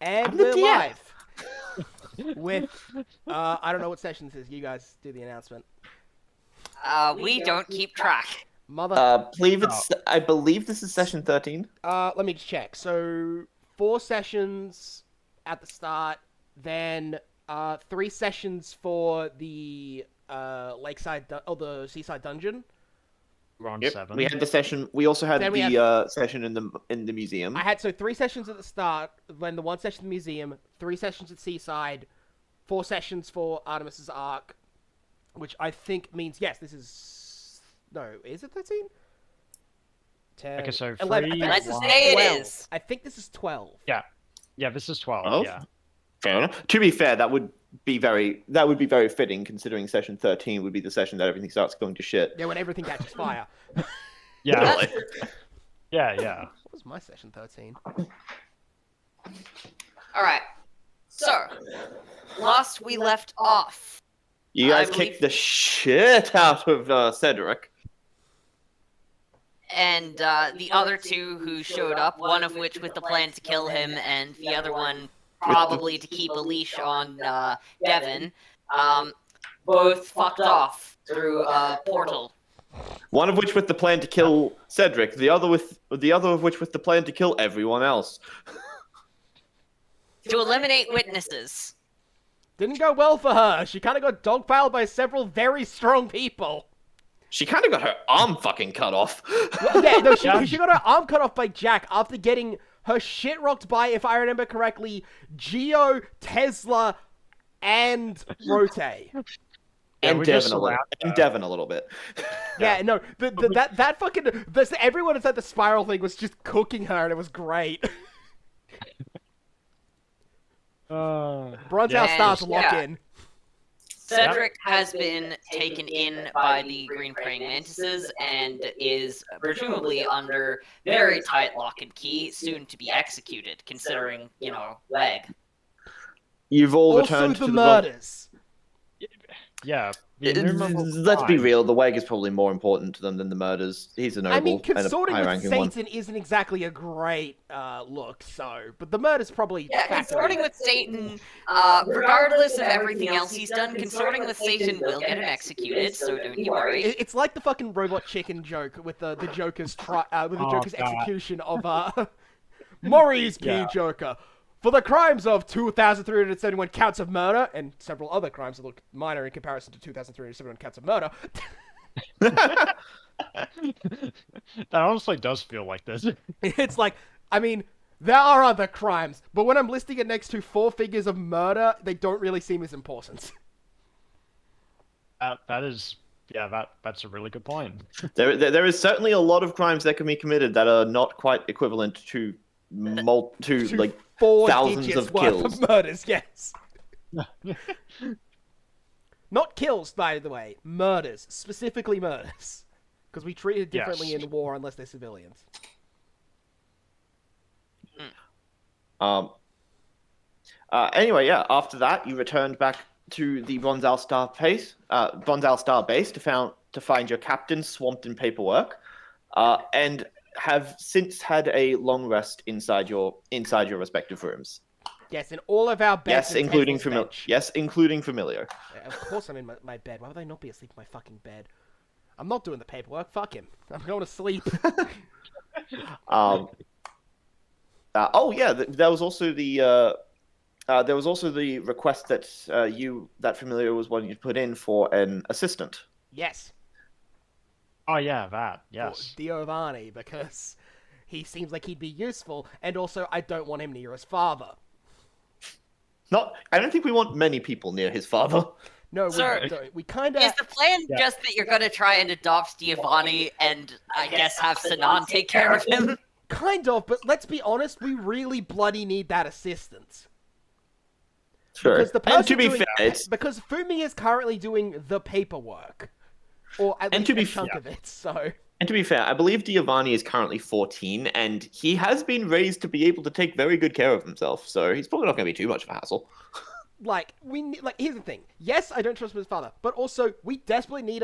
And I'm the we're DM. live with, I don't know what session this is. You guys do the announcement. We don't keep track. Mother. I believe this is session 13. Let me check. So, 4 sessions at the start, then 3 sessions for the the seaside dungeon. We're on Yep. 7. We had the session. We also had Then we the session in the museum. I had 3 sessions at the start, then the 1 session in the museum, 3 sessions at seaside, 4 sessions for Artemis's Arc, which I think means yes, this is is it 13? 10, Okay, so 11. free, Let's one- say it 12. is. I think this is 12. Yeah, this is 12. 12? Yeah. Fair enough. To be fair, that would be very fitting, considering session 13 would be the session that everything starts going to shit. Yeah, when everything catches fire. Yeah. Really? Yeah. What was my session 13? Alright. So, last we left off. You guys I believe- kicked the shit out of Cedric. And the other two who showed up, one of which with the plan to kill him, and the other one probably to keep a leash on Devin, both fucked off through a portal. One of which with the plan to kill Cedric, the other of which with the plan to kill everyone else. To eliminate witnesses. Didn't go well for her. She kind of got dogpiled by several very strong people. She kind of got her arm fucking cut off. Yeah, no, she got her arm cut off by Jack after getting her shit rocked by, if I remember correctly, Geo, Tesla, and Rote. And we Devin just a little. allowed And that. Devin a little bit. Yeah, no, that fucking everyone inside the spiral thing was just cooking her, and it was great. Bronze House And, stars lock yeah. in. Cedric has been taken in by the green praying mantises and is presumably under very tight lock and key, soon to be executed, considering, leg. You've all Also returned the to murders. Yeah. The innumerable Let's be crimes. real, the WEG is probably more important to them than the murders. He's a noble I mean, and a consorting with high-ranking one. Satan isn't exactly a great look, but the murders probably Yeah, factor consorting in. with Satan, regardless of everything else he's done, consorting with Satan will get him executed, so don't you worry. It's like the fucking robot chicken joke with the Joker's Joker's God. execution of Maurice P. Yeah. Joker for the crimes of 2,371 counts of murder and several other crimes that look minor in comparison to 2,371 counts of murder. That honestly does feel like this. It's like, I mean, there are other crimes, but when I'm listing it next to 4 figures of murder, they don't really seem as important. That's a really good point. There is certainly a lot of crimes that can be committed that are not quite equivalent to like 4 thousands digits of worth kills. of murders, yes. Not kills, by the way. Murders. Specifically murders. Because we treat it differently Yes. in war unless they're civilians. Anyway, yeah. After that, you returned back to the Bronzal Star base. To find your captain swamped in paperwork, and have since had a long rest inside your respective rooms. Yes, in all of our beds. Yes, and including Tesla's bench. Yes, including familiar. Yeah, of course I'm in my bed. Why would I not be asleep in my fucking bed? I'm not doing the paperwork. Fuck him. I'm going to sleep. Oh yeah, there was also the request that familiar was wanting to put in for an assistant. Yes. Oh yeah, that. For Yes. Giovanni, because he seems like he'd be useful, and also I don't want him near his father. I don't think we want many people near his father. No, Sir, we don't. We kind of... Is the plan just that you're gonna try and adopt Giovanni and, I guess, have Sinan take care of him? Kind of, but let's be honest, we really bloody need that assistance. Sure. Because the And to person be doing, fair, it's because Fumi is currently doing the paperwork, or at And least to be a chunk fair- of it. So I believe Giovanni is currently 14, and he has been raised to be able to take very good care of himself. So he's probably not going to be too much of a hassle. here's the thing. Yes, I don't trust his father, but also we desperately need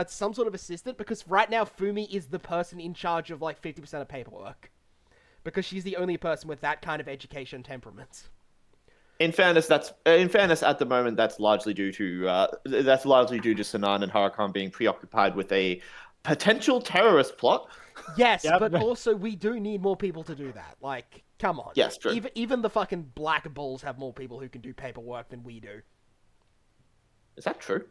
some sort of assistant because right now Fumi is the person in charge of like 50% of paperwork, because she's the only person with that kind of education temperament. in fairness, at the moment that's largely due to Sinan and Huracan being preoccupied with a potential terrorist plot. Yes, Yep. but also we do need more people to do that. Like, come on. Yes, true. Even the fucking Black Bulls have more people who can do paperwork than we do. Is that true?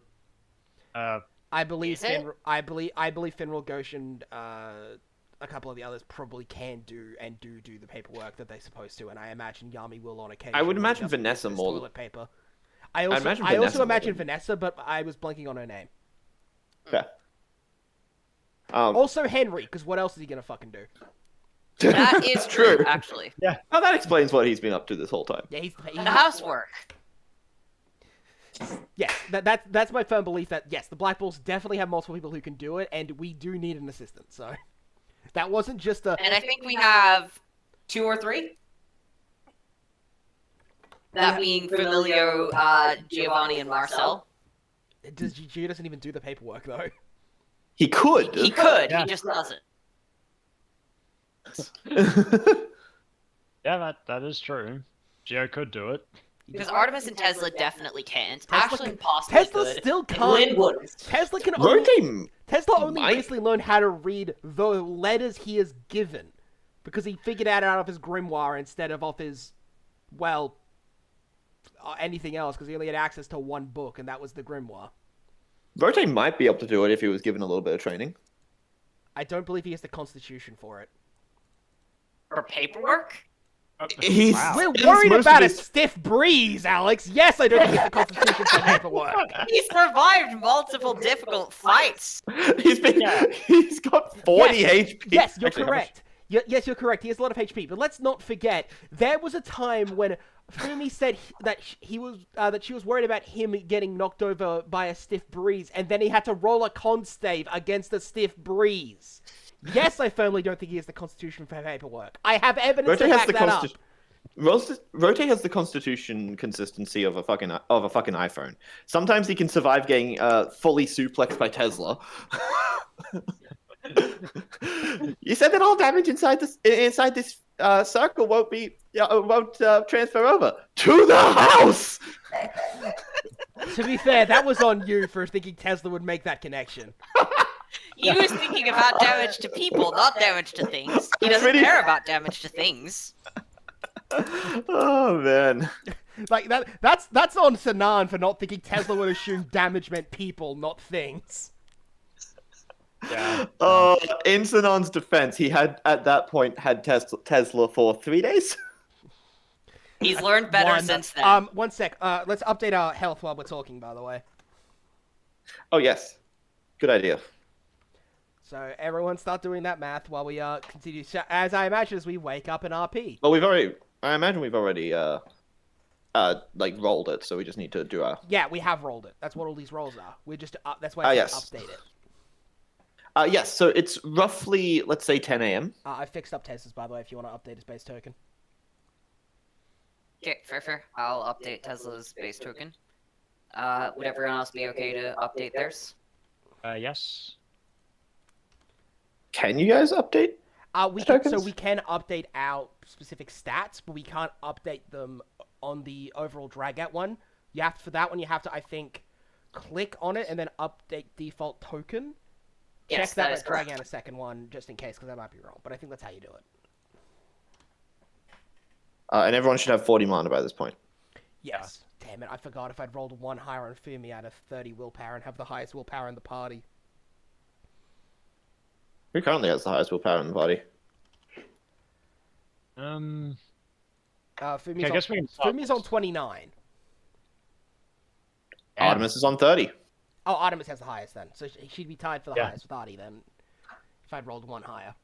I believe Is it? I believe Finral Ghosh and a couple of the others probably can do the paperwork that they're supposed to, and I imagine Yami will on occasion. I would imagine just Vanessa use more. toilet paper. I also imagine Vanessa more imagine than- Vanessa, but I was blanking on her name. Okay. Also Henry, because what else is he gonna fucking do? That is true, actually. Oh, that explains what he's been up to this whole time. Yeah, he's The housework. yes. That's my firm belief that yes, the Black Bulls definitely have multiple people who can do it, and we do need an assistant. So that wasn't just a. And I think we have 2 or 3. That being Familio, Giovanni, and Marcel. Gio doesn't even do the paperwork though. He could. He could, Yeah. he just doesn't. Yeah, that is true. Geo could do it. Because Artemis and Tesla definitely can't. Tesla Ashlyn can- possibly Tesla could. still and can't. Lynn wouldn't. Tesla can only. Rotate. Tesla only might- recently learned how to read the letters he is given, because he figured out of his grimoire instead of off his, well, anything else, because he only had access to one book, and that was the grimoire. Rotate might be able to do it if he was given a little bit of training. I don't believe he has the constitution for it. For paperwork? He's Wow. We're he's worried most of about a his- stiff breeze, Alex. Yes, I don't think he has the constitution for paperwork. He survived multiple difficult fights. He's been. Yeah. He's got 40 HP. Yes, you're Actually, how much- correct. Yes, you're correct. He has a lot of HP, but let's not forget there was a time when Fumi said that she was worried about him getting knocked over by a stiff breeze, and then he had to roll a con save against a stiff breeze. Yes, I firmly don't think he has the constitution for paperwork. I have evidence to Rotate has back the that up. Rotate has the constitution consistency of a fucking iPhone. Sometimes he can survive getting fully suplexed by Tesla. You said that all damage inside this circle won't transfer over to the house. To be fair, that was on you for thinking Tesla would make that connection. He was thinking about damage to people, not damage to things. He doesn't Pretty- care about damage to things. Oh man. Like that's on Sanan for not thinking Tesla would assume damage meant people, not things. Yeah. In Sinan's defense, he had at that point had Tesla for 3 days. He's learned better One- since then. 1 sec. Let's update our health while we're talking, by the way. Oh yes, good idea. So everyone start doing that math while we continue. As I imagine, as we wake up in RP. Well, I imagine we've already rolled it, so we just need to do our. Yeah, we have rolled it. That's what all these rolls are. We're just that's why I yes. update it. Yes, so it's roughly, let's say, 10 a.m. I fixed up Tesla's, by the way, if you want to update his base token. Okay, fair. I'll update Tesla's base token. Would everyone else be okay to update theirs? Yes. Can you guys update? We Tokens? can update our specific stats, but we can't update them on the overall Dragout one. For that one, you have to, I think, click on it and then update default token. Yes, Check that that is with Dragout correct. a second one, just in case, because I might be wrong. But I think that's how you do it. And everyone should have 40 mana by this point. Yes. Damn it, I forgot if I'd rolled one higher on Fumi out of 30 willpower and have the highest willpower in the party. Who currently has the highest willpower in the body? Fumi's Okay, I guess we can start Fumi's on 29. Yeah. Artemis is on 30. Oh, Artemis has the highest then. So she'd be tied for the Yeah. highest with Artie then, if I'd rolled one higher.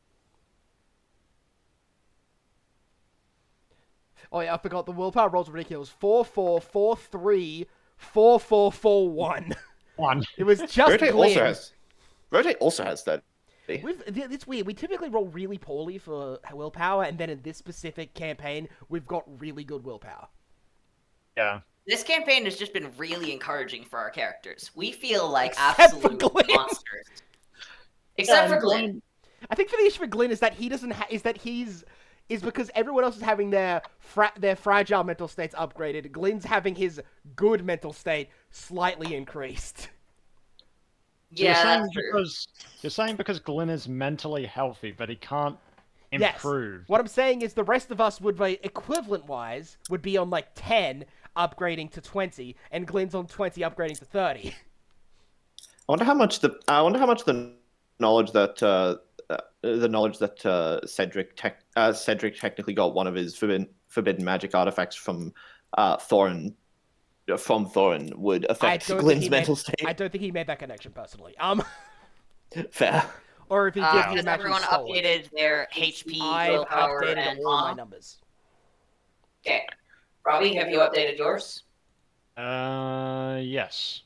Oh yeah, I forgot the willpower rolls were ridiculous. 4, 4, 4, 3, 4, 4, 4, 1. One. It was just Rotate also has 30. It's weird. We typically roll really poorly for willpower, and then in this specific campaign, we've got really good willpower. Yeah. This campaign has just been really encouraging for our characters. We feel like Except for absolute Glenn. monsters. Except for Glenn. I think for the issue with Glenn is that he doesn't is that he's is because everyone else is having their fragile mental states upgraded. Glenn's having his good mental state slightly increased. Yeah, that's true. You're saying because Glenn is mentally healthy, but he can't Yes. improve. What I'm saying is the rest of us would be, equivalent-wise, would be on, like, 10, upgrading to 20, and Glenn's on 20, upgrading to 30. I wonder how much the knowledge that Cedric technically got one of his forbidden magic artifacts from Thorin would affect Glenn's mental state. I don't think he made that connection personally. Fair. Or if he did, he has imagine everyone stole it. updated their HP, I've willpower, updated and all my mana? numbers. Okay. Robbie, have you updated yours? Yes.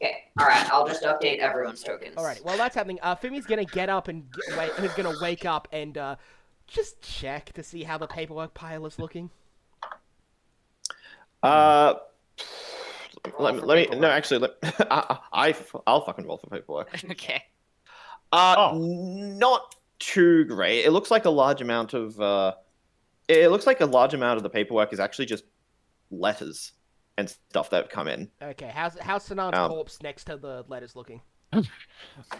Okay. Alright, I'll just update everyone's tokens. Alright, while that's happening, Fumi's gonna get up and he's gonna wake up and just check to see how the paperwork pile is looking. I'll fucking roll for paperwork. Okay. Not too great. It looks like a large amount of the paperwork is actually just letters and stuff that have come in. Okay, how's Sanan's corpse next to the letters looking?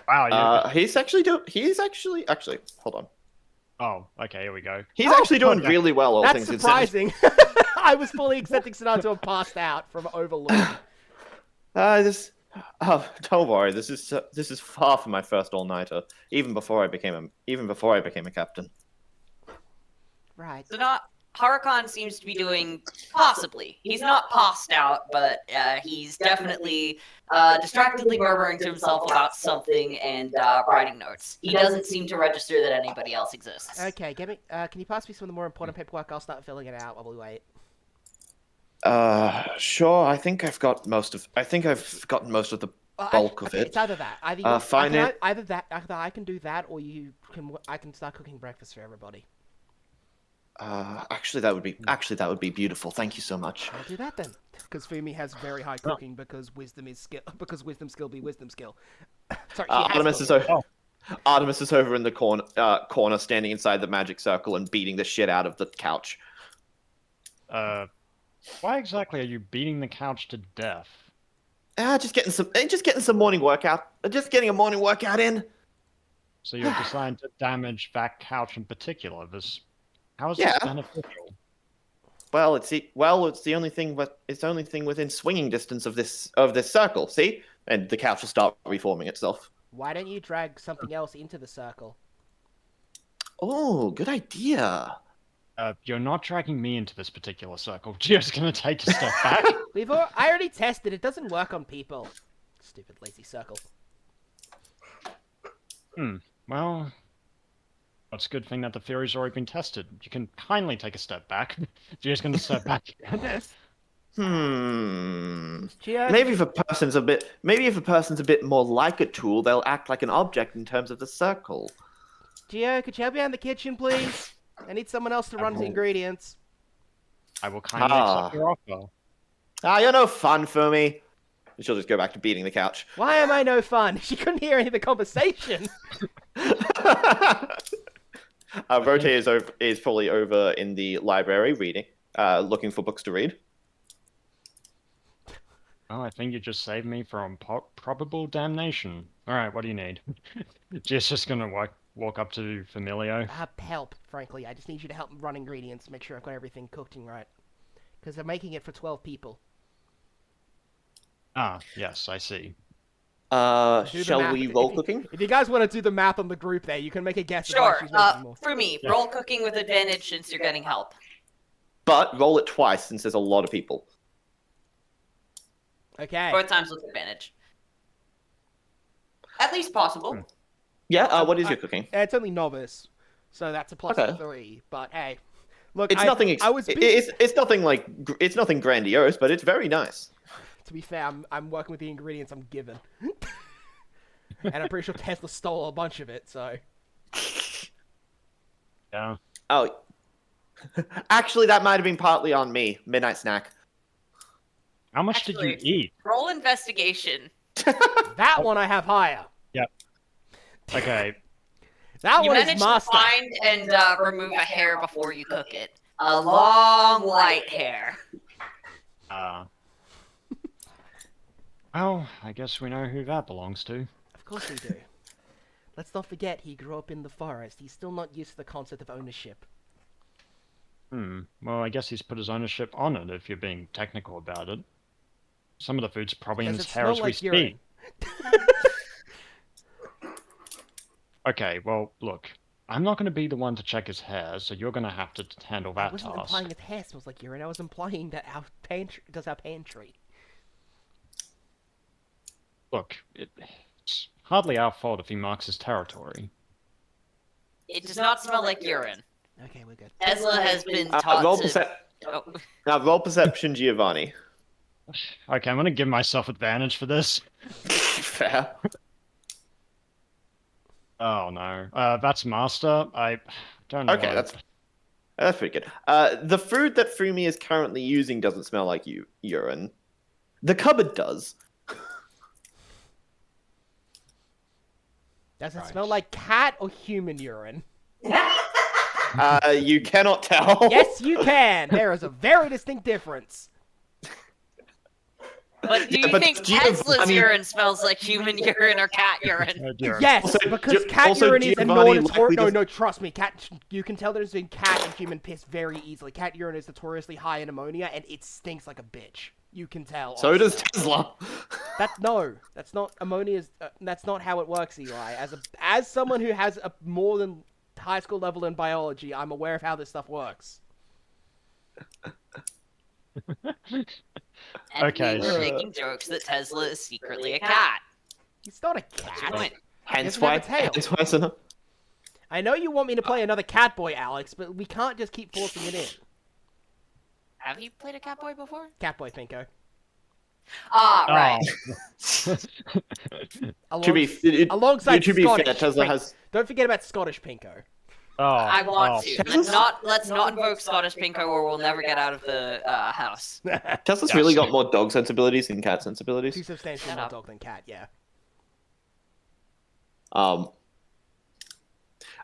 Wow. He's actually hold on. Oh, okay, here we go. He's actually doing really well, all That's things surprising. I was fully expecting Sanan to have passed out from overload. Don't worry. This is far from my first all-nighter. Even before I became a captain. Right. So Harukan seems to be doing possibly. He's not passed out, but he's definitely distractedly murmuring to himself about something and writing notes. He doesn't seem to register that anybody else exists. Okay, can you pass me some of the more important paperwork? I'll start filling it out while we wait. Sure. I think I've gotten most of the bulk of it. It's either that. Either I can do that, or I can start cooking breakfast for everybody. Actually, that would be beautiful. Thank you so much. I'll do that then, because Fumi has very high cooking because wisdom skill be wisdom skill. Sorry, Artemis is over in the corner, standing inside the magic circle and beating the shit out of the couch. Why exactly are you beating the couch to death? Just getting some morning workout. Just getting a morning workout in. So you're deciding to damage that couch in particular. How is this beneficial? Well, it's the only thing, but it's the only thing within swinging distance of this circle. See, and the couch will start reforming itself. Why don't you drag something else into the circle? Oh, good idea. You're not dragging me into this particular circle. Just gonna take a step back. I already tested. It doesn't work on people. Stupid lazy circle. Well, it's a good thing that the theory's already been tested. You can kindly take a step back. You're just gonna step back. Maybe if a person's a bit more like a tool, they'll act like an object in terms of the circle. Gio, could you help me out in the kitchen, please? I need someone else to run the ingredients. I will kindly accept your offer. You're no fun for me. She'll just go back to beating the couch. Why am I no fun? She couldn't hear any of the conversation. Rote is probably over in the library reading, looking for books to read. Oh, I think you just saved me from probable damnation. Alright, what do you need? Just gonna walk up to Familio. Help, frankly. I just need you to help run ingredients, make sure I've got everything cooked and right. Because I'm making it for 12 people. Ah, yes, I see. Shall we roll cooking? If you guys want to do the math on the group there, you can make a guess. Sure. She's making more. For me, roll cooking with advantage since you're getting help. But roll it twice since there's a lot of people. Okay. Both times with advantage. At least possible. Yeah, what is your cooking? It's only novice, so that's a plus 3. But hey, look, it's nothing grandiose, but it's very nice. To be fair, I'm working with the ingredients I'm given, and I'm pretty sure Tesla stole a bunch of it. So. Yeah. Oh, actually, that might have been partly on me. Midnight snack. How much did you eat? Roll investigation. That one I have higher. Yep. Okay. That You one is managed to master. find and remove a hair before you cook it. A long, light hair. Well, I guess we know who that belongs to. Of course we do. Let's not forget he grew up in the forest. He's still not used to the concept of ownership. Well, I guess he's put his ownership on it, if you're being technical about it. Some of the food's probably in Does his it hair smell as we like speak. urine? Okay, well, look. I'm not going to be the one to check his hair, so you're going to have to handle I that wasn't task. implying his hair smells like urine. I was implying that our pantry does our pantry. Look, it's hardly our fault if he marks his territory. It does not smell like urine. Okay, we're good. Tesla has been taught roll, to... Oh. roll perception, Giovanni. Okay, I'm going to give myself advantage for this. Fair. Oh no. That's master. I don't know. Okay, that's pretty good. The food that Fumi is currently using doesn't smell like urine. The cupboard does. Does it Right. smell like cat or human urine? You cannot tell. Yes, you can. There is a very distinct difference. But do you but think Giovanni- Tesla's urine smells like human urine or cat urine? Yes, Also, because cat also urine is a Giovanni notorious. likely No, does- no, trust me. You can tell there's between cat and human piss very easily. Cat urine is notoriously high in ammonia, and it stinks like a bitch. You can tell. So does Tesla. That's not ammonia. That's not how it works, Eli. As someone who has a more than high school level in biology, I'm aware of how this stuff works. And Okay, we were so- making jokes that Tesla is secretly a cat. He's not a What's your cat. point? Hence doesn't have why. a tail. Hence why. So I know you want me to play another Catboy, Alex, but we can't just keep forcing it in. Have you played a Catboy before? Catboy, Pinko. Ah, Oh. right. Alongside to be Scottish. fair, Tesla Pink- has. Don't forget about Scottish Pinko. Oh, I want oh. to. Let's not invoke Scottish Pinko or we'll never get out of the house. Tesla's Yes. really got more dog sensibilities than cat Too sensibilities. substantially Shut more up. dog than cat, yeah.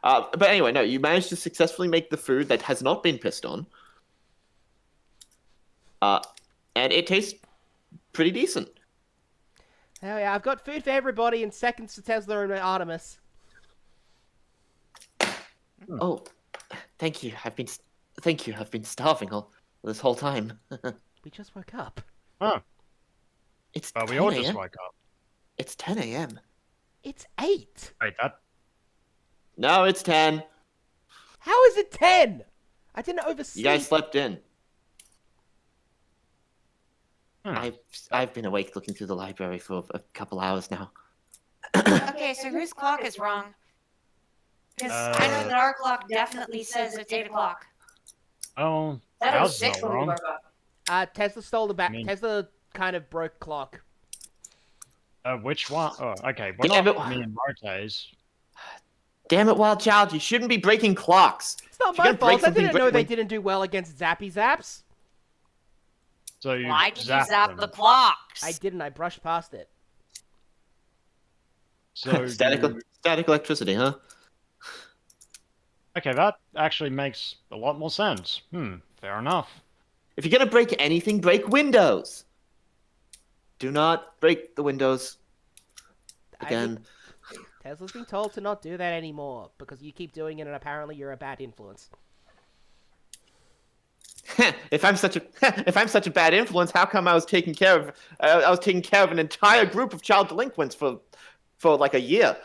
But anyway, no, you managed to successfully make the food that has not been pissed on. And it tastes pretty decent. Oh yeah, I've got food for everybody and seconds to Tesla and Artemis. Oh, thank you. I've been starving all this whole time. We just woke up. Huh. It's Well, 10 we all just a.m. woke up. It's 10 a.m. It's 8. Wait, that... No, it's 10. How is it 10? I didn't oversee. You guys slept in. Hmm. I've been awake looking through the library for a couple hours now. Okay, so whose clock is wrong? Because I know that our clock definitely says it's 8 o'clock. Oh, That ours was is 6 not when we wrong. woke up. Tesla stole the back. I mean- Tesla kind of broke clock. Which one? Oh, okay. Well, Damn not it. me and Rotes. Damn it, Wild Child, you shouldn't be breaking clocks. It's not If you're my gonna break fault. I something, didn't know break- they didn't do well against Zappy Zaps. So you Why did you zapped zap them. the clocks? I didn't. I brushed past it. So Static electricity, huh? Okay, that actually makes a lot more sense. Fair enough. If you're gonna break anything, break windows. Do not break the windows again. Tesla's been told to not do that anymore because you keep doing it and apparently you're a bad influence. if I'm such a bad influence, how come I was taking care of an entire group of child delinquents for like a year?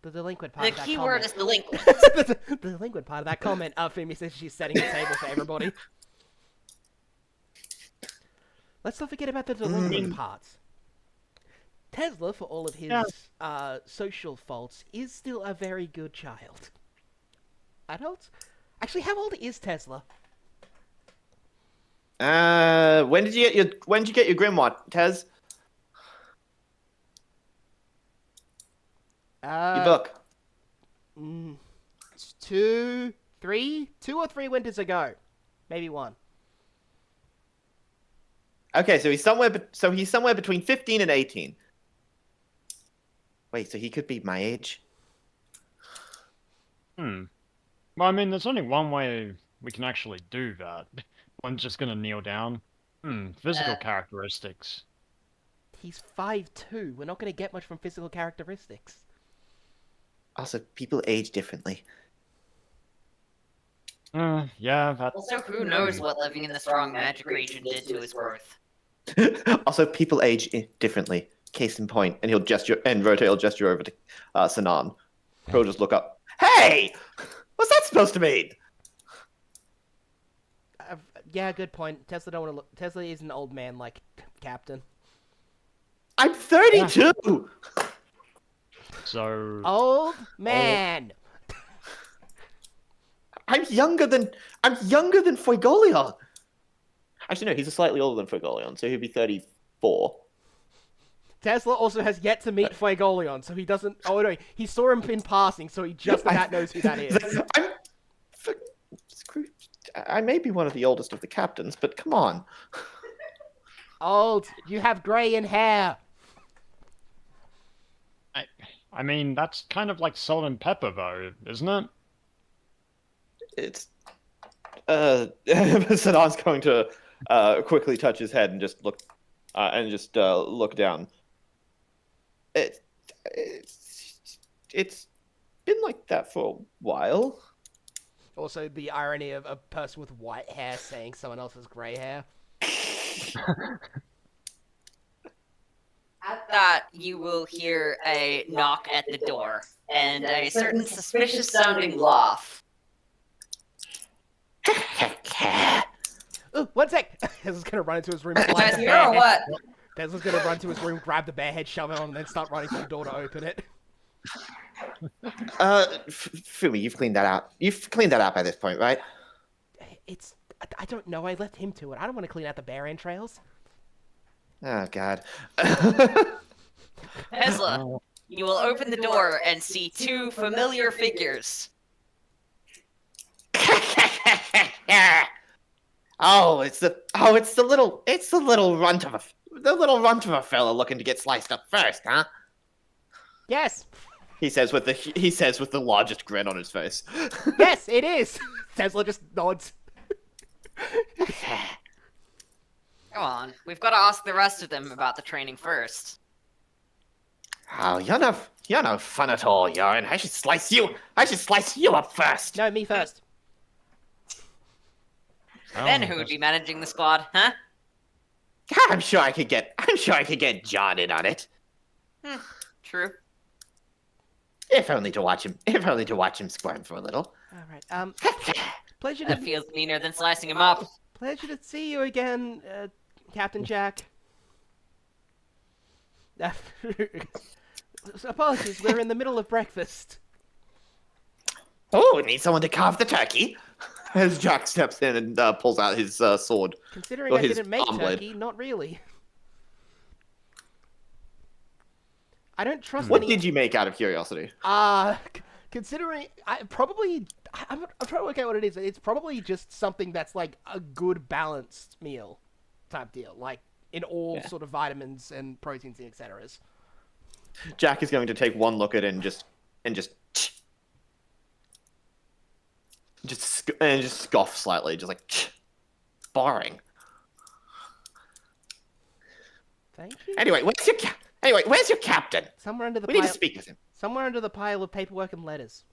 The delinquent part The of that key word comment. is delinquent. the delinquent part of that comment. Fumi says she's setting the table for everybody. Let's not forget about the delinquent parts. Tesla, for all of his social faults, is still a very good child. Adults? Actually, how old is Tesla? When did you get your grimoire, Tez? Your book. 2 or 3 winters ago. Maybe 1. Okay, so he's somewhere between 15 and 18. Wait, so he could be my age? Hmm. Well, I mean, there's only one way we can actually do that. One's just gonna kneel down. Physical characteristics. He's 5'2". We're not going to get much from physical characteristics. Also, people age differently. Yeah, that. Also, who knows what living in the strong magic region did to his growth? Also, people age differently. Case in point, and he'll gesture, and Rotate will gesture over to Sanan. He'll just look up. Hey, what's that supposed to mean? Yeah, good point. Tesla don't want to look. Tesla is an old man like Captain. I'm 32. So. Old man. I'm younger than Fuegoleon. Actually, no, he's slightly older than Fuegoleon, so he'll be 34. Tesla also has yet to meet Fuegoleon, so he doesn't. Oh no, he saw him in passing, so he just about knows who that is. I may be one of the oldest of the captains, but come on. Old, you have grey in hair. I mean, that's kind of like salt and pepper, though, isn't it? It's Sanan's going to quickly touch his head and just look look down. It's been like that for a while. Also, the irony of a person with white hair saying someone else has grey hair. At that, you will hear a knock at the door, and a certain suspicious-sounding laugh. Ooh, one sec! Tesla's gonna run into his room. Guys, here or what? Tesla's gonna run to his room, grab the bear head, shove it on, and then start running to the door to open it. Fumi, you've cleaned that out. You've cleaned that out by this point, right? I don't know. I left him to it. I don't want to clean out the bear entrails. Oh God. Tesla, you will open the door and see two familiar figures. It's the little runt of a fella looking to get sliced up first, huh? Yes, He says with the largest grin on his face. yes, it is. Tesla just nods. Come on, we've got to ask the rest of them about the training first. Oh, you're no fun at all, Yarn. I should slice you up first. No, me first. Then who would be managing the squad, huh? I'm sure I could get John in on it. True. If only to watch him squirm for a little. All right. Pleasure That to feels meaner than slicing him up. see you again, Captain Jack. Apologies, we're in the middle of breakfast. Oh, need someone to carve the turkey? As Jack steps in and pulls out his sword. Considering Or I his didn't make arm blade. turkey, not really. I don't trust What any... did you make out of curiosity? Considering... I'm trying to work out what it is. It's probably just something that's like a good balanced meal type deal. Like, in all sort of vitamins and proteins and etc. Jack is going to take one look at it and just scoff slightly, just like boring. Thank you. Anyway, where's your captain? Somewhere under the We need to pile... speak with him. Somewhere under the pile of paperwork and letters.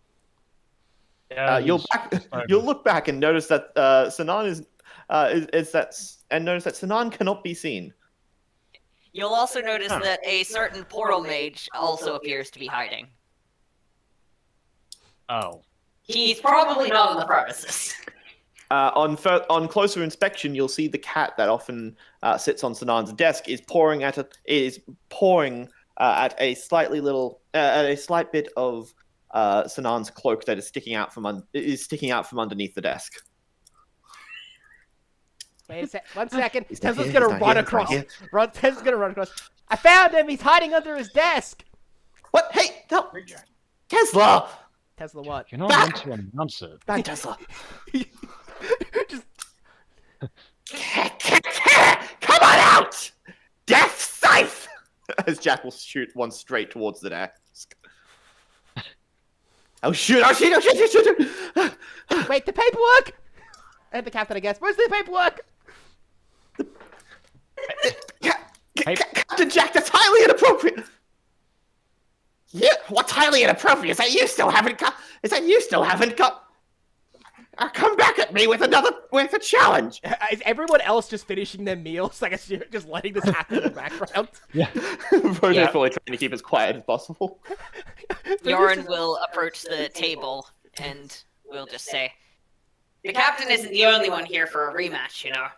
Yeah, You'll look back and notice that Sinan notice that Sinan cannot be seen. You'll also notice that a certain portal mage also appears to be hiding. Oh. He's probably not on the premises. On closer inspection, you'll see the cat that often sits on Sinan's desk is pawing at a slight bit of Sinan's cloak that is sticking out from underneath the desk. Wait one second. He's not Tesla's here, gonna he's not run here, he's not across. here. Tesla's gonna run across. I found him. He's hiding under his desk. What? Hey, no, Tesla! Tesla, what? You're not meant to announce it. Back, Tesla. Just Come on out! Death Scythe! As Jack will shoot one straight towards the desk. Oh shoot! Oh shoot! Oh shoot! Shoot! Shoot! Shoot! Wait, the paperwork! And the captain, I guess. Where's the paperwork? Captain Jack, that's highly inappropriate. Yeah, what's highly inappropriate? Is that you still haven't got? Is that you still haven't got? Come back at me with a challenge. Is everyone else just finishing their meals? Like, just letting this happen in the background? Yeah. Roger's probably trying to keep as quiet as possible. Bjorn will approach the table and will just say, "The captain isn't the only one here for a rematch, you know.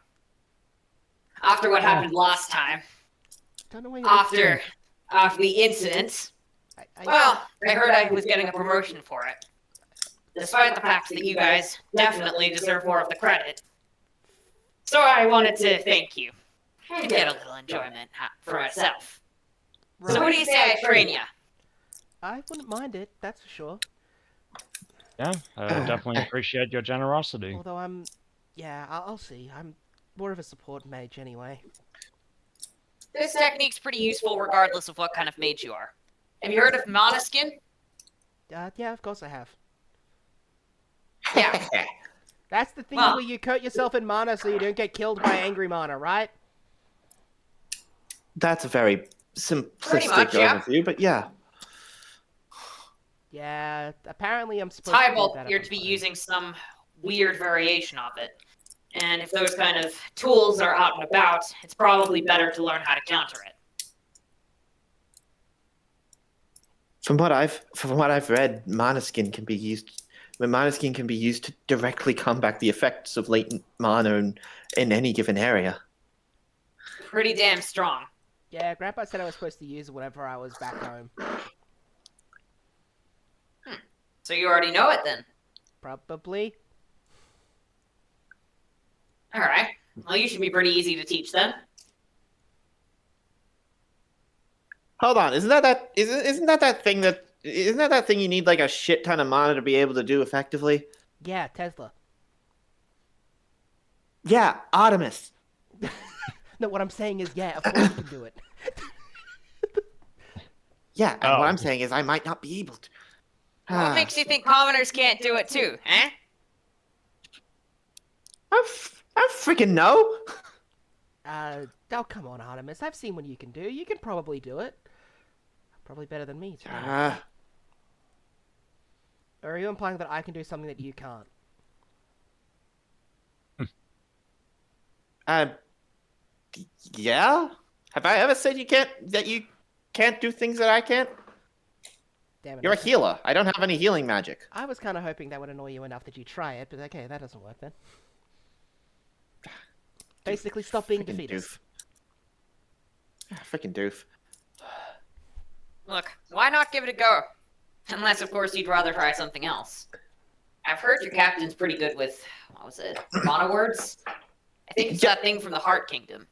After what happened last time, Don't know where you're after the incident, well, I heard I was getting a promotion for it. Despite the fact that you guys definitely deserve more of the credit. So I wanted to thank you and get a little enjoyment for myself. So what do you say I train you?" I wouldn't mind it, that's for sure. Yeah, I definitely appreciate your generosity. Although yeah, I'll see. I'm more of a support mage anyway. This technique's pretty useful regardless of what kind of mage you are. Have you heard of Monoskin? Yeah, of course I have. Yeah. That's the thing Well- where you coat yourself in mana so you don't get killed by angry mana, right? That's a very Pretty simplistic much, yeah. overview, but yeah. Yeah, apparently I'm supposed to do Tybalt that. appeared to be using some weird variation of it. And if those kind of tools are out and about, it's probably better to learn how to counter it. From what I've read, Monoskin can be used. Monoskin can be used to directly combat the effects of latent mana in any given area. Pretty damn strong. Yeah, Grandpa said I was supposed to use it whenever I was back home. So you already know it then. Probably. Alright. Well, you should be pretty easy to teach then. Hold on, isn't that that thing you need like a shit ton of mana to be able to do effectively? Yeah, Tesla. Yeah, Artemis. No, what I'm saying is, yeah, of course you can do it. Yeah, and what Oh. I'm saying is I might not be able to. What makes you think commoners can't do it too, eh? I freaking know. Oh, come on, Artemis. I've seen what you can do. You can probably do it. Probably better than me, to be honest. Or are you implying that I can do something that you can't? Yeah. Have I ever said you can't do things that I can't? Damn it. You're a okay. healer. I don't have any healing magic. I was kind of hoping that would annoy you enough that you try it, but okay, that doesn't work then. Basically, stop being Frickin' defeatist. Freaking doof. Look, why not give it a go? Unless, of course, you'd rather try something else. I've heard your captain's pretty good with, what was it, mono words? I think it's that thing from the Heart Kingdom.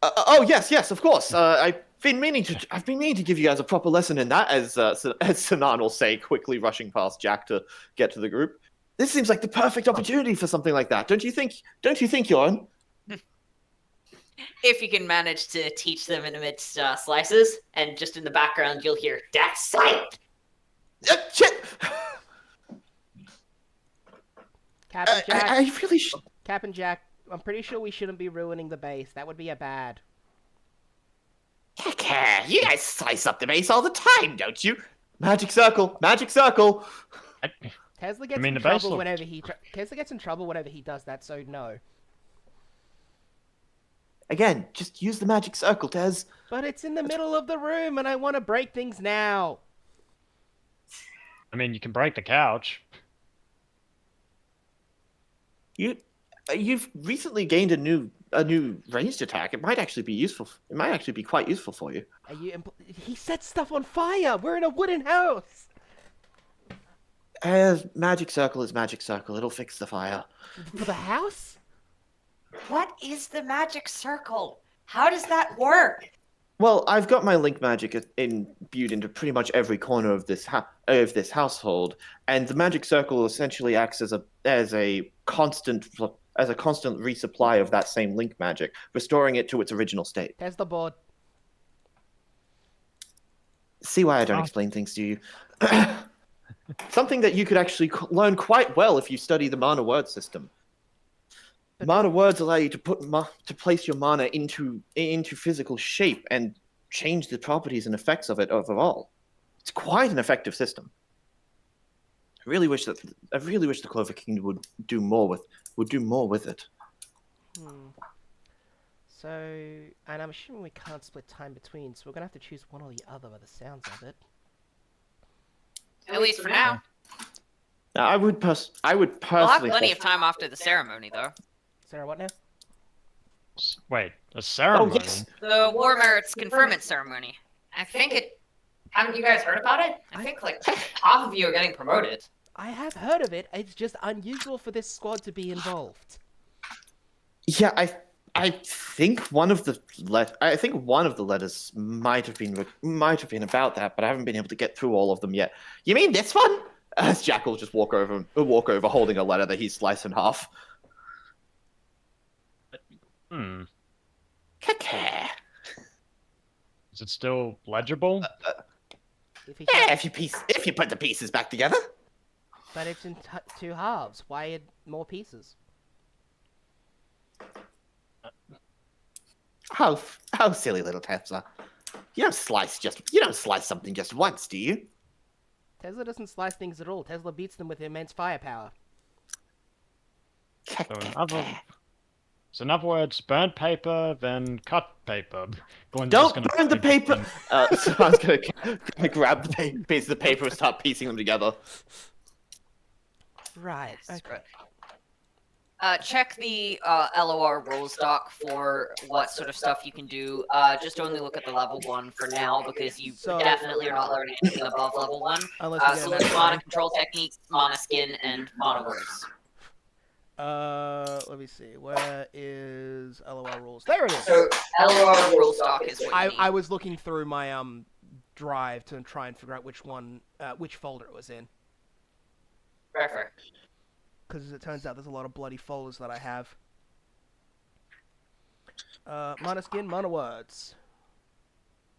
Oh yes, of course. I've been meaning to give you guys a proper lesson in that, as Sanan will say, quickly rushing past Jack to get to the group. This seems like the perfect opportunity for something like that, don't you think? Don't you think, Joran? If you can manage to teach them in amidst slices, and just in the background you'll hear, "That's silent!" Shit! Captain Jack, I really should. Captain Jack, I'm pretty sure we shouldn't be ruining the base. That would be a bad. Heck, you guys slice up the base all the time, don't you? Magic circle, magic circle. Tesla gets mean, in the base trouble look- whenever Tesla gets in trouble whenever he does that. So no. Again, just use the magic circle, Tez. But it's in the middle of the room, and I want to break things now. I mean, you can break the couch. You've recently gained a new ranged attack. It might actually be useful. It might actually be quite useful for you. Are you? He sets stuff on fire. We're in a wooden house. Magic circle is magic circle. It'll fix the fire. For the house? What is the magic circle? How does that work? Well, I've got my link magic imbued into pretty much every corner of this household, and the magic circle essentially acts as a constant resupply of that same link magic, restoring it to its original state. There's the board. See why I don't Oh. explain things to you? Something that you could actually learn quite well if you study the mana word system. But- Mana words allow you to to place your mana into physical shape and change the properties and effects of it overall. It's quite an effective system. I really wish the Clover King would do more with it. Hmm. So, and I'm assuming we can't split time between, so we're gonna have to choose one or the other by the sounds of it. At least for now. Now, I would personally. We'll have plenty of time after the ceremony, though. Sarah, what now? Wait, a ceremony? Oh yes. The War Merits Conferment ceremony. I think it. Haven't you guys heard about it? I think like half of you are getting promoted. I have heard of it. It's just unusual for this squad to be involved. Yeah, I think one of the letters might have been about that, but I haven't been able to get through all of them yet. You mean this one? As Jack will just walk over holding a letter that he's sliced in half. Hmm. Caca. Is it still legible? If he Yeah, can't- if you put the pieces back together. But it's in two halves. Why add more pieces? How silly little Tesla. You don't slice something just once, do you? Tesla doesn't slice things at all. Tesla beats them with immense firepower. So in other words, burnt paper, then cut paper. Glen's Don't just gonna burn the flip paper. them. So I was gonna grab the pieces of paper and start piecing them together. Right. Okay. Check the LOR rules doc for what sort of stuff you can do. Just only look at the level 1 for now, because you So- definitely are not learning anything above level 1. Unless we So get look an at mana control techniques, mana skin, and mana words. let me see. Where is LOL rules? There it is. So LOR rules doc is what you need. I was looking through my drive to try and figure out which folder it was in, Perfect. because it turns out there's a lot of bloody folders that I have. Mana skin, mana words.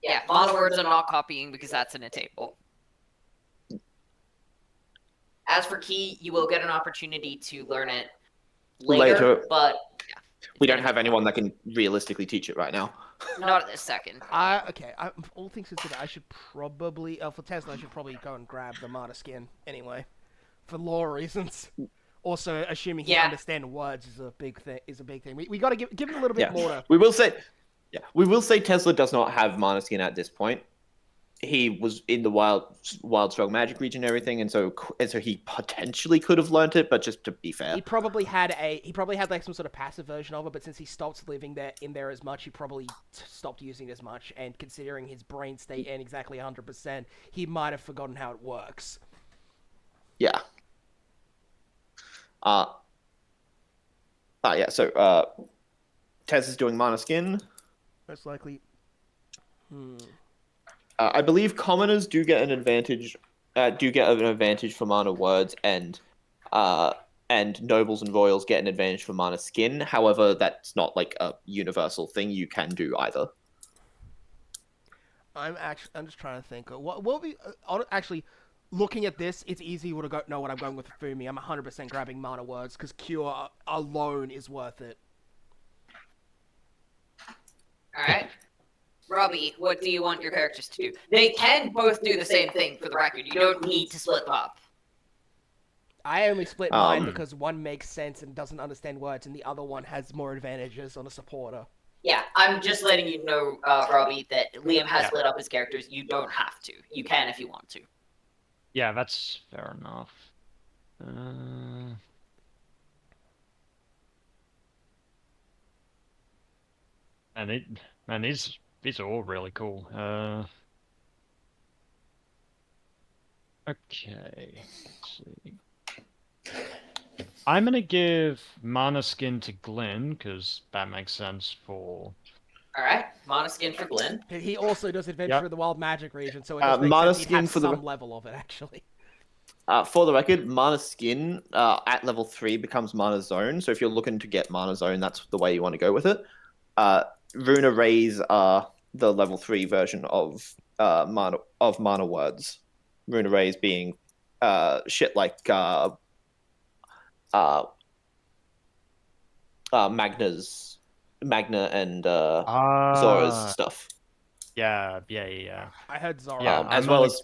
Yeah, mana words I'm not copying because that's in a table. As for key, you will get an opportunity to learn it later. But yeah, We don't have anyone that can realistically teach it right now. not at this second. Okay. All things considered, I should probably for Tesla, I should probably go and grab the mana skin anyway, for lore reasons. Also, assuming he Yeah. understands words is a big thing. We got to give him a little bit more to. We will say Tesla does not have mana skin at this point. He was in the wild strong magic region and everything, and so he potentially could have learnt it, but just to be fair. He probably had like some sort of passive version of it, but since he stopped living in there as much, he probably stopped using it as much. And considering his brain state and exactly 100%, he might have forgotten how it works. Yeah. Yeah. So Tez is doing mana skin. Most likely. I believe commoners do get an advantage. For mana words, and nobles and royals get an advantage for mana skin. However, that's not like a universal thing. You can do either. I'm just trying to think. What will be actually looking at this? It's easy to know what I'm going with Fumi. I'm 100% grabbing mana words because cure alone is worth it. All right. Robbie, what do you want your characters to do? They can both do the same thing, for the record. You don't need to split them up. I only split mine because one makes sense and doesn't understand words, and the other one has more advantages on a supporter. Yeah, I'm just letting you know, Robbie, that Liam has split up his characters. You don't have to. You can if you want to. Yeah, that's fair enough. And these are all really cool. Okay, let's see. I'm gonna give mana skin to Glenn because that makes sense for. All right, mana skin for Glenn. He also does adventure Yep. in the wild magic region, so it does make mana sense he'd skin have for the- some level of it actually. For the record, mana skin at level 3 becomes mana zone. So if you're looking to get mana zone, that's the way you want to go with it. Runa rays are the level 3 version of mana words. Runa rays being shit like Magna and Zora's stuff. Yeah. I heard Zora. Yeah, As I'm well only-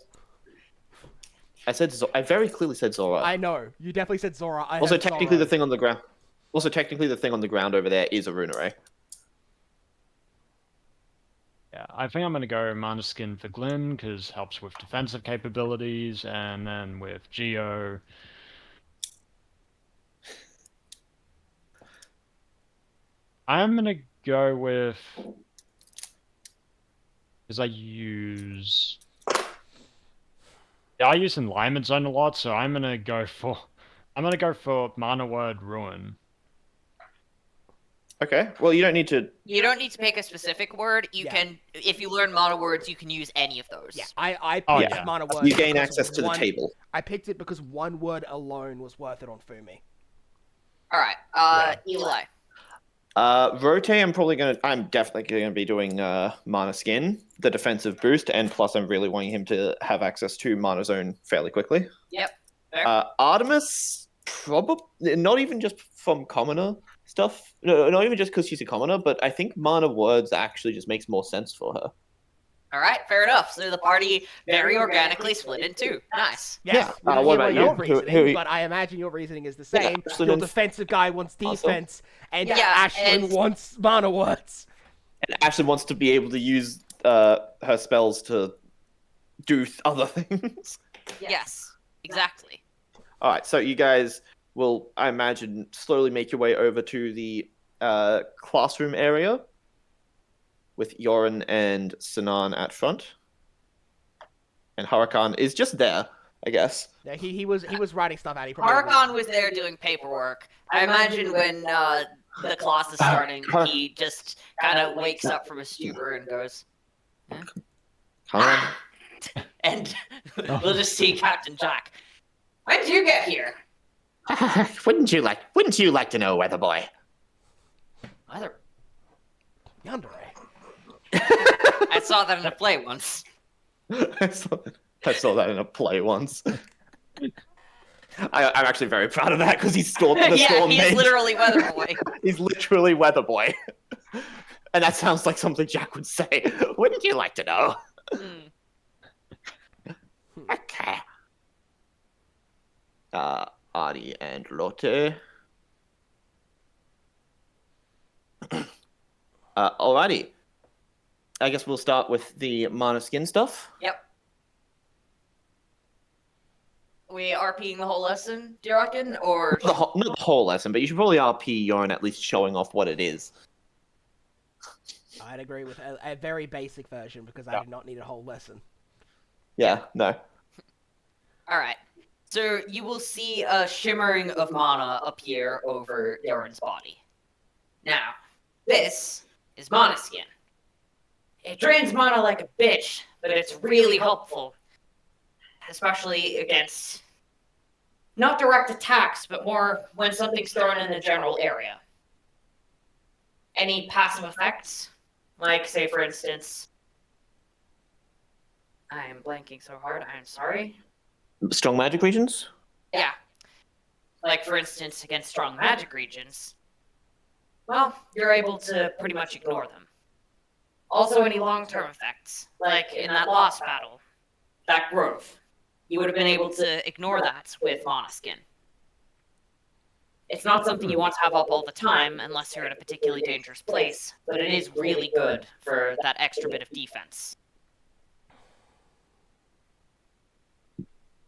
as I very clearly said Zora. I know. You definitely said Zora. I Also, heard technically, Zora. the thing on the ground. Also, technically, the thing on the ground over there is a rune array. Yeah, I think I'm gonna go Mana Skin for Glyn because helps with defensive capabilities, and then with Geo. I'm gonna go with because I use Enlightenment Zone a lot, so I'm gonna go for Mana Word Ruin. Okay. Well, you don't need to. You don't need to pick a specific word. You Yeah. can, if you learn mana words, you can use any of those. Yeah, I Oh, picked yeah. Mana Word. You gain because access to the table. I picked it because one word alone was worth it on Fumi. All right. Eli. Rote, I'm definitely gonna be doing Mana Skin, the defensive boost, and plus I'm really wanting him to have access to Mana Zone fairly quickly. Yep. Fair. Artemis, probably not even just from commoner stuff. No, not even just because she's a commoner, but I think Mana Words actually just makes more sense for her. All right. Fair enough. So the party very organically split in two. Nice. Yes, Yeah, we don't what hear about your you? reasoning, Who- but I imagine your reasoning is the Yeah, same. Ashlyn Your and- defensive guy wants Also- defense, and Yeah, Ashlyn and- wants Mana Words. And Ashlyn wants to be able to use her spells to do other things. Yes. Exactly. All right, so you guys will, I imagine, slowly make your way over to the classroom area with Yoren and Sinan at front. And Hurakan is just there, I guess. Yeah, he was writing stuff out. He probably Harakan was there doing paperwork. I imagine when the class is starting, he just kind of wakes up from his stupor and goes, Come on. and we'll just see Captain Jack. When did you get here? Wouldn't you like to know, Weather Boy? Either. Yandere. I saw that in a play once. I saw that in a play once. I'm actually very proud of that because he's scored the Yeah, storm he's mage. literally Weather Boy. He's literally Weather Boy. And that sounds like something Jack would say. Wouldn't you like to know? Okay. Artie and Lotte. Alrighty. I guess we'll start with the Mana Skin stuff. Yep. We RPing the whole lesson, do you reckon? Or Not the whole lesson, but you should probably RP Yoren at least showing off what it is. I'd agree with a very basic version because I did not need a whole lesson. Yeah, no. Alright. So you will see a shimmering of mana appear over Yoren's body. Now, this is Mana Skin. It drains mana like a bitch, but it's really helpful. Especially against not direct attacks, but more when something's thrown in the general area. Any passive effects? Like, say, for instance... I am blanking so hard, I'm sorry. Strong magic regions? Yeah. Like, for instance, against strong magic regions. Well, you're able to pretty much ignore them. Also, any long-term effects, like in that lost battle, that growth. You would have been able to ignore that with Mana Skin. It's not something you want to have up all the time unless you're in a particularly dangerous place, but it is really good for that extra bit of defense.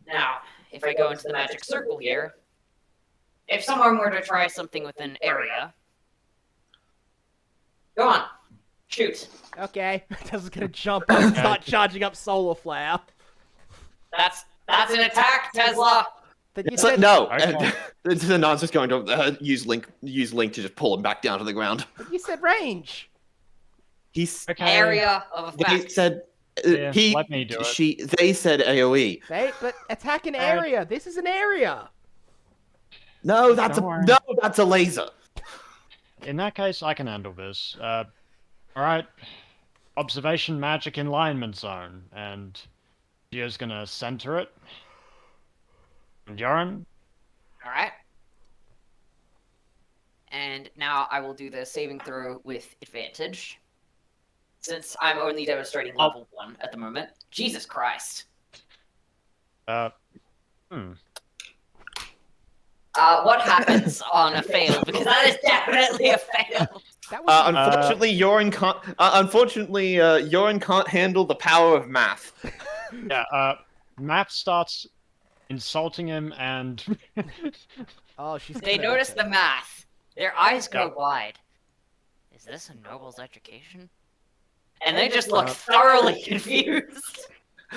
Now, if I go into the magic circle here, if someone were to try something with an area, go on, shoot. Okay, Tesla's gonna jump up and start charging up Solar Flare. That's an attack, Tesla. Then you It's like, said no. Okay. And Sinan's just going to use Link to just pull him back down to the ground. you said range. He's Okay. Area of they effect. said Yeah, let me do it. they said AoE. But attack an area. This is an area. No, that's Don't that's a laser. In that case, I can handle this. Alright. Observation magic alignment zone, and Gio's gonna center it. Yoren? All right. And now I will do the saving throw with advantage, since I'm only demonstrating level 1 at the moment. Jesus Christ. What happens on a fail? Because that is definitely a fail. That was Unfortunately, Yoren can't handle the power of math. Yeah, Matt starts insulting him and... oh, she's. They gonna notice beat the it. math. Their eyes go Yep. wide. Is this a noble's education? And they just look thoroughly confused.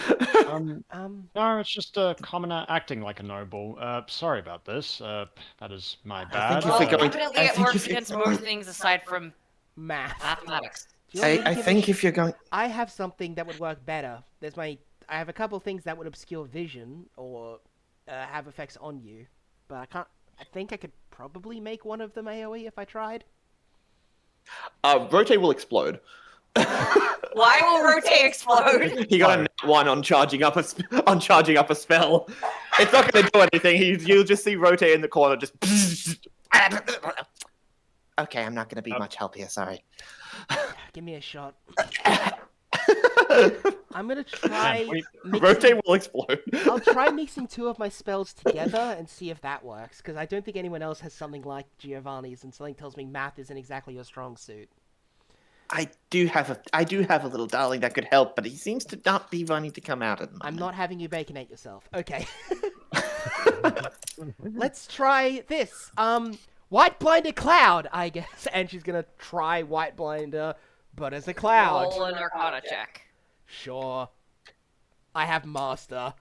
No, it's just a commoner acting like a noble. Sorry about this. That is my bad. think if we're going- Evidently I it think works if you- against most things aside from Math. mathematics. Do you want me to I give think a if you're going... I have something that would work better. I have a couple of things that would obscure vision or have effects on you, but I can't. I think I could probably make one of them AOE if I tried. Rotate will explode. Why will Rotate explode? He got a nat 1 on charging up a spell. It's not going to do anything. You'll just see Rotate in the corner just... Okay, I'm not going to be much help here, sorry. Give me a shot. I'm gonna try. Rotate will explode. I'll try mixing two of my spells together and see if that works, because I don't think anyone else has something like Giovanni's, and something tells me math isn't exactly your strong suit. I do have a little darling that could help, but he seems to not be wanting to come out at the moment. I'm not having you baconate yourself. Okay. Let's try this. White Blinder Cloud, I guess. And she's gonna try White Blinder, but as a cloud. Roll an Arcana check. Sure. I have Master.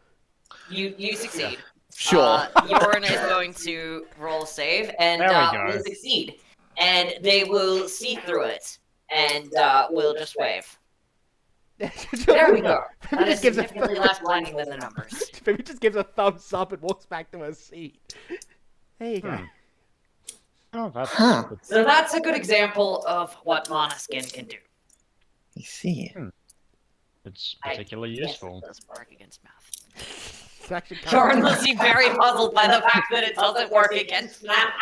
You succeed. Sure. Yoren is going to roll a save, and There we go. will succeed. And they will see through it, and will just wave. There we go. Maybe That is just gives a significantly less blinding than the numbers. Maybe just gives a thumbs up and walks back to her seat. There you go. Oh, that's... Huh. So that's a good example of what Mana Skin can do. I see. It's particularly Yes, useful. it does work against math. It's actually Yoren will seem very puzzled by the fact that it doesn't work against math.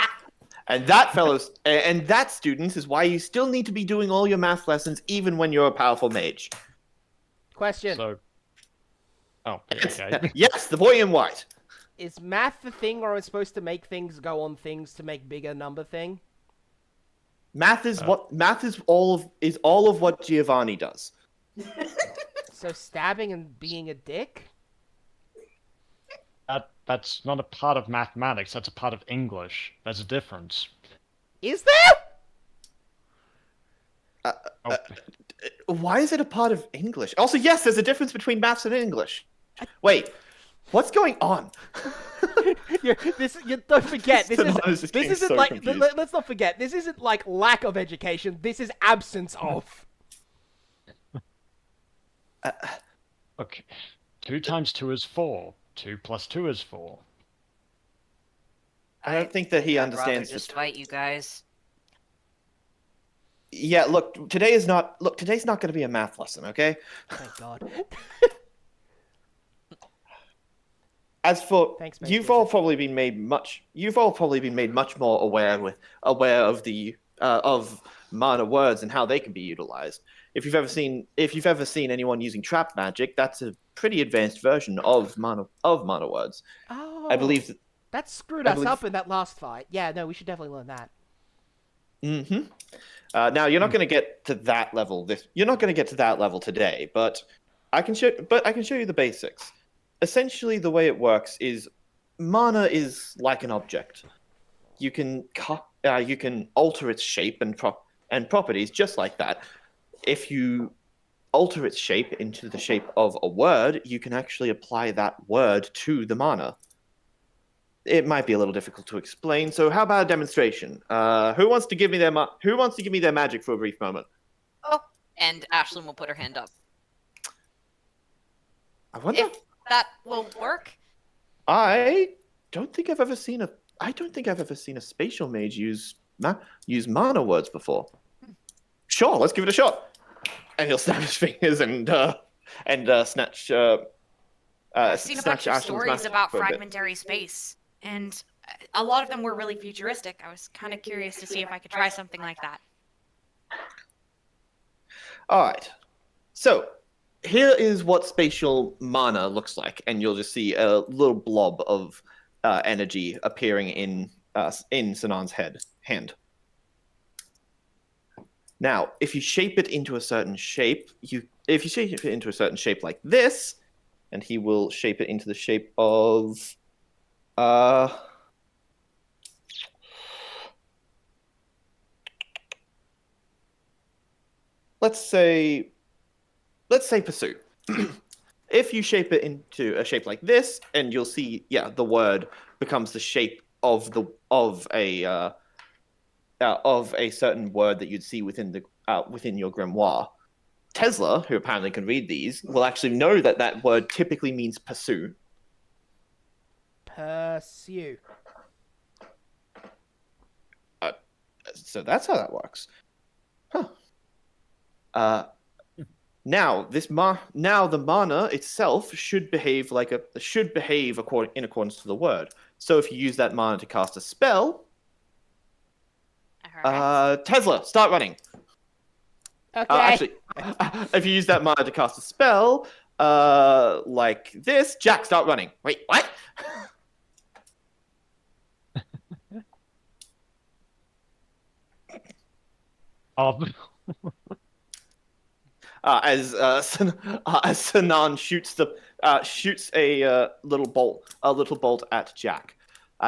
And that, fellows, and that, students, is why you still need to be doing all your math lessons even when you're a powerful mage. Question. So... Oh, okay. Yes, the boy in white. Is math the thing where I'm supposed to make things go on things to make bigger number thing? Math is all of what Giovanni does. So stabbing and being a dick? That's not a part of mathematics, that's a part of English. There's a difference. Is there? Oh, Why is it a part of English? Also, yes, there's a difference between maths and English. Wait, what's going on? Don't forget, this Sonata's just getting isn't so like. confused. Let's not forget, this isn't like lack of education. This is absence of. okay. 2 times 2 is 4. 2 plus 2 is 4. I don't think that he I'd understands. rather just fight you guys. Yeah, look, today's not going to be a math lesson, okay? Thank God. As for Thanks, Space you've all probably been made much more aware of the of mana words and how they can be utilized. If you've ever seen anyone using trap magic, that's a pretty advanced version of mana words. Oh, I believe that screwed I us believe- up in that last fight. Yeah, no, we should definitely learn that. Mm-hmm. Now you're not going to get to that level. You're not going to get to that level today, but I can show you the basics. Essentially, the way it works is mana is like an object. You can alter its shape and properties just like that. If you alter its shape into the shape of a word, you can actually apply that word to the mana. It might be a little difficult to explain, so how about a demonstration? Who wants to give me their magic for a brief moment? Oh, and Ashlyn will put her hand up. I wonder. If that will work. I don't think I've ever seen a spatial mage use mana words before. Sure, let's give it a shot. And he'll snap his fingers and snatch I've seen a bunch of Ashton's stories mask about for a bit. fragmentary space, and a lot of them were really futuristic. I was kind of curious to see if I could try something like that. All right. So here is what spatial mana looks like, and you'll just see a little blob of energy appearing in Sanan's hand. Now, if you shape it into a certain shape, if you shape it into a certain shape like this, and he will shape it into the shape of let's say pursue. If you shape it into a shape like this, and you'll see, the word becomes the shape of a certain word that you'd see within your grimoire. Tesla, who apparently can read these, will actually know that word typically means pursue. Pursue. So that's how that works. Huh. Now the mana itself should behave in accordance to the word. So if you use that mana to cast a spell, Tesla, start running. Okay. Actually, if you use that mana to cast a spell, like this, Jack, start running. Wait, what? As Sanan shoots a little bolt at Jack.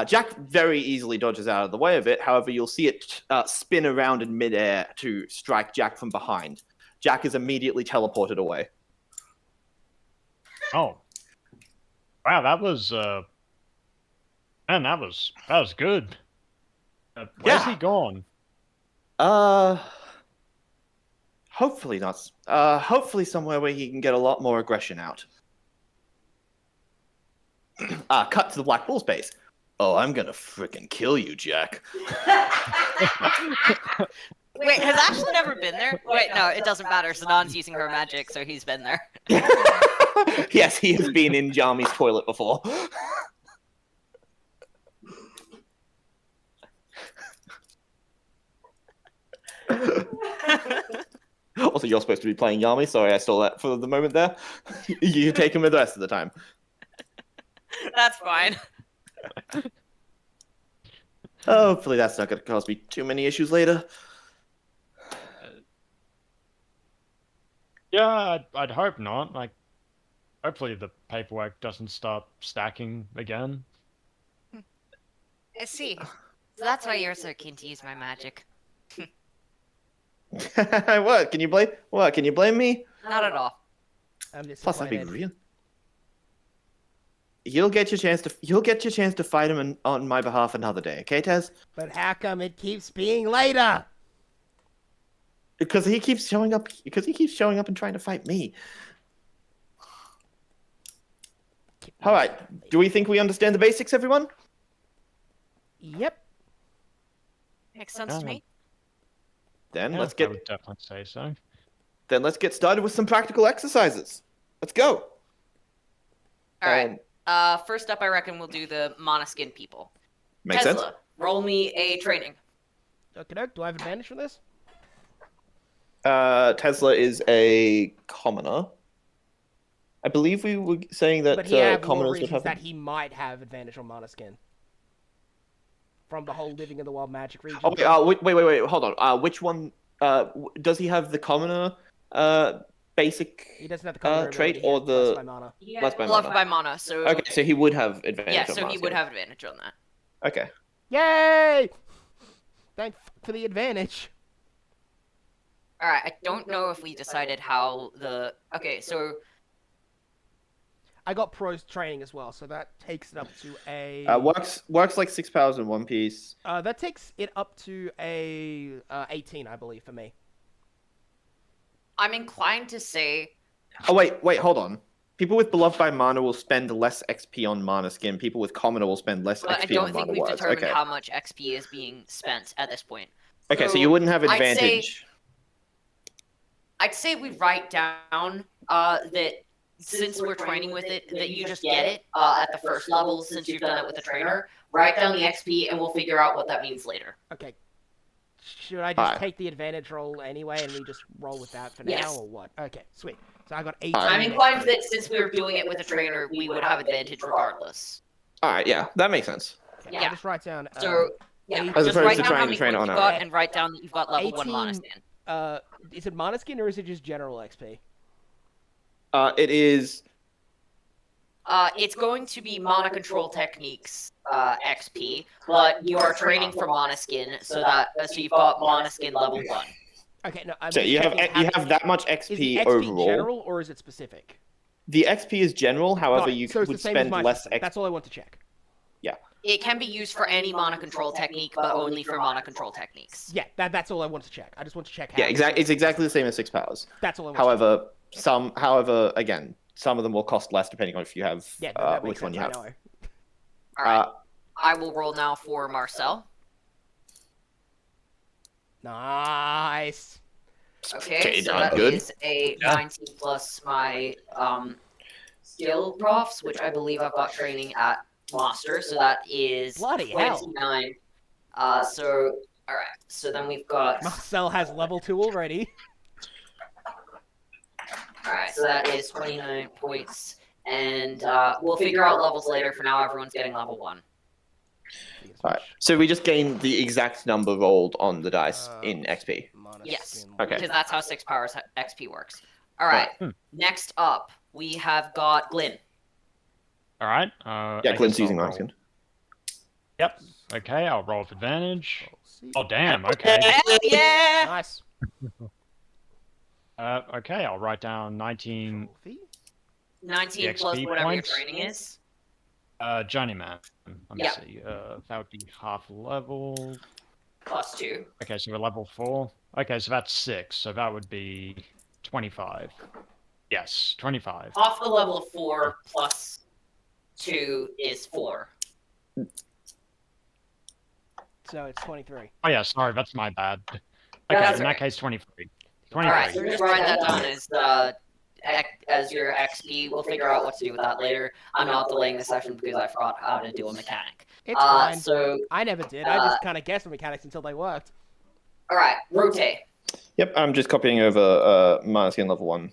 Jack very easily dodges out of the way of it. However, you'll see it spin around in midair to strike Jack from behind. Jack is immediately teleported away. Oh. Wow, that was man, that was good. Where's he gone? Hopefully not. Hopefully somewhere where he can get a lot more aggression out. Cut to the Black Bull's base. Oh, I'm gonna frickin' kill you, Jack. Wait, has Ashley never been there? Wait, no, it doesn't matter. Sanan's using her magic, so he's been there. Yes, he has been in Jami's toilet before. Also, you're supposed to be playing Yami. Sorry, I stole that for the moment there. You take him the rest of the time. That's fine. Hopefully that's not going to cause me too many issues later. Yeah, I'd hope not. Like, hopefully the paperwork doesn't start stacking again. I see. So that's why you're so keen to use my magic. What? Can you blame me? Not at all. I'm Plus, I'd be disappointed. real. You'll get your chance to fight him on my behalf another day, okay, Tez? But how come it keeps being later? Because he keeps showing up. And trying to fight me. All right. Do we think we understand the basics, everyone? Yep. Makes sense to me. Then Yeah, let's I would definitely say so. get started with some practical exercises. Let's go. All right. First up, I reckon we'll do the Monoskin people. Makes Tesla, sense. roll me a training. Okay, do I have advantage for this? Tesla is a commoner. I believe we were saying that But he have more commoners would reasons have. that he might have advantage on Monoskin. From the whole living in the wild magic region. Okay, wait, hold on. Which one? Does he have the commoner basic He doesn't have the commoner trait ability, or he has the less by mana. less by Love mana? by mana, so... Okay, so he would have advantage. Yeah, on so he Monoskin. would have advantage on that. Okay. Yay! Thank for the advantage. Alright, I don't know if we decided how the... Okay, so... I got pros training as well, so that takes it up to a... Works like 6 powers in one piece. that takes it up to a 18, I believe, for me. I'm inclined to say... Oh, wait, hold on. People with Beloved by Mana will spend less XP on Mana Skin. People with Commoner will spend less But XP I don't on think Mana we've Words. determined Okay. how much XP is being spent at this point. Okay, so you wouldn't have I'd say- advantage. I'd say we write down that since we're training with it, that you just get it at the first level since you've done it with a trainer. Write down the XP, and we'll figure out what that means later. Okay. Should I just Alright. take the advantage roll anyway, and we just roll with that for now, Yes. or what? Okay, sweet. So I got 18. Alright. I'm inclined that since we were doing it with a trainer, we would have advantage regardless. Alright, yeah, that makes sense. Okay, Yeah. I'll just write down. So, yeah, As just opposed write to down trying how to many train points on you've it. got, and write down that you've got level 1 18, mana skin. Is it mana skin or is it just general XP? It is. It's going to be mana control techniques XP, but you are training for mana skin, so you've got mana skin level 1. Okay, no. I'm So just you have checking how that much Is the XP XP overall. general or is it specific? The XP is general, however, Got it. you So it's the would same as spend my less system. XP. That's all I want to check. It can be used for any mana control technique, but only for mana control techniques. Yeah, that's all I want to check. I just want to check how. Yeah, it's exactly the same as 6 powers. That's all I want. However, again, some of them will cost less depending on if you have Yeah, no, that makes which one sense. you I have. know. Alright, I will roll now for Marcel. Nice. Okay, so darn that good. is a 19 plus my skill profs, which I believe I've got training at Master, so that is Bloody hell. 29. So, alright, so then we've got... Marcel has level 2 already. Alright, so that is 29 points, and we'll figure out levels later. For now, everyone's getting level 1. Alright, so we just gain the exact number rolled on the dice in XP. Mana Yes. skin. Okay. Because that's how 6 powers XP works. Alright, next up, we have got Glyn. All right. Yeah, I Glenn's guess I'll using roll. Maxkin. Yep. Okay, I'll roll with advantage. We'll see. Oh damn. Okay. Hell yeah! Nice. Okay, I'll write down 19. Trophy. 19 The plus XP whatever points. your training is. Journeyman. Let me Yeah. see. That would be half level. Plus 2. Okay, so we're level 4. Okay, so that's 6. So that would be 25. Yes, 25. Off the level of 4 plus 2 is 4. So it's 23. Oh yeah, sorry, that's my bad. Okay, That's in alright. that case, 23. Alright, so 23. just write that down as your XP. We'll figure out what to do with that later. I'm not delaying the session because I forgot how to do a mechanic. It's fine. So, I never did. I just kind of guessed the mechanics until they worked. alright, rotate. Yep, I'm just copying over Minuskin level 1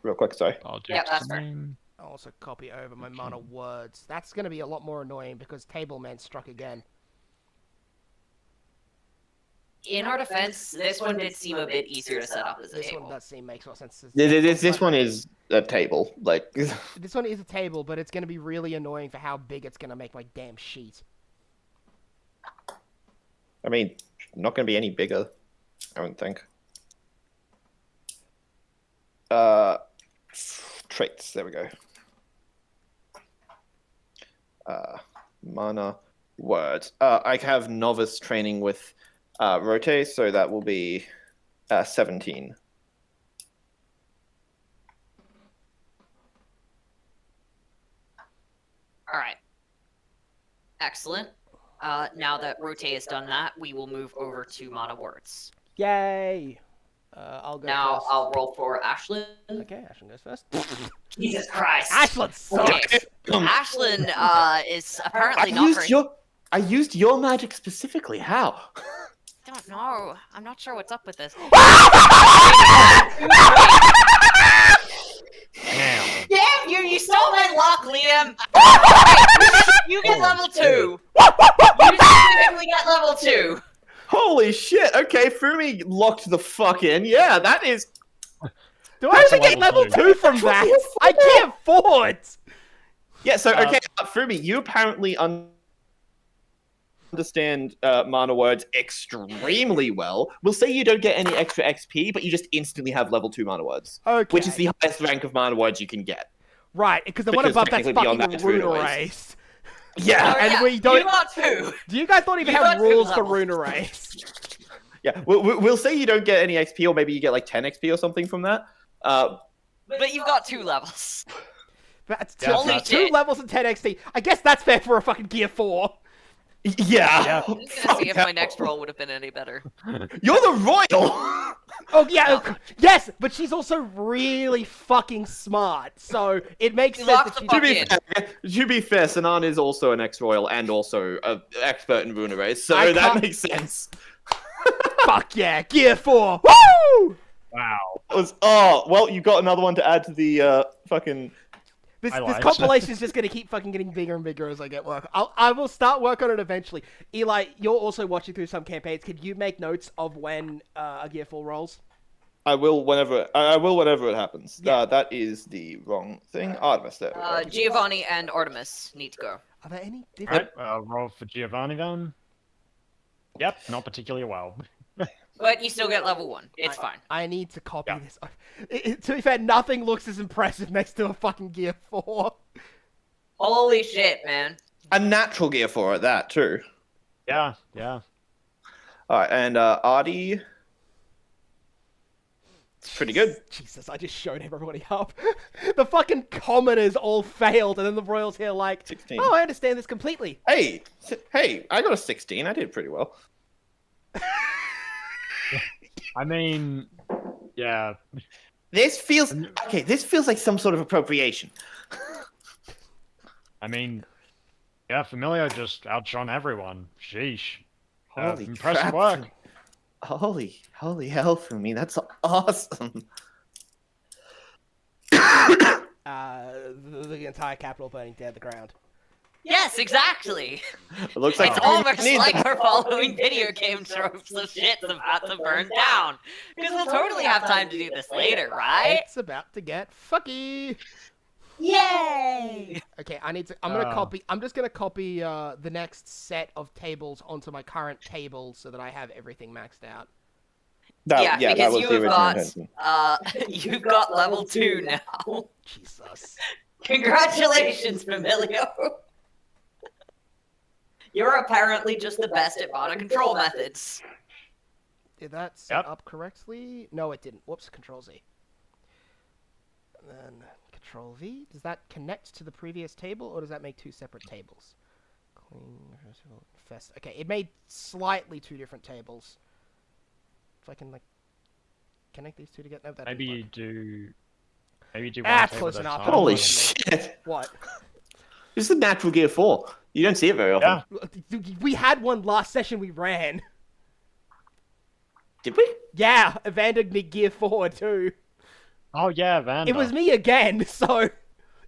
real quick, sorry. I'll do Yeah, that's fair. time. I'll also copy over my mana words. That's going to be a lot more annoying because Tableman struck again. In our defense, this one did seem a bit easier to set up as a This table. one does seem makes more sense. This one is a table, like... This one is a table, but it's going to be really annoying for how big it's going to make my damn sheet. I mean, not going to be any bigger, I don't think. Traits, there we go. Mana words. I have novice training with rotate, so that will be 17. Alright. Excellent. Now that Rotate has done that, we will move over to Mana Words. Yay! I'll go Now first. I'll roll for Ashlyn. Okay, Ashlyn goes first. Jesus Christ! Ashlyn sucks! Okay. Ashlyn is apparently not very... I used your magic specifically. How? I don't know. I'm not sure what's up with this. Damn. Damn you! You stole my luck, Liam! You get level 2! You specifically get level 2! Holy shit! Okay, Fumi locked the fuck in. Yeah, that is. Do I even get level 2 from that? I can't afford! Yeah. So okay, Fumi, you apparently understand mana words extremely well. We'll say you don't get any extra XP, but you just instantly have level 2 mana words, Okay. which is the highest rank of mana words you can get. Right, because the one Because above that's technically beyond fucking that, it's Runa Runa Race. Race. Yeah. Oh, And yeah, we don't- You got 2! Do you guys not even You have got two rules for levels. Runa Race? Yeah. We'll say you don't get any XP, or maybe you get like 10 XP or something from that. But you've got 2 levels. That's Yeah, Holy two shit. levels and 10 XP. I guess that's fair for a fucking Gear 4. Yeah. Yeah. I'm just gonna see if my next roll would have been any better. You're the royal. Oh yeah, yes, but she's also really fucking smart, so it makes She sense locks that the she's. fuck in. To be fair, Sinan is also an ex-royal and also an expert in rune arrays, so I that can't- makes sense. Fuck yeah, Gear 4! Woo! Wow. Well, you got another one to add to the fucking. This Highlights. compilation is just gonna keep fucking getting bigger and bigger as I get work. I will start work on it eventually. Eli, you're also watching through some campaigns. Could you make notes of when a Gear 4 rolls? I will whenever it happens. Yeah. That is the wrong thing. Artemis, there we go. Giovanni and Artemis need to go. Are there any different? Alright, roll for Giovanni then. Yep, not particularly well. But you still get level 1. It's fine. I need to copy Yeah. this. To be fair, nothing looks as impressive next to a fucking Gear 4. Holy shit, man. A natural gear for it, that too. Yeah. Alright, and Artie. It's pretty good. Jesus, I just showed everybody up. The fucking commoners all failed, and then the royals here like, 16. oh, I understand this completely. Hey, I got a 16. I did pretty well. I mean, yeah. This feels okay. This feels like some sort of appropriation. I mean, yeah, Familiar just outshone everyone. Sheesh. Holy Impressive crap. work. Holy hell for me. That's awesome. The entire capital burning down to the ground. Yes, exactly. It looks like It's someone almost needs like it. we're following video game tropes of shit's about to burn down. Because we'll totally have time to do this later, right? It's about to get fucky. Yay! Okay, I'm gonna copy. I'm just gonna copy the next set of tables onto my current table so that I have everything maxed out. Yeah, that because was you the have original got, intention. you've got level 2 now. Jesus. Congratulations, Familio. You're apparently just the best at mana control methods. Did that set Yep. up correctly? No, it didn't. Whoops. Control Z. And then Control V. Does that connect to the previous table, or does that make two separate tables? Clean, fest. Okay, it made slightly two different tables. If I can like connect these two together. No, that didn't Maybe you work. do. Maybe you do Ah, one it's table close at a enough. time. Holy What? shit! What? This is a natural gear 4. You don't see it very often. Yeah. We had one last session we ran. Did we? Yeah, Evander Gear 4 too. Oh yeah, Vanda. It was me again, so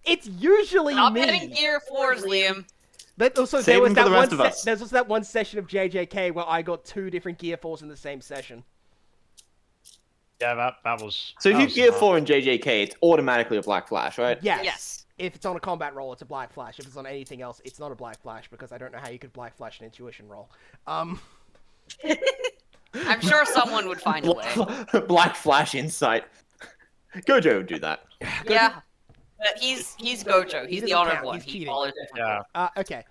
it's usually Stop me. hitting gear 4s, Liam. But also Save there was them for that the one rest of us. there's also that one session of JJK where I got two different Gear 4s in the same session. Yeah, that was. So if that you was gear smart. 4 in JJK, it's automatically a black flash, right? Yes. Yes. If it's on a combat roll, it's a black flash. If it's on anything else, it's not a black flash because I don't know how you could black flash an intuition roll. I'm sure someone would find a way. Black flash insight. Gojo would do that. Yeah. But he's Gojo. He's the doesn't honored count, one. he's He cheating. follows it. Yeah. Okay.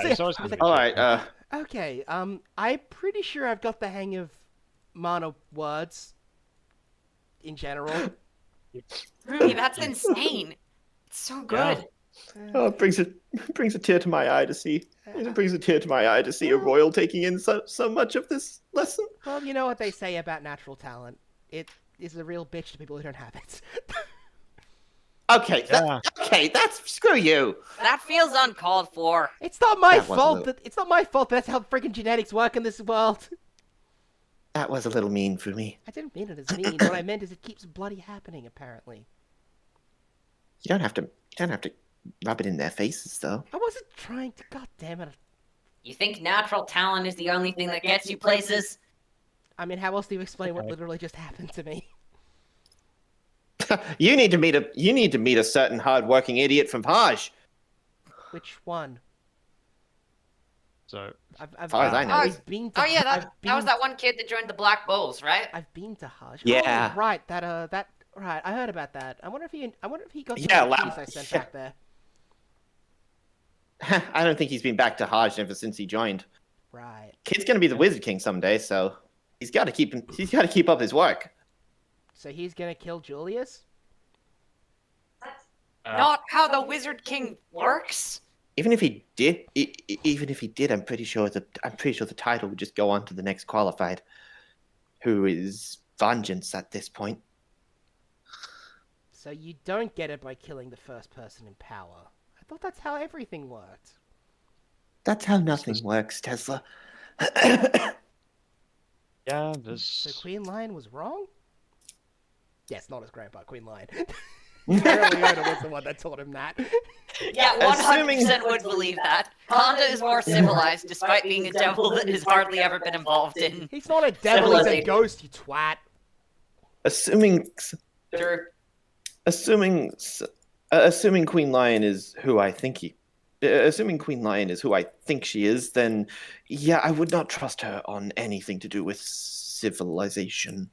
he's always I was like, All right. okay. I'm pretty sure I've got the hang of mana words in general. Rudy, that's insane. It's so good. Oh, it brings a tear to my eye to see. It brings a tear to my eye to see a royal taking in so much of this lesson. Well, you know what they say about natural talent. It is a real bitch to people who don't have it. Okay, Yeah. that's screw you. That feels uncalled for. It's not my That was a fault. little- It's not my fault. That's how freaking genetics work in this world. That was a little mean for me. I didn't mean it as mean. What I meant is it keeps bloody happening. Apparently, You don't have to rub it in their faces, though. I wasn't trying to. God damn it! You think natural talent is the only thing that gets you places? I mean, how else do you explain what Okay. literally just happened to me? You need to meet a certain hard-working idiot from Paj. Which one? So I've far as I know. I've been to. Oh yeah, I've that been, was that one kid that joined the Black Bulls, right? I've been to Hajj. Yeah. Oh, right. That. Right. I heard about that. I wonder if he got some Yeah, of the keys la- I sent yeah. back there. I don't think he's been back to Hajj ever since he joined. Right. Kid's gonna be the Wizard King someday, so he's got to keep up his work. So he's gonna kill Julius. Not how the Wizard King works. Even if he did, I'm pretty sure the title would just go on to the next qualified, who is vengeance at this point. So you don't get it by killing the first person in power. I thought that's how everything worked. That's how nothing works, Tesla. Yeah, So this. Queen Lion was wrong? Yes, not his grandpa, Queen Lion. Apparently Leona was the one that taught him that. Yeah, 100% would believe that. Honda is more civilized, despite being a devil that has hardly ever been involved in. He's not a devil, he's a Civilization. ghost, you twat. Assuming Sure. assuming Queen Lion is who I think assuming Queen Lion is who I think she is, then yeah, I would not trust her on anything to do with civilization.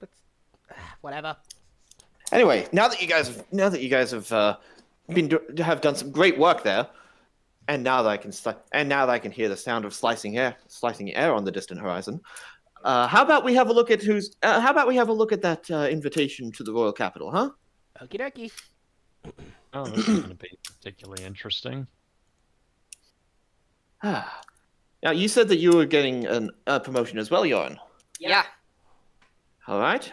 But whatever. Anyway, now that you guys have have done some great work there, and now that I can hear the sound of slicing air on the distant horizon. How about we have a look at that invitation to the royal capital, huh? Okie dokie. Oh, this is going to be particularly interesting. Now you said that you were getting a promotion as well, Joran. Yeah, All right.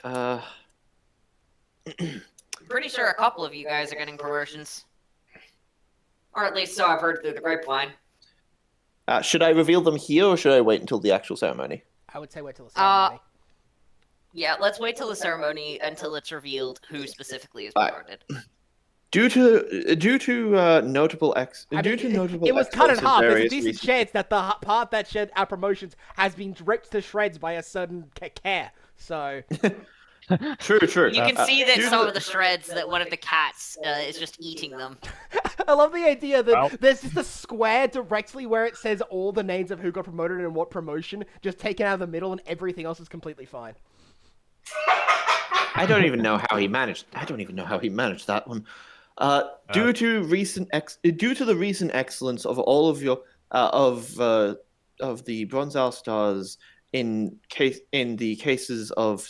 pretty sure a couple of you guys are getting promotions. Or at least so I've heard through the grapevine. Should I reveal them here, or should I wait until the actual ceremony? I would say wait till the ceremony. Yeah, let's wait till the ceremony until it's revealed who specifically is Alright. promoted. Due to notable It was cut in exploits of half. There's a various decent reasons- chance that the part that shed our promotions has been ripped to shreds by a certain care. So True. You can see that due to some the- of the shreds that one of the cats is just eating them. I love the idea that Well- there's just a square directly where it says all the names of who got promoted and what promotion, just taken out of the middle, and everything else is completely fine. I don't even know how he managed that one. Due to the recent excellence of all of your of the Bronze Owl stars in the cases of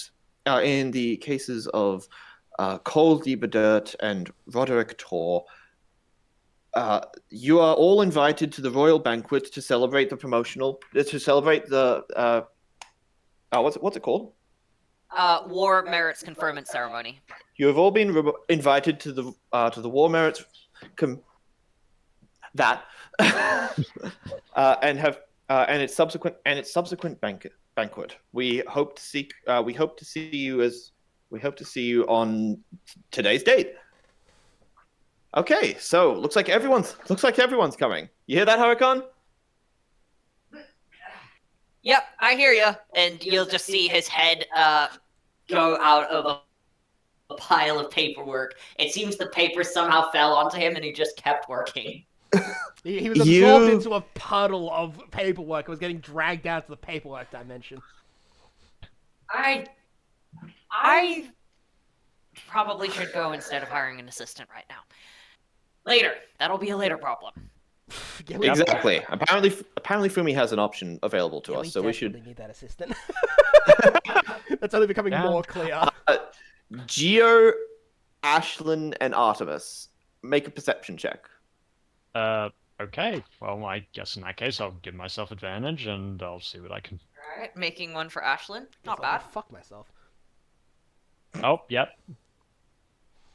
Cole Dieberdert and Roderick Tor, you are all invited to the royal banquet to celebrate the what's it called? War merits conferment ceremony. You have all been invited to the War Merits and its subsequent banquet. We hope to see you on today's date. Okay, so looks like everyone's coming. You hear that, Huracan? Yep, I hear you. And you'll just see his head go out of a pile of paperwork. It seems the paper somehow fell onto him and he just kept working. He was absorbed into a puddle of paperwork and was getting dragged down to the paperwork dimension. I probably should go instead of hiring an assistant right now. Later. That'll be a later problem. Yeah, we Exactly. Apparently Fumi has an option available to yeah, us, we so we definitely should. need that assistant. That's only becoming more clear. Geo, Ashlyn, and Artemis, make a perception check. Okay. Well, I guess in that case, I'll give myself advantage, and I'll see what I can. Alright, making one for Ashlyn. Not It's like, bad. oh, fuck myself. Oh, yep.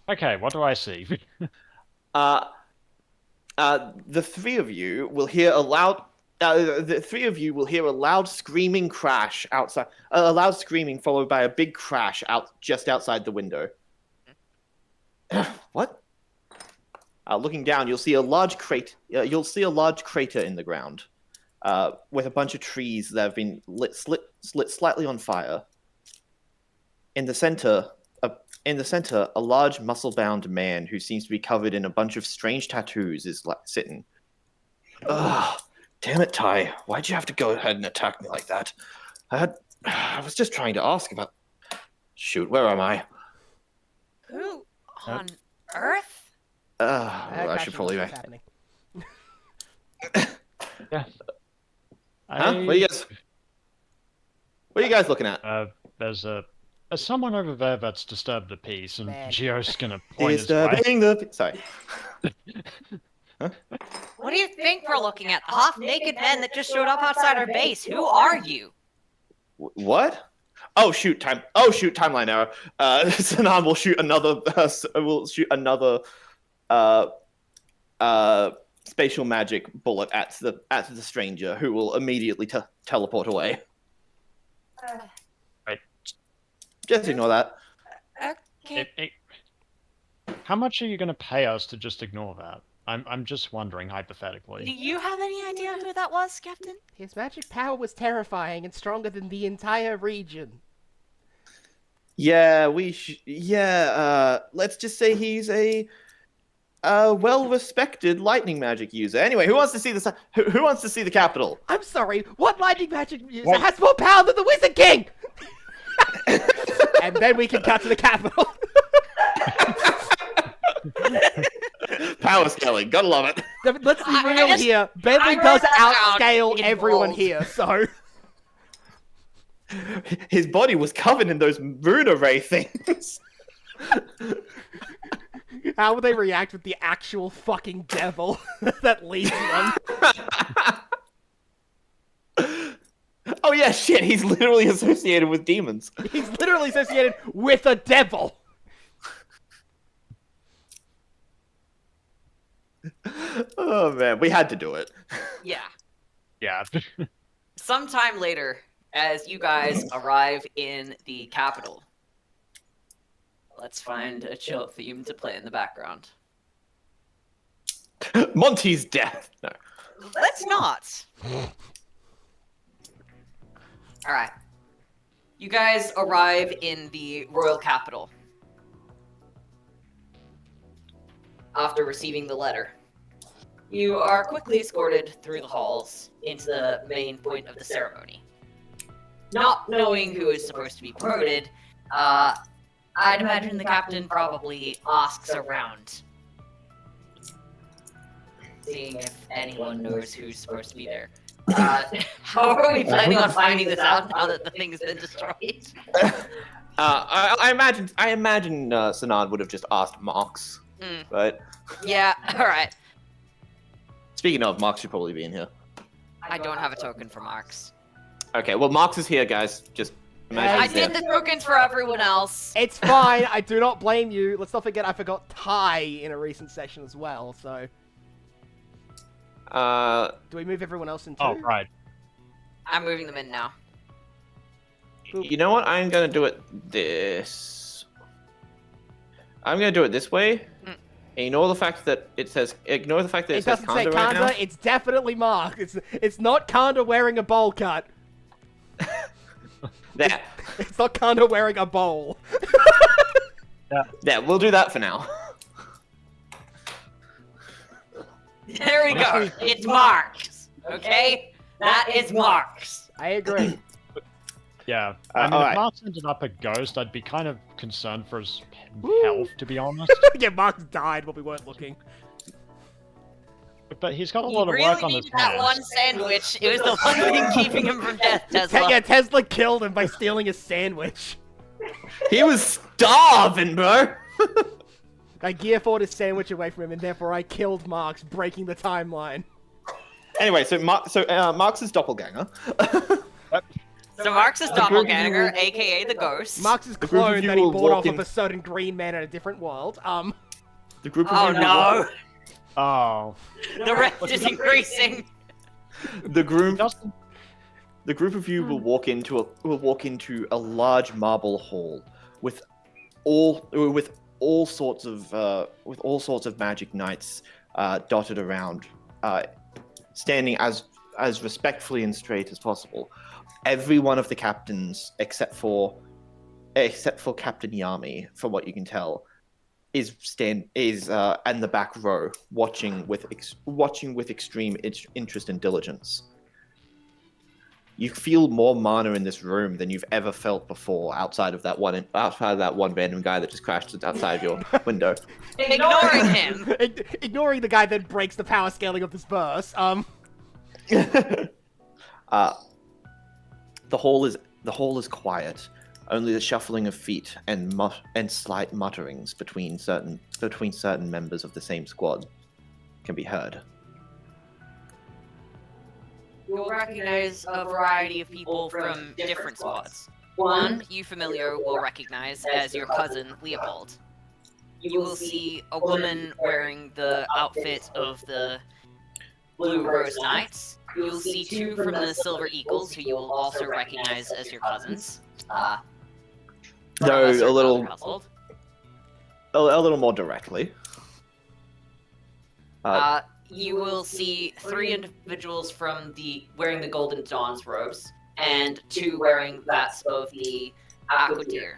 Okay, what do I see? The three of you will hear a loud. The three of you will hear a loud screaming crash outside. A loud screaming followed by a big crash just outside the window. What? Looking down, you'll see a large crater. You'll see a large crater in the ground, with a bunch of trees that have been lit slightly on fire. In the center, a large muscle-bound man who seems to be covered in a bunch of strange tattoos is sitting. Ugh, damn it, Ty! Why'd you have to go ahead and attack me like that? I was just trying to ask about. Shoot, where am I? Who on earth? I should probably. What's happening? Yeah. Huh? What are you guys looking at? There's someone over there that's disturbed the peace, and Man. Geo's gonna point his way. Disturbing the. Sorry. What do you think we're looking at? The half-naked men that just showed up outside our base. Who are you? What? Oh shoot! Timeline error. Sanan will shoot another. Spatial magic bullet at the stranger, who will immediately teleport away. Right. Just ignore that. Okay. How much are you going to pay us to just ignore that? I'm just wondering Do hypothetically. you have any idea who that was, Captain? His magic power was terrifying and stronger than the entire region. Yeah, let's just say he's a well-respected lightning magic user. Anyway, who wants to see this? Who wants to see the capital? I'm sorry, what lightning magic user What? has more power than the Wizard King? And then we can cut to the capital. Power scaling, gotta love it. Let's be I real just- here. Bentley I does wrote that down outscale in everyone bold. here, so... His body was covered in those moon array things. How would they react with the actual fucking devil that leads them? Oh yeah, shit, he's literally associated with demons. He's literally associated with a devil. Oh man, we had to do it. Yeah. Yeah. Sometime later, as you guys arrive in the capital, let's find a chill theme to play in the background. Monty's death. No. Let's not. Alright. You guys arrive in the royal capital. After receiving the letter, you are quickly escorted through the halls into the main point of the ceremony. Not knowing who is supposed to be promoted, I'd imagine the captain probably asks around, seeing if anyone knows who's supposed to be there. How are we planning on finding this out now that the thing has been destroyed? I imagine Sanan would have just asked Marx, but Yeah, alright. speaking of, Marx should probably be in here. I don't have a token for Marks. Okay, well, Marx is here, guys. Just imagine I he's there. did the tokens for everyone else. It's fine, I do not blame you. Let's not forget I forgot Ty in a recent session as well, so... Do we move everyone else in too? Oh, right. I'm moving them in now. You know what? I'm gonna do it this. I'm gonna do it this way. Ignore the fact that it says. Ignore the fact that It says doesn't say Kanda right now. Kanda, it's definitely Mark. It's not Kanda wearing a bowl cut. There. It's not Kanda wearing a bowl. Yeah, we'll do that for now. There we go. It's Marks. Okay? That is Marks. I agree. Yeah. I mean, alright. if Mark's ended up a ghost, I'd be kind of concerned for his Woo. health, to be honest. Yeah, Mark died when we weren't looking. But he's got a He lot of really work on his needed that hands. one sandwich. It was the one thing keeping him from death, Tesla. Yeah, Tesla killed him by stealing a sandwich. He was starving, bro. I gear forward a sandwich away from him, and therefore I killed Marx, breaking the timeline. Anyway, so Marx's doppelganger. So Marks is doppelganger, aka the ghost. Marx's The group of clone you that he will bought walk off in- of a certain green man in a different world. The group of Oh you will walk- no! Oh. The rift is increasing. The group Doesn't... The group of you will walk into a large marble hall with all sorts of magic knights dotted around, standing as respectfully and straight as possible. Every one of the captains, except for Captain Yami, from what you can tell, is in the back row, watching with extreme interest and diligence. You feel more mana in this room than you've ever felt before, outside of that one random guy that just crashed outside your window. Ignoring him. Ignoring the guy that breaks the power scaling of this verse. The hall is quiet. Only the shuffling of feet and slight mutterings between certain members of the same squad. can be heard. You'll recognize a variety of people from different spots. One, you familiar will recognize as your cousin, Leopold. You will see a woman wearing the outfit of the Blue Rose Knights. You'll see two from the Silver Eagles, who you will also recognize as your cousins. Though from a little, certain household. a little more directly. You will see three individuals from wearing the Golden Dawn's robes, and two wearing that of the Aquadeer.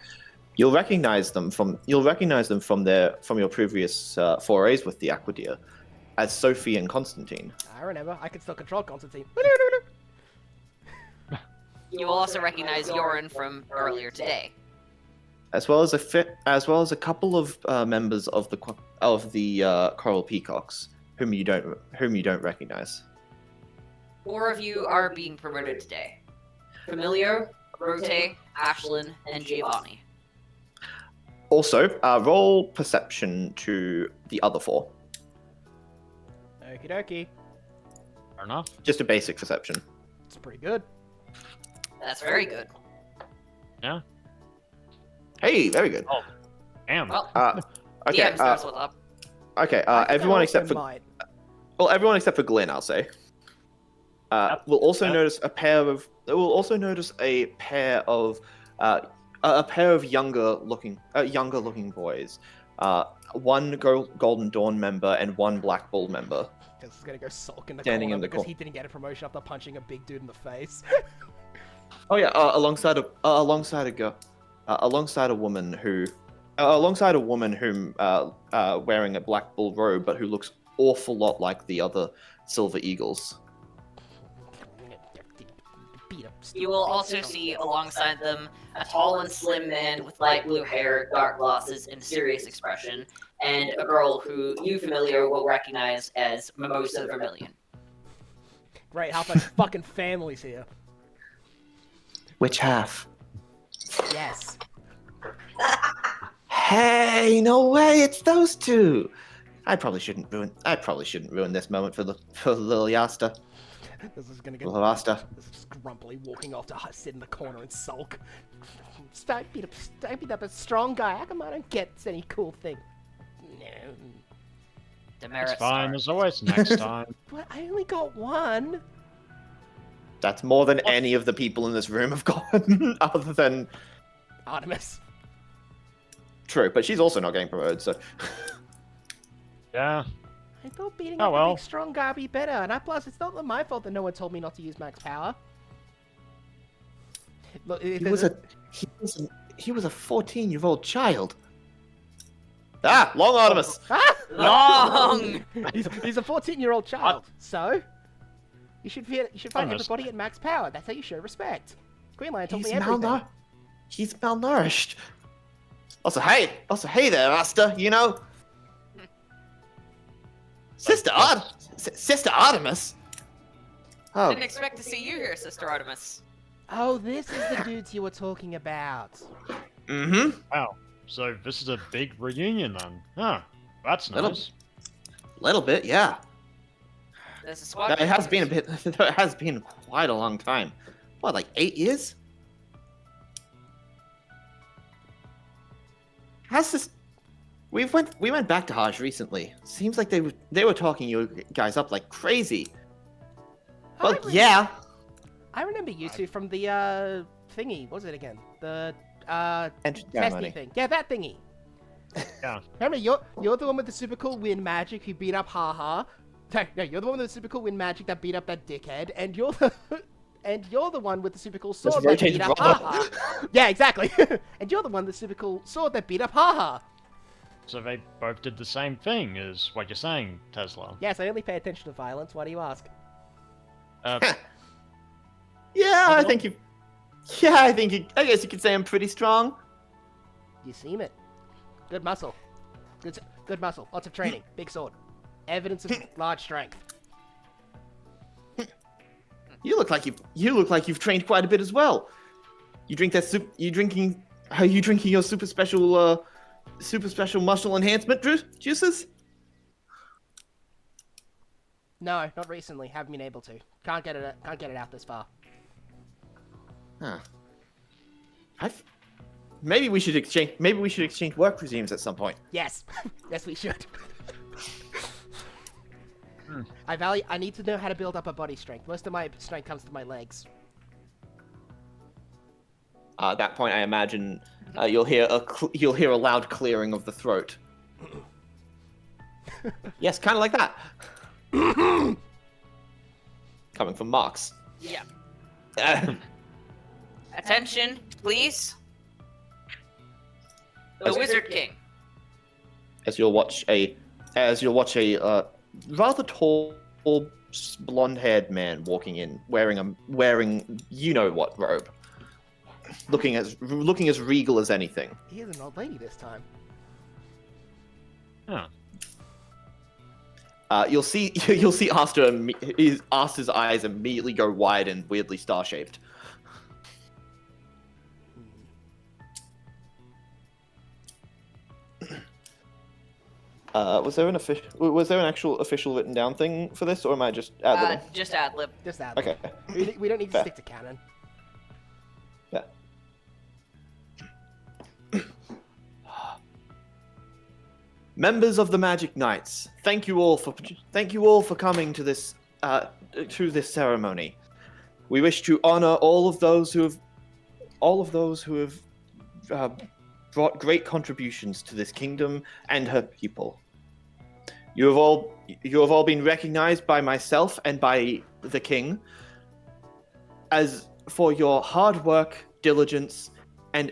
You'll recognize them from your previous forays with the Aquadeer as Sophie and Constantine. I remember. I can still control Constantine. You will also recognize Yorin from earlier today. As well as a couple of members of the Coral Peacocks whom you don't recognize. 4 of you are being promoted today. Familiar, Rote, Ashlyn, and Giovanni. Also, roll perception to the other 4. Okie dokie. Fair enough. Just a basic perception. It's pretty good. That's very good. Yeah. Hey, very good. Oh, damn. Well, Okay. DM knows what's up. Okay. I think Everyone I except also for might. everyone except for Glenn, I'll say. Will also notice a pair of younger looking boys. One Golden Dawn member and one Black Bull member. Because he's gonna go sulk in the Standing corner in the because cor- he didn't get a promotion after punching a big dude in the face. Oh yeah, alongside a woman whom wearing a Black Bull robe, but who looks awful lot like the other Silver Eagles. You will also see alongside them a tall and slim man with light blue hair, dark glasses, and serious expression, and a girl who you familiar will recognize as Mimosa Vermilion. Great, half my fucking family's here. Which half? Yes. Hey, no way! It's those two. I probably shouldn't ruin this moment for the little Yasta. This is gonna get. Little Yasta. This is just grumpily walking off to sit in the corner and sulk. I beat up a strong guy. How come I don't get any cool thing? No. Demerit It's fine. Star. There's always next time. But I only got one. That's more than any of the people in this room have gotten, other than Artemis. True, but she's also not getting promoted, so. Yeah. I thought beating Oh, up a well. big strong guy would be better, and plus it's not my fault that no one told me not to use max power. Look, He was a 14-year-old child. Ah, long Artemis. Ah! Long! He's a 14-year-old child, so you should find Artemis. everybody at max power. That's how you show respect. Greenland told He's me everything. He's malnourished. Also, hey there, Asta. You know, Sister Artemis. Oh, Didn't expect to see you here, Sister Artemis. Oh, this is the dudes you were talking about. mm-hmm. Wow. So this is a big reunion then. Huh. That's Little- nice. Little bit, yeah. There's a squad. It has been a bit. It has been quite a long time. What, like 8 years? How's this? We went back to Hajj recently. Seems like they were talking you guys up like crazy. Well, yeah. I remember you two from the thingy. What was it again? The Entrance testy ceremony. thing. Yeah, that thingy. Yeah. Remember, you're the one with the super cool wind magic who beat up Haha. No, you're the one with the super cool wind magic that beat up that dickhead, and you're the one with the super cool sword that rotated beat up rubber. Haha. Yeah, exactly. And you're the one with the super cool sword that beat up Haha. So they both did the same thing, is what you're saying, Tesla. Yes, I only pay attention to violence. Why do you ask? Yeah, I Hello? think you. Yeah, I guess you could say I'm pretty strong. You seem it. Good muscle. Good muscle. Lots of training. Big sword. Evidence of large strength. You look like you've trained quite a bit as well. You drink that soup. Are you drinking your super special muscle enhancement juices? No, not recently. Haven't been able to. Can't get it out this far. Huh. Maybe we should exchange work resumes at some point. Yes. Yes, we should. Hmm. I need to know how to build up a body strength. Most of my strength comes to my legs. At that point, I imagine you'll hear a loud clearing of the throat. Yes, kind of like that. Coming from Marx. Yeah. Attention, please. The Wizard King. As you'll watch a rather tall, blonde-haired man walking in, wearing you know what robe, looking as regal as anything. He is an old lady this time. Huh. You'll see Asta's eyes immediately go wide and weirdly star-shaped. Was there an actual official written down thing for this, or am I just ad-libbing? Just ad lib. Just that. Okay. We don't need to Fair. stick to canon. Yeah. Members of the Magic Knights, thank you all for coming to this ceremony. We wish to honor all of those who have brought great contributions to this kingdom and her people. You have all been recognized by myself and by the king as for your hard work, diligence, and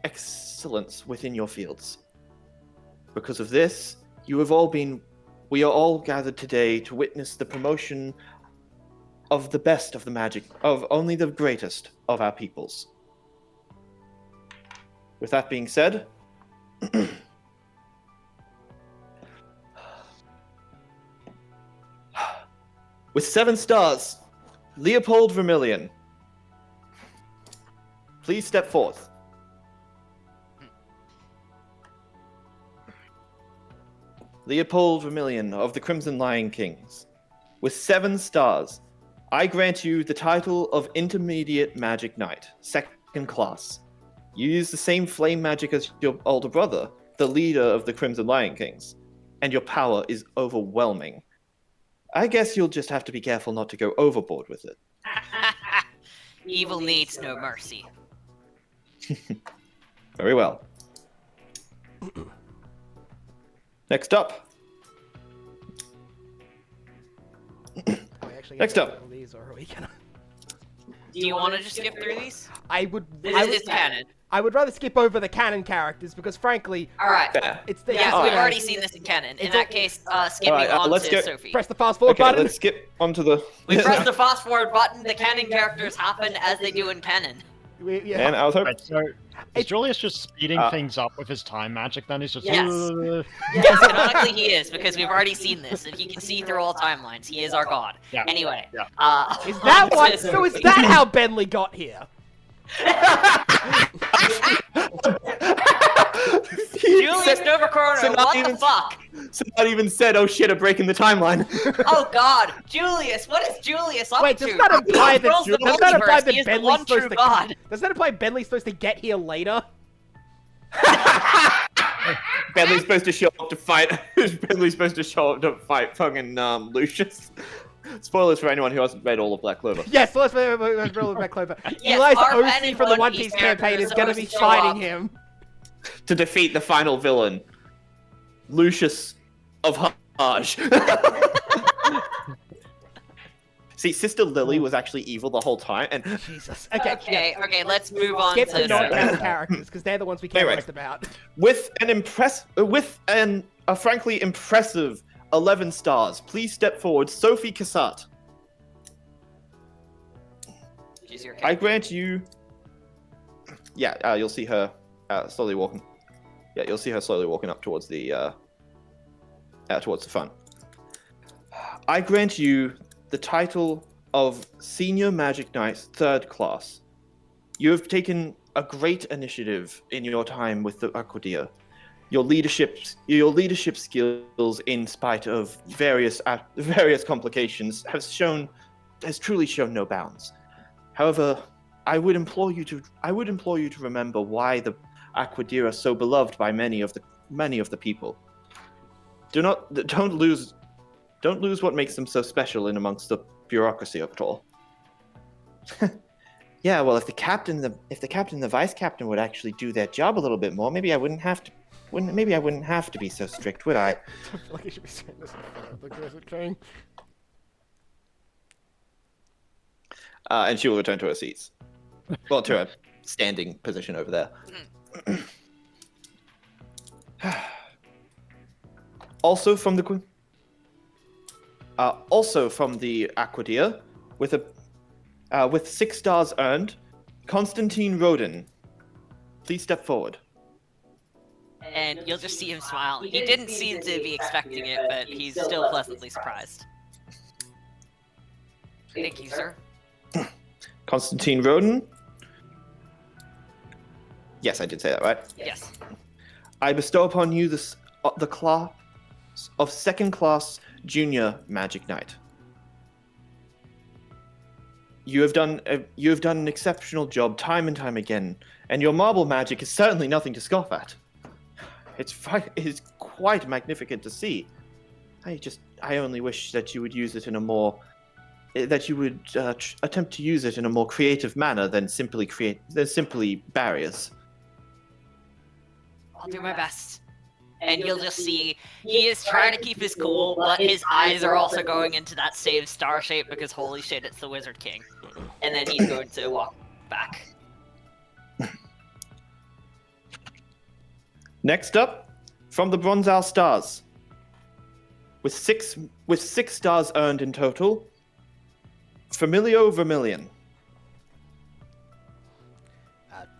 excellence within your fields. Because of this, we are all gathered today to witness the promotion of the best of the magic, of only the greatest of our peoples. With that being said, with 7 stars, Leopold Vermilion, please step forth. Leopold Vermilion of the Crimson Lion Kings. With 7 stars, I grant you the title of Intermediate Magic Knight, 2nd class. You use the same flame magic as your older brother, the leader of the Crimson Lion Kings, and your power is overwhelming. I guess you'll just have to be careful not to go overboard with it. Evil needs no mercy. Very well. Next up. Next up. These, or are we gonna... Do you want to just skip through these? I would This is canon. I would rather skip over the canon characters because, frankly, Alright. Fair. it's the Yes, Oh, we've yeah. already seen this in canon. In that case, skipping Alright, on let's to go- Sophie. press the fast forward Okay, button. let's skip onto the... We press the fast forward button, the canon characters happen as they do in canon. Yeah. And I was hoping... Right, so is It's- Julius just speeding things up with his time magic then? He's just... Yes. Yes, canonically he is, because we've already seen this, and he can see through all timelines. He is our god. Yeah. Anyway. Yeah. Is that on what? to So is Sophie. that how Bentley got here? Julius Novacorno, so not what even- the fuck? Somebody even said, "Oh shit, I'm breaking the timeline." Oh god, Julius, what is Julius up Wait, to? does that imply He rules the does that imply multiverse, that he is the Bentley's one supposed true to god. Does that imply Bentley's supposed to get here later? Bentley's supposed to show up to fight. Bentley's supposed to show up to fight fucking Lucius. Spoilers for anyone who hasn't read all of Black Clover. Yes, let's roll back Clover. Yes, Eli's our OC canon from the One One Piece Piece campaign character is is going to be supposed to show fighting up. him. To defeat the final villain, Lucius of Haj. See, Sister Lily was actually evil the whole time, and Jesus. Okay. Okay, let's move on Skip to the non-canon characters because they're the ones we care Anyway. most about. with a frankly impressive 11 stars, please step forward, Sophie Cassat. She's your I grant you. Yeah, you'll see her slowly walking. Yeah, you'll see her slowly walking up towards the front. I grant you the title of Senior Magic Knight 3rd Class. You have taken a great initiative in your time with the Aquadia. your leadership skills, in spite of various complications, has truly shown no bounds. However, I would implore you to remember why the Aquadir are so beloved by many of the people. Don't lose what makes them so special in amongst the bureaucracy of it all. Yeah, well, if the captain and the vice captain would actually do their job a little bit more, maybe I wouldn't have to be so strict, would I? I feel like I should be saying this in front of the Grizzly King. And she will return to her seats. Well, to her standing position over there. Also from the Aquadir, with 6 stars earned, Constantine Rodin. Please step forward. And you'll just see him smile. He didn't seem to be expecting it, but he's still pleasantly surprised. Thank you, sir. Constantine Rodin. Yes, I did say that, right? Yes. I bestow upon you the class of second class junior magic knight. You have done an exceptional job time and time again, and your marble magic is certainly nothing to scoff at. It is quite magnificent to see. I only wish that you would use it in a more attempt to use it in a more creative manner than simply barriers. I'll do my best. And you'll just see he is trying to keep his cool, but his eyes are also going into that same star shape because holy shit, it's the Wizard King. And then he's going to walk back. Next up, from the Bronzal Stars, with six stars earned in total, Familio Vermilion.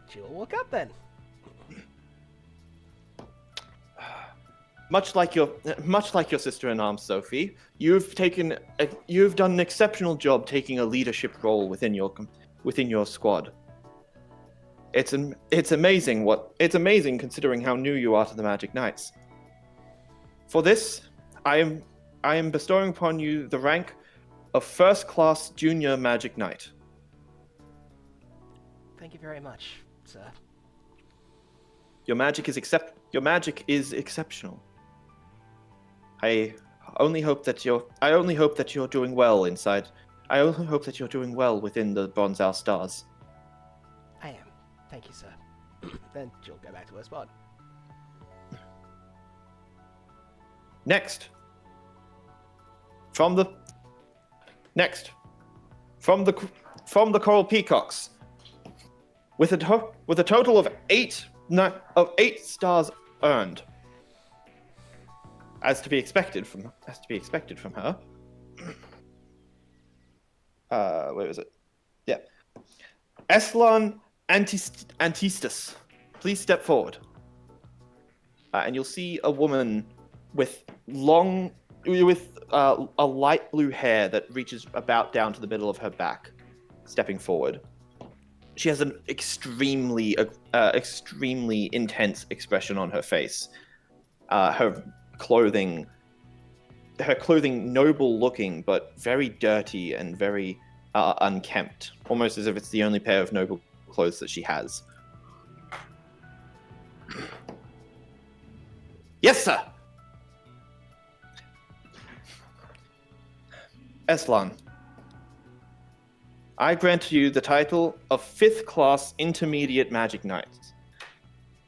She'll walk up then. Much like your sister-in-arms, Sophie, you've done an exceptional job taking a leadership role within your squad. It's amazing considering how new you are to the Magic Knights. For this, I am bestowing upon you the rank of first-class junior Magic Knight. Thank you very much, sir. Your magic is exceptional. I only hope that you're doing well inside. I only hope that you're doing well within the Bronzal Stars. I am. Thank you, sir. Then she'll go back to her spot. Next, from the Coral Peacocks, with a total of 8 stars earned, as to be expected from her. Where is it? Yeah, Eslan Antistus, please step forward. And you'll see a woman with a light blue hair that reaches about down to the middle of her back, stepping forward. She has an extremely intense expression on her face. Her clothing noble looking, but very dirty and very unkempt, almost as if it's the only pair of noble clothes that she has. Yes, sir. Eslan, I grant you the title of 5th class intermediate Magic Knight.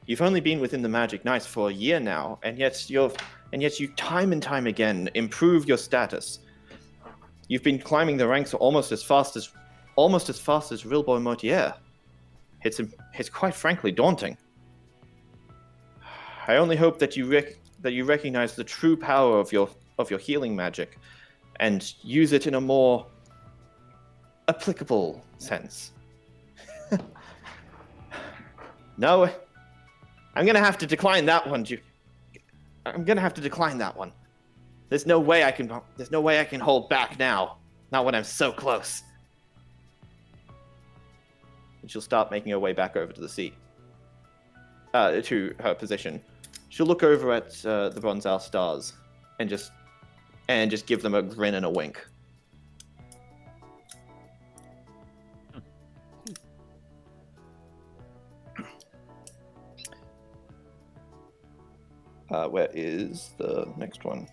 You've only been within the Magic Knights for a year now, and yet you time and time again improve your status. You've been climbing the ranks almost as fast as Rilboy Mortier. It's quite frankly daunting. I only hope that you recognize the true power of your healing magic, and use it in a more applicable sense. No, I'm gonna have to decline that one. There's no way I can hold back now. Not when I'm so close. And she'll start making her way back over to the seat, to her position. she'll look over at the Bronzal stars and just give them a grin and a wink. Where is the next one?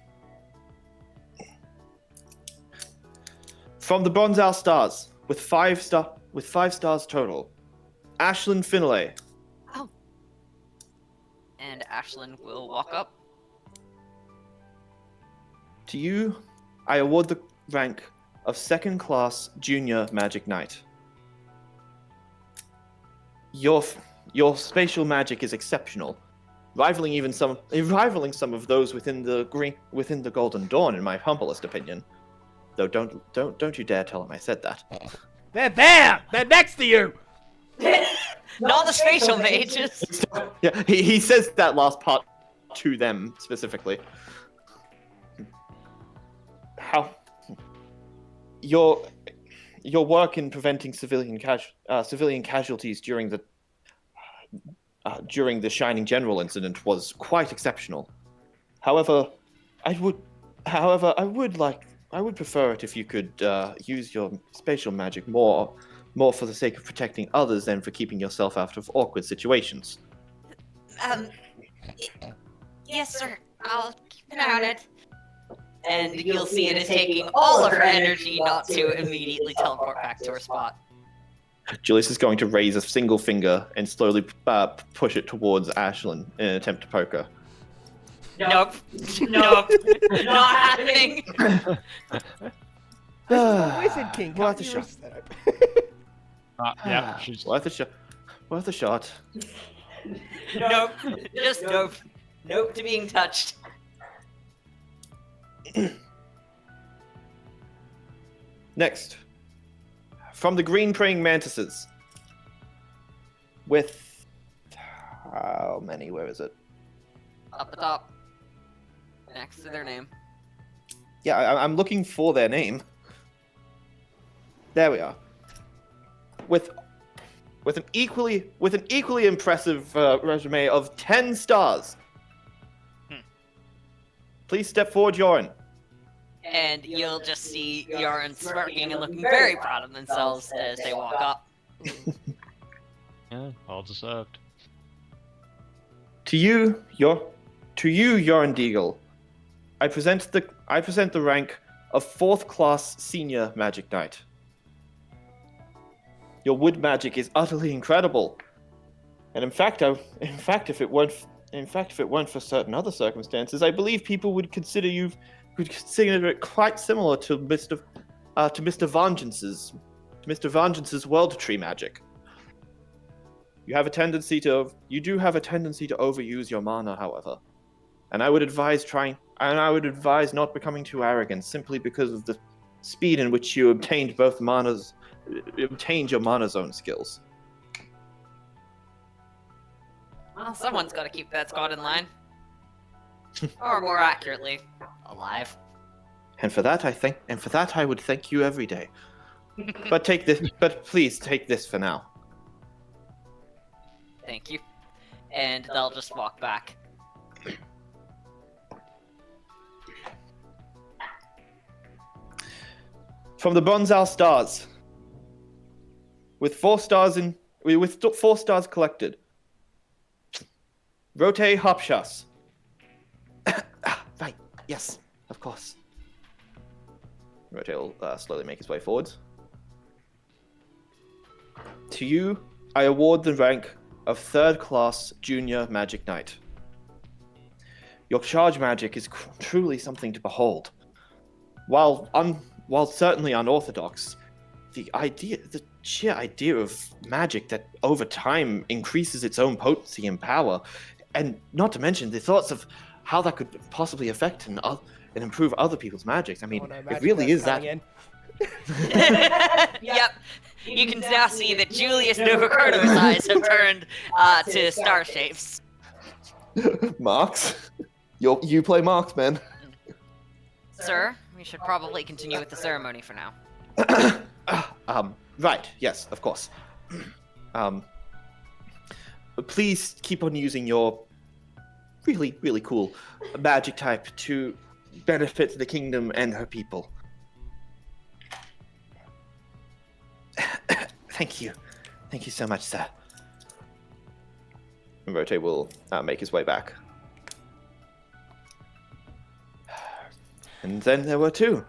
From the Bronzal stars, with five stars total, Ashlyn Finlay. Oh. And Ashlyn will walk up. To you, I award the rank of second class junior magic knight. Your spatial magic is exceptional, rivaling some of those within the Golden Dawn, in my humblest opinion. Though don't you dare tell him I said that. They're there! They're next to you! Not the spatial mages. Yeah, he says that last part to them specifically. How your work in preventing civilian casualties during the Shining General incident was quite exceptional. However, I would prefer it if you could use your spatial magic more for the sake of protecting others than for keeping yourself out of awkward situations. Yes, sir. I'll keep an eye on it. And you'll see it is taking all of her energy not to immediately teleport back to her spot. Julius is going to raise a single finger and slowly push it towards Ashlyn in an attempt to poke her. Nope. Nope. Not happening. Wizard King, Worth can't a you shot. respect? Yeah, she's... Worth a shot. Worth a shot. Nope. Just nope. Nope to being touched. Next, from the green praying mantises, with how many? Where is it? Up the top. Next to their name. Yeah, I'm looking for their name. There we are. With an equally impressive resume of 10 stars. Please step forward, Joran. And you'll just see Yarn smirking and looking very proud of themselves as they walk up. Yeah, well deserved. To you, Joran Deagle, I present the rank of 4th class senior magic knight. Your wood magic is utterly incredible, and in fact, if it weren't for certain other circumstances, I believe people would consider it quite similar to Mr. Vengeance's World Tree magic. You do have a tendency to overuse your mana, however, and I would advise not becoming too arrogant simply because of the speed in which you obtained your mana zone skills. Well, someone's got to keep that squad in line. Or more accurately, alive. And for that I would thank you every day. But please take this for now. Thank you. And they'll just walk back. From the Bronzal stars, with 4 stars collected, Rote Hopshas. Right, yes, of course. Rote will slowly make his way forwards. To you, I award the rank of 3rd class junior magic knight. Your charge magic is truly something to behold. While certainly unorthodox, the sheer idea of magic that over time increases its own potency and power, and not to mention the thoughts of how that could possibly affect and improve other people's magics. I mean, Oh, no, it magic really verse is that. coming Yep. You can now see that Julius Novacardo's eyes have turned to star shapes. Marks, you play Marks, man. Sir, we should probably continue with the ceremony for now. Right. Yes, of course. Please keep on using your really, really cool magic type to benefit the kingdom and her people. Thank you. Thank you so much, sir. And Rote will make his way back. And then there were two.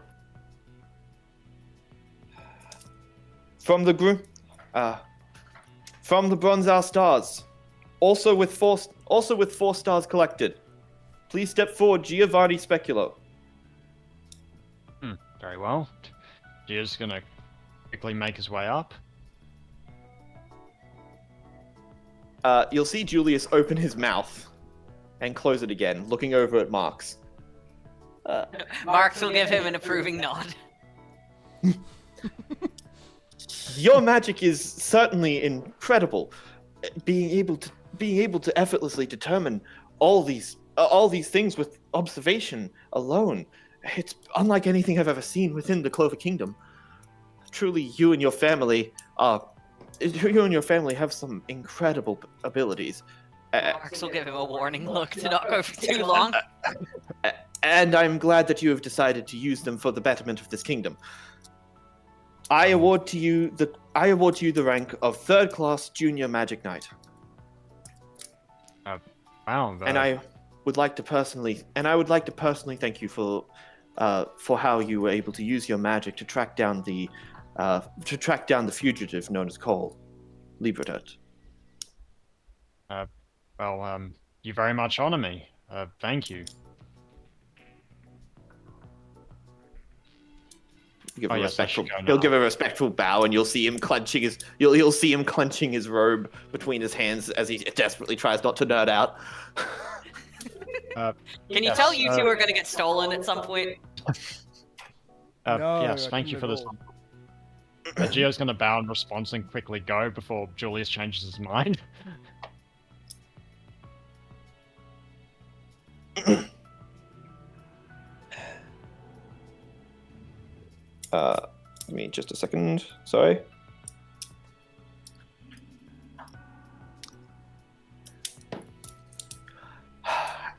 From the group, from the Bronzal Stars, also with four stars collected. Please step forward, Giovanni Speculo. Very well. Gia's gonna quickly make his way up. You'll see Julius open his mouth and close it again, looking over at Marx. Marx will give him an approving nod. Your magic is certainly incredible. Being able to effortlessly determine all these things with observation alone. It's unlike anything I've ever seen within the Clover Kingdom. Truly, you and your family have some incredible abilities. Marx will give him a warning look to not go for too long. And I'm glad that you have decided to use them for the betterment of this kingdom. I award to you the rank of 3rd class junior magic knight. Wow. And I would like to personally thank you for how you were able to use your magic to track down the fugitive known as Cole, Liberatet. You very much honor me. Thank you. He'll give a respectful bow, and you'll see him clenching his robe between his hands as he desperately tries not to nerd out. Can you tell you two are going to get stolen at some point? No, yes, I thank you couldn't for at this. all. Gio's gonna bow in response and quickly go before Julius changes his mind. Give me just a second. Sorry.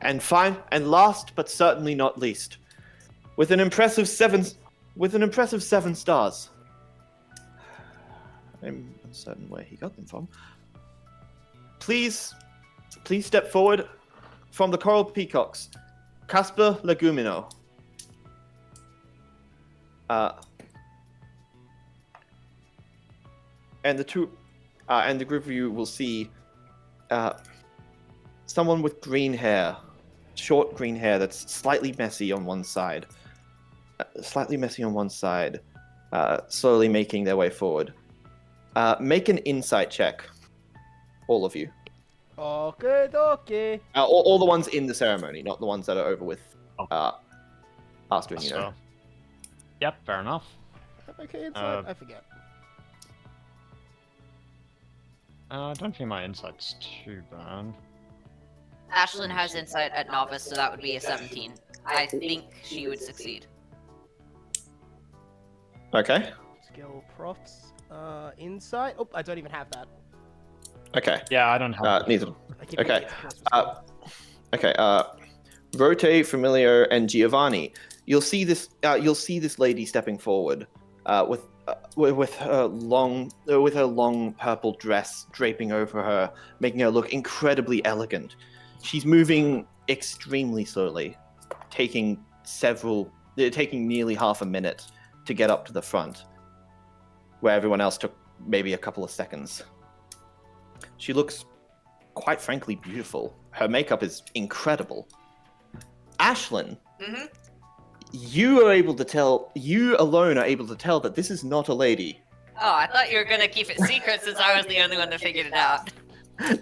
And last but certainly not least, with an impressive 7 stars. I'm uncertain where he got them from. Please step forward from the Coral Peacocks, Casper Legumino. And the group of you will see someone with green hair, short green hair that's slightly messy on one side, slowly making their way forward. Make an insight check, all of you. Okay. All the ones in the ceremony, not the ones that are over with. Astrid, you know. Yep, fair enough. Okay, inside. I forget. I don't think my insight's too bad. Ashlyn has insight at novice, so that would be a 17. I think she would succeed. Okay. Skill profs. Insight. Oh, I don't even have that. Okay. Yeah, I don't have Neither. I keep Okay. forgetting it's Christmas. Rote, Familiar, and Giovanni. You'll see this lady stepping forward, with her long purple dress draping over her, making her look incredibly elegant. She's moving extremely slowly, taking nearly half a minute to get up to the front, where everyone else took maybe a couple of seconds. She looks, quite frankly, beautiful. Her makeup is incredible. Ashlyn, you alone are able to tell that this is not a lady. Oh, I thought you were gonna keep it secret since I was the only one that figured it out.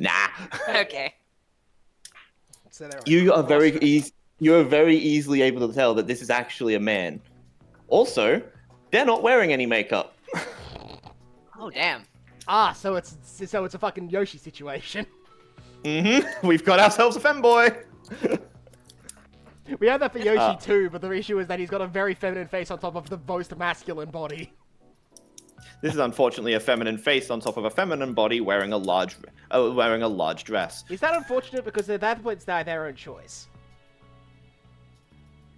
Nah. Okay. So they're You are very easily able to tell that this is actually a man. Also, they're not wearing any makeup. Oh, damn. So it's a fucking Yoshi situation. We've got ourselves a femboy. We had that for Yoshi too, but the issue is that he's got a very feminine face on top of the most masculine body. This is unfortunately a feminine face on top of a feminine body wearing a large dress. Is that unfortunate because at that point it's their own choice?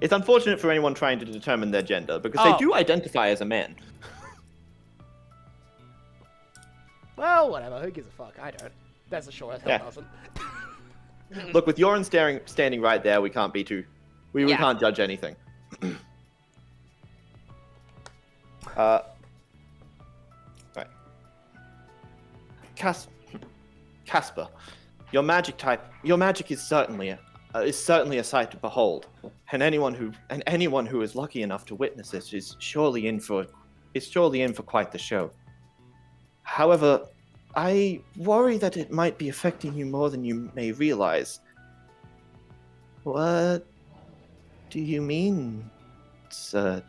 It's unfortunate for anyone trying to determine their gender because they do identify as a man. Well, whatever. Who gives a fuck? I don't. That's a sure as hell doesn't. Look, with Yoren standing right there, we can't be too. We can't judge anything. Right. Casper, your magic is certainly a sight to behold, and anyone who is lucky enough to witness this is surely in for quite the show. However, I worry that it might be affecting you more than you may realize. What do you mean, Sir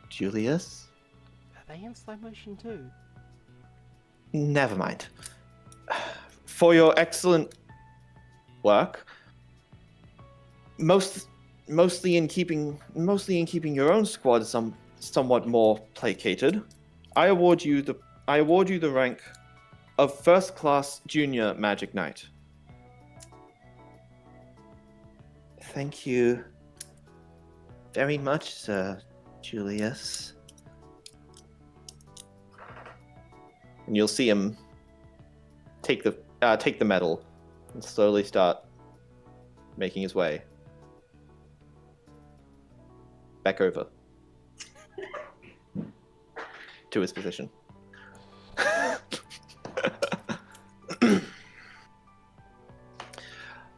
Julius? Are they in slow motion too? Never mind. For your excellent work, mostly in keeping your own squad somewhat more placated, I award you the rank of first class junior magic knight. Thank you very much, Sir Julius. And you'll see him take the medal and slowly start making his way back over to his position.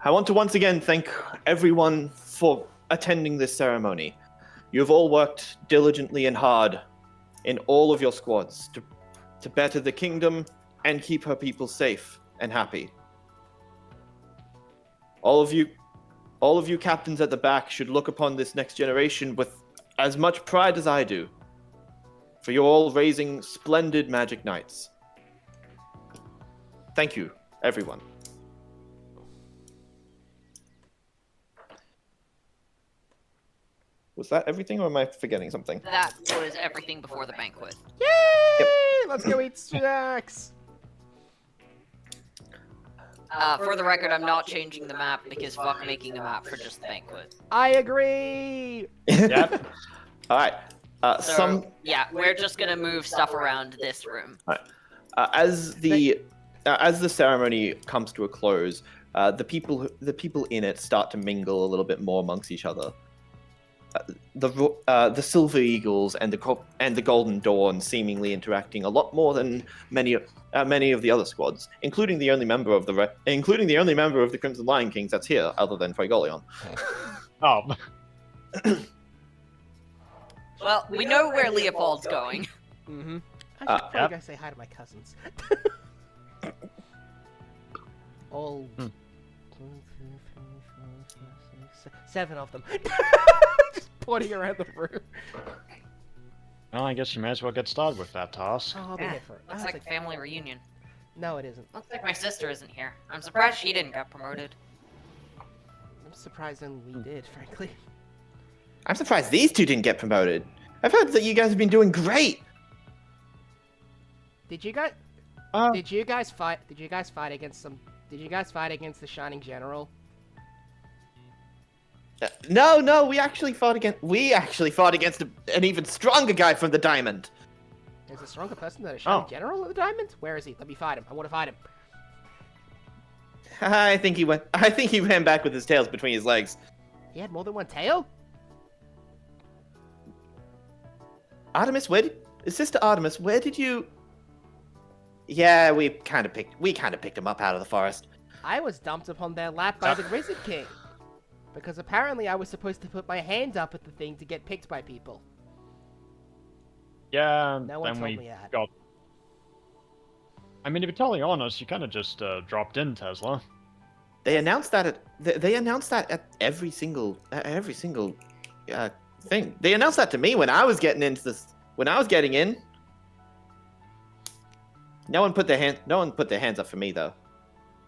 I want to once again thank everyone for attending this ceremony. You've all worked diligently and hard in all of your squads to better the kingdom and keep her people safe and happy. All of you captains at the back should look upon this next generation with as much pride as I do, for you're all raising splendid magic knights. Thank you, everyone. Was that everything, or am I forgetting something? That was everything before the banquet. Yay! Yep. Let's go eat snacks. For the record, I'm not changing the map because fuck making a map for just the banquet. I agree. Yep. All right. Yeah, we're just gonna move stuff around this room. As the ceremony comes to a close, the people in it start to mingle a little bit more amongst each other. The Silver Eagles and the Golden Dawn seemingly interacting a lot more than many of the other squads, including the only member of the Crimson Lion Kings that's here, other than Fragolion. Oh. Well, we know where Leopold's going. Mm-hmm. I should probably go say hi to my cousins. All 7 of them. Just pointing around the room. Well, I guess you may as well get started with that task. Oh, I'll be here for it. Looks like a family reunion. No, it isn't. Looks like my sister isn't here. I'm surprised she didn't get promoted. I'm surprised only we did, frankly. I'm surprised these two didn't get promoted. I've heard that you guys have been doing great. Did you guys fight against the Shining General? No, we actually fought against an even stronger guy from the Diamond. There's a stronger person than a Shining General at the Diamond? Where is he? Let me fight him. I want to fight him. I think he ran back with his tails between his legs. He had more than one tail? Artemis, Sister Artemis, where did you... Yeah, we kind of picked him up out of the forest. I was dumped upon their lap by the Wizard King. Because apparently I was supposed to put my hand up at the thing to get picked by people. Yeah, No one then told we me that. got... I mean, to be totally honest, you kind of just dropped in, Tesla. They announced that at every single thing. They announced that to me when I was getting into this. When I was getting in, no one put their hands up for me though.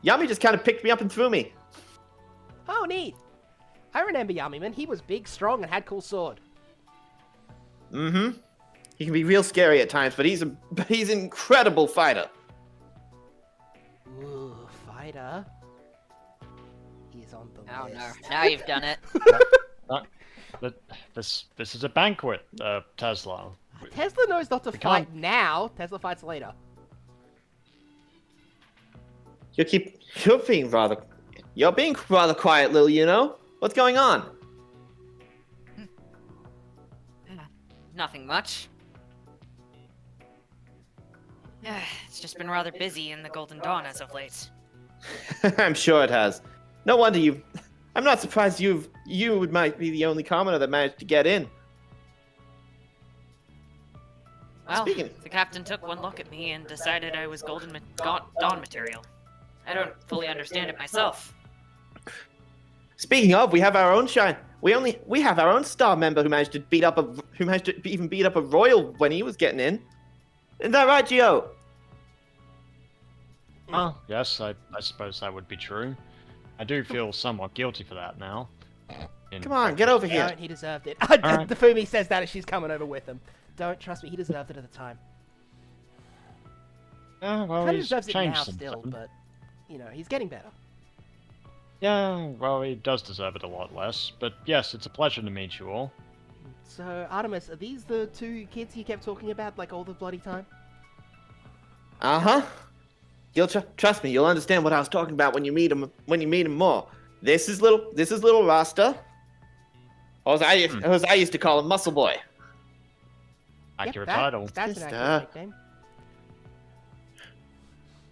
Yami just kind of picked me up and threw me. Oh, neat. I remember Yamiman. He was big, strong, and had cool sword. Mm-hmm. He can be real scary at times, but he's an incredible fighter. Ooh, fighter. He's on the Oh no! list. Now you've done it. This is a banquet, Tesla. Tesla knows not to We fight can't- now. Tesla fights later. You're being rather quiet, Lil. You know what's going on? Nothing much. It's just been rather busy in the Golden Dawn as of late. I'm sure it has. No wonder you. I'm not surprised you might be the only commoner that managed to get in. Well, Speaking- the captain took one look at me and decided I was Dawn material. I don't fully understand it myself. Speaking of, we have our own shine. We have our own star member who managed to even beat up a royal when he was getting in. Isn't that right, Gio? Oh, yes, I suppose that would be true. I do feel somewhat guilty for that now. Come on, get over here. Don't, he deserved it. Alright. The Fumi says that as she's coming over with him. Don't, trust me, he deserved it at the time. Yeah, well, Kind of he's deserves it changed now some still, things. but, you know, he's getting better. Yeah, well, he does deserve it a lot less. But yes, it's a pleasure to meet you all. So, Artemis, are these the two kids you kept talking about, like, all the bloody time? Uh-huh. You'll trust me. You'll understand what I was talking about when you meet him. When you meet him more. This is little Rasta. Or as I used to call him, Muscle Boy. Accurate Yep, title. That's an Just, accurate nickname.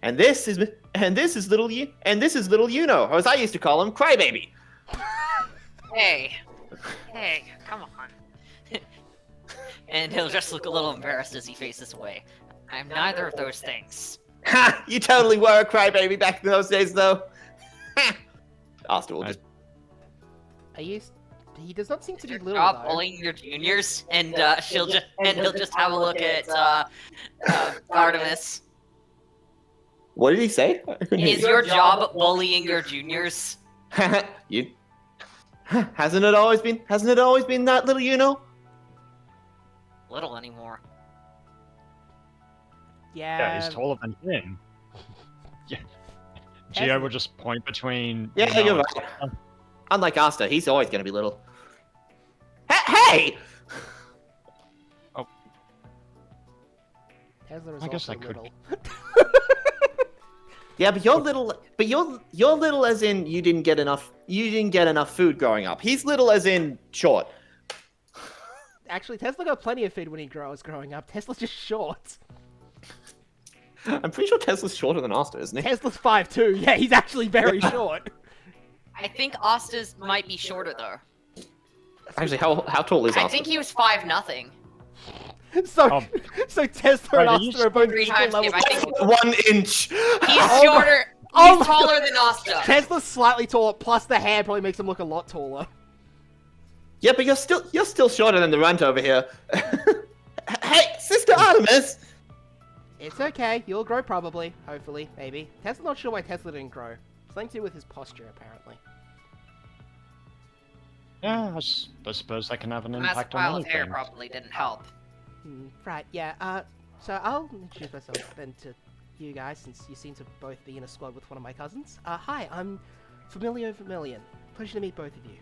And this is little Yuno, or as I used to call him, Crybaby. Hey, come on. And he'll just look a little embarrassed as he faces away. I'm neither of those things. Ha! You totally were a crybaby back in those days, though. Ha! Asta will just. He does not seem to be little, Stop though. bullying your juniors, and he'll just have a look at Artemis. What did he say? Is your job bullying your juniors? you. Hasn't it always been that little Yuno? Little anymore. Yeah, he's taller than him. Yeah. Gio will just point between. Yeah, Yuno you're and right. Tesla. Unlike Asta, he's always gonna be little. Hey! Tesla is I guess also I could little. Yeah, but you're little as in you didn't get enough food growing up. He's little as in short. Actually, Tesla got plenty of food when he was growing up. Tesla's just short. I'm pretty sure Tesla's shorter than Asta, isn't he? Tesla's 5'2". Yeah, he's actually very short. I think Asta's might be shorter though. Actually, how tall is Asta? I think he was 5'0". So, Oh. so Tesla Right, and are you Asta are both 3 equal times levels. him, I think. 1 inch. He's Oh my- shorter. oh He's my taller than Asta. Tesla's slightly taller, plus the hair probably makes him look a lot taller. Yeah, but you're still shorter than the runt over here. Hey, Sister Artemis. It's okay. You'll grow probably. Hopefully. Maybe. Tesla's not sure why Tesla didn't grow. Something to do with his posture, apparently. Yeah, I suppose that can have an A massive impact pile on of hair anything. probably didn't help. Right, yeah. So I'll introduce myself then to you guys, since you seem to both be in a squad with one of my cousins. Hi, I'm Familio Vermilion. Pleasure to meet both of you.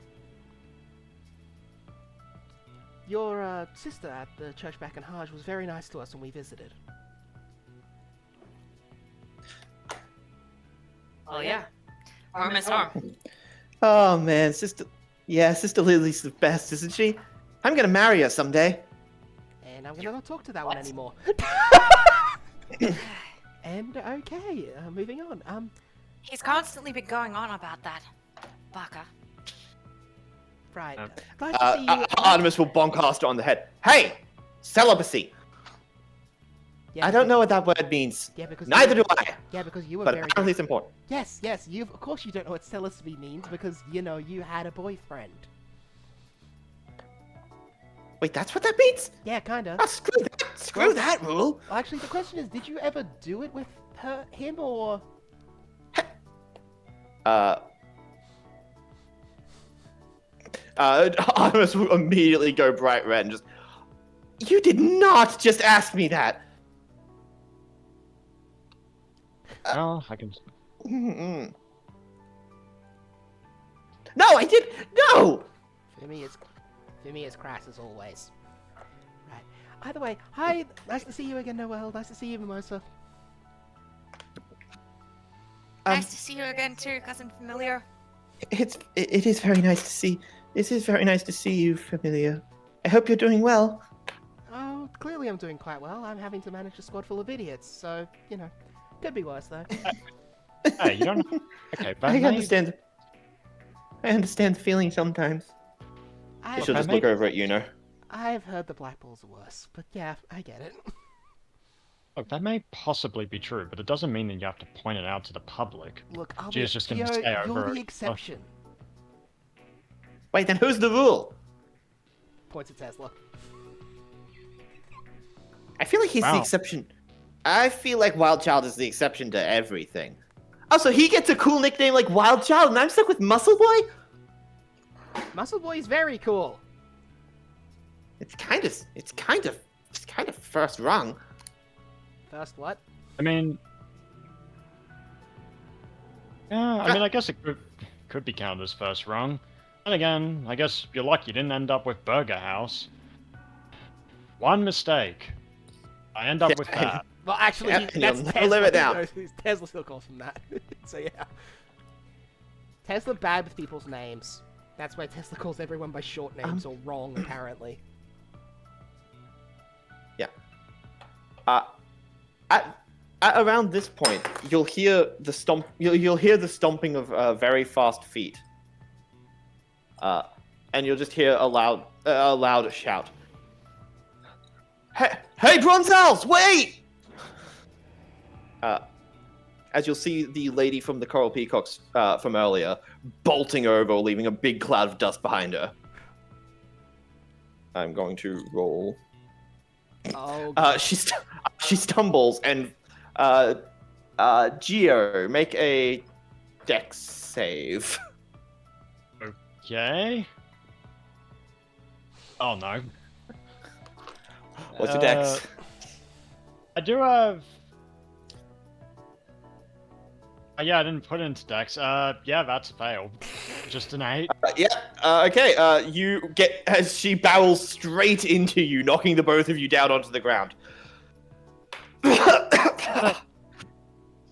Your sister at the church back in Hajj was very nice to us when we visited. Oh yeah. Arm is arm. Oh man, Sister Lily's the best, isn't she? I'm gonna marry her someday. And I'm gonna not talk to that one What? anymore. And okay, moving on. He's constantly been going on about that. Baka. Right. Uh, Glad to see you. Artemis will bonk Asta on the head. Hey, celibacy. Yeah, I don't know what that word means. Yeah, because Neither do I. Yeah, because you were But very. apparently it's important. Yes, you of course you don't know what celibacy means because you had a boyfriend. Wait, that's what that means? Yeah, kinda. Ah, screw that. Screw that rule. Well, actually, the question is, did you ever do it with him or? Artemis will immediately go bright red and just. You did not just ask me that. Well, I can. Mm-mm. No, I did. No. For me, it's crass as always. Right. Either way, hi. Nice to see you again, Noel. Nice to see you, Mimosa. Nice to see you again too, cousin familiar. It is very nice to see. It is very nice to see you, Familia. I hope you're doing well. Oh, clearly I'm doing quite well. I'm having to manage a squad full of idiots, so, you know, could be worse, though. Hey, you don't. Okay, but I understand. I understand the feeling sometimes. I, She'll just look over at Yuno. I've heard the Black Balls are worse, but yeah, I get it. Look, that may possibly be true, but it doesn't mean that you have to point it out to the public. Look, She's just going to stay you're over. the exception. Wait, then who's the rule? Points at Tesla. I feel like he's the Wow. exception. I feel like Wild Child is the exception to everything. Oh, so he gets a cool nickname like Wild Child, and I'm stuck with Muscle Boy? Muscle Boy's very cool. It's kind of first rung. First what? I mean, yeah, I guess it could be counted as first rung. And again, I guess you're lucky you didn't end up with Burger House. One mistake. I end up with that. Well, actually, Yeah, that's you'll never Tesla. live it down. No, Tesla still calls him that. So yeah. Tesla bad with people's names. That's why Tesla calls everyone by short names or wrong, apparently. At around this point, you'll hear the stomp. You'll hear the stomping of very fast feet. And you'll just hear a loud shout. Hey, Bronzels, wait! As you'll see the lady from the Coral Peacocks from earlier bolting over, leaving a big cloud of dust behind her. I'm going to roll. Oh, She stumbles and Geo, make a dex save. Okay. Oh no. What's your dex? I do have. Yeah, I didn't put it into dex. Yeah, that's a fail. Just an 8. Okay. You get as she barrels straight into you, knocking the both of you down onto the ground.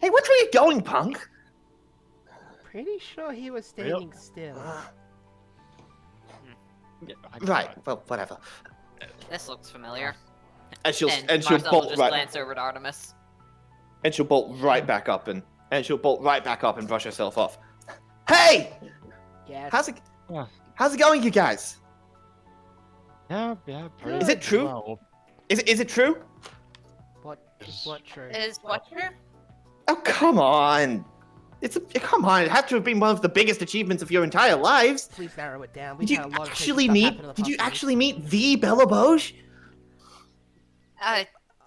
Hey, which way are you going, punk? pretty sure he was standing still. Yeah, Right. Well, whatever. This looks familiar. And she'll Marcel will bolt just right. glance over to Artemis. And she'll bolt right back up and brush herself off. Hey, Yeah. how's it Yeah. going, you guys? Yeah, pretty Is it true? well. Is it true? What true? Is what true? Oh, come on. Come on. It had to have been one of the biggest achievements of your entire lives. Please narrow it down. We've Did you had a lot of actually crazy stuff happen in the Did you past actually meet the Bella Boge?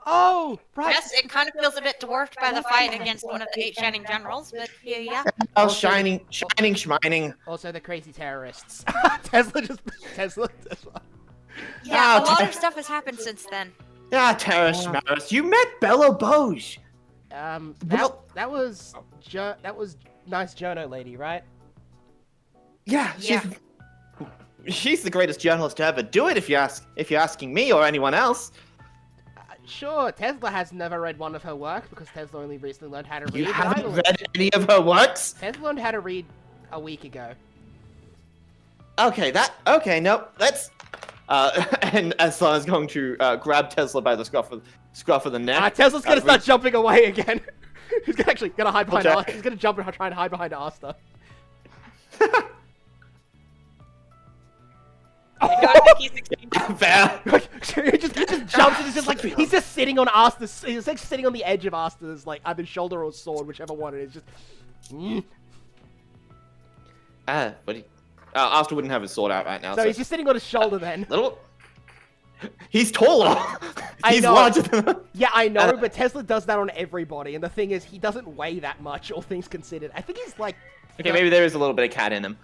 Oh, right. Yes, it kind of feels a bit dwarfed by the fight against one of the 8 Shining Generals, but yeah. Oh, Also- shining, schmining. Also, the crazy terrorists. Tesla. Yeah, Ah, a lot Ter- of stuff has happened since then. Ah, Terra Schmaris, you met Bella Boge. Well- That was nice Jono lady, right? Yeah, Yeah. she's the greatest journalist to ever do it. If you're asking me or anyone else. Sure, Tesla has never read one of her work because Tesla only recently learned how to read. You but haven't I read any of her works? Tesla learned how to read a week ago. Okay, no, let's. And Aslan is going to grab Tesla by the scruff of the neck. Tesla's gonna start reach- jumping away again. He's gonna hide behind. Okay. He's gonna jump and try and hide behind Asta. I don't think he's succeeding. Fair. he just jumps and it's just like he's just sitting on Asta's. He's like sitting on the edge of Asta's like either shoulder or sword, whichever one it is. Just. But Asta wouldn't have his sword out right now. So he's just sitting on his shoulder then. little. He's taller. I He's know. larger than. Yeah, I know, but Tesla does that on everybody, and the thing is, he doesn't weigh that much, all things considered. I think he's like Okay, maybe there is a little bit of cat in him.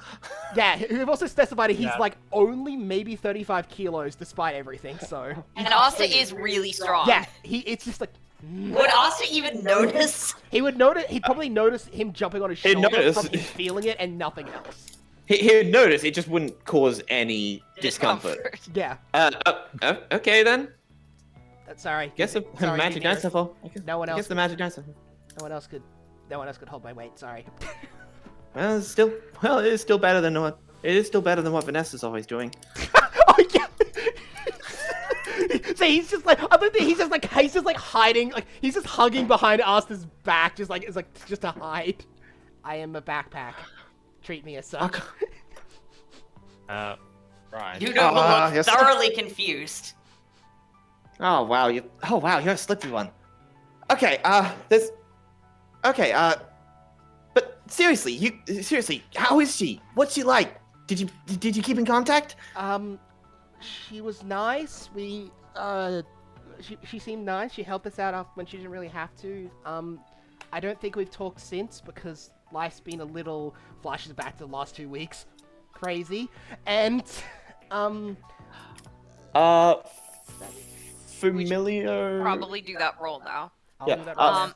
Yeah, we've also specified he's Yeah. like only maybe 35 kilos despite everything, so... And Asta is really strong. Yeah, it's just like... Would Asta even notice? He would notice, he'd probably notice him jumping on his He'd shoulder notice. from him feeling it and nothing else. He'd notice, it just wouldn't cause any discomfort. Yeah, Okay then. sorry. Guess the Sorry, magic Junior. dinosaur fall. No one Guess else the magic dinosaur. No one else could hold my weight, sorry. Well, it is still better than what Vanessa's always doing. Oh yeah. So he's just like, I think he's just like hiding, like he's just hugging behind Asta's back, just to hide. I am a backpack. Treat me as such. Right. You don't look yes. thoroughly confused. Oh wow, you're a slippery one. Okay, but seriously, how is she? What's she like? Did you keep in contact? She was nice. She seemed nice. She helped us out when she didn't really have to. I don't think we've talked since because life's been a little flashes back to the last 2 weeks. Crazy. And, familiar. Probably do that roll now. I'll Yeah, do that right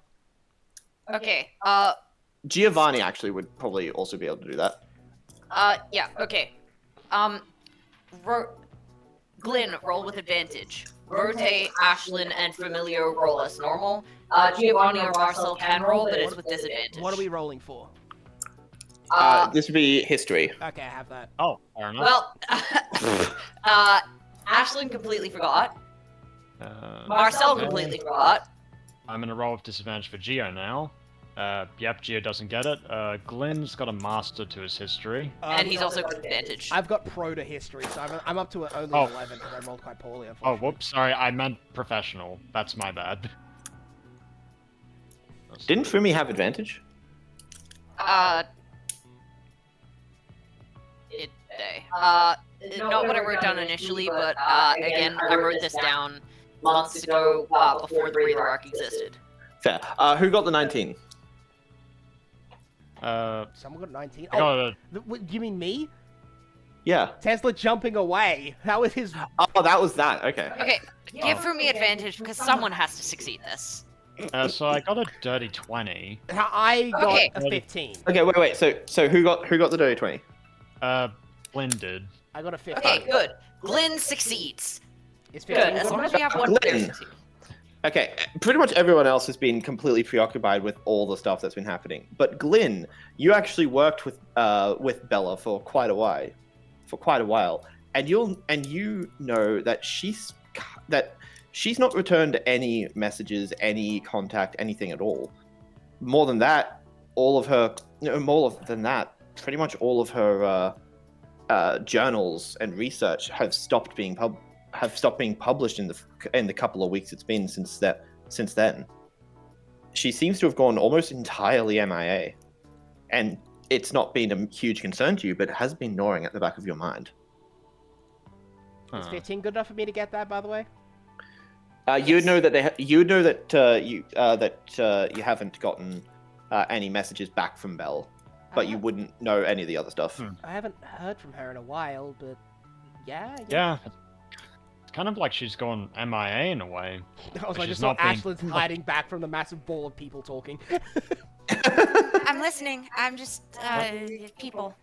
now. Okay. Giovanni actually would probably also be able to do that. Yeah. Okay. Glyn, roll with advantage. Rote, Ashlyn, and Familiar roll as normal. Giovanni or Marcel can roll, but it's with disadvantage. What are we rolling for? This would be history. Okay, I have that. Oh, fair enough. Well, Ashlyn completely forgot. Marcel okay. completely forgot. I'm gonna roll with disadvantage for Geo now. Yep, Geo doesn't get it. Glenn's got a master to his history. And he's also got advantage. I've got pro to history, so I'm up to only Oh. 11 because I rolled quite poorly. Oh, Unfortunately. whoops, sorry, I meant professional. That's my bad. Didn't Fumi have advantage? Not what I wrote down initially, but again, I wrote this down months ago before the Breather arc existed. Fair. Who got the 19? Someone got 19. I got a, You mean me? Yeah. Tesla jumping away. That was his. Oh, that was that. Okay. Okay, give Fumi advantage because someone has to succeed this. so I got a dirty 20. I got Okay. a 15. Okay. Wait. So who got the dirty 20? Blended. I got a 15. Okay, good. Glyn succeeds. It's Good, 15. as long as we have one player Glyn. succeed. Okay. Pretty much everyone else has been completely preoccupied with all the stuff that's been happening. But Glyn, you actually worked with Bella for quite a while, and you know that she's not returned any messages, any contact, anything at all. More than that, pretty much all of her journals and research have stopped being published in the couple of weeks it's been since then. She seems to have gone almost entirely MIA, and it's not been a huge concern to you, but it has been gnawing at the back of your mind. Is 15 good enough for me to get that, by the way? You would know that you haven't gotten any messages back from Belle, but you wouldn't know any of the other stuff. I haven't heard from her in a while, but yeah. I guess. Yeah. It's kind of like she's gone MIA in a way. I was like, She's just saw not being- Ashlyn's hiding back from the massive ball of people talking. I'm listening. I'm just, people.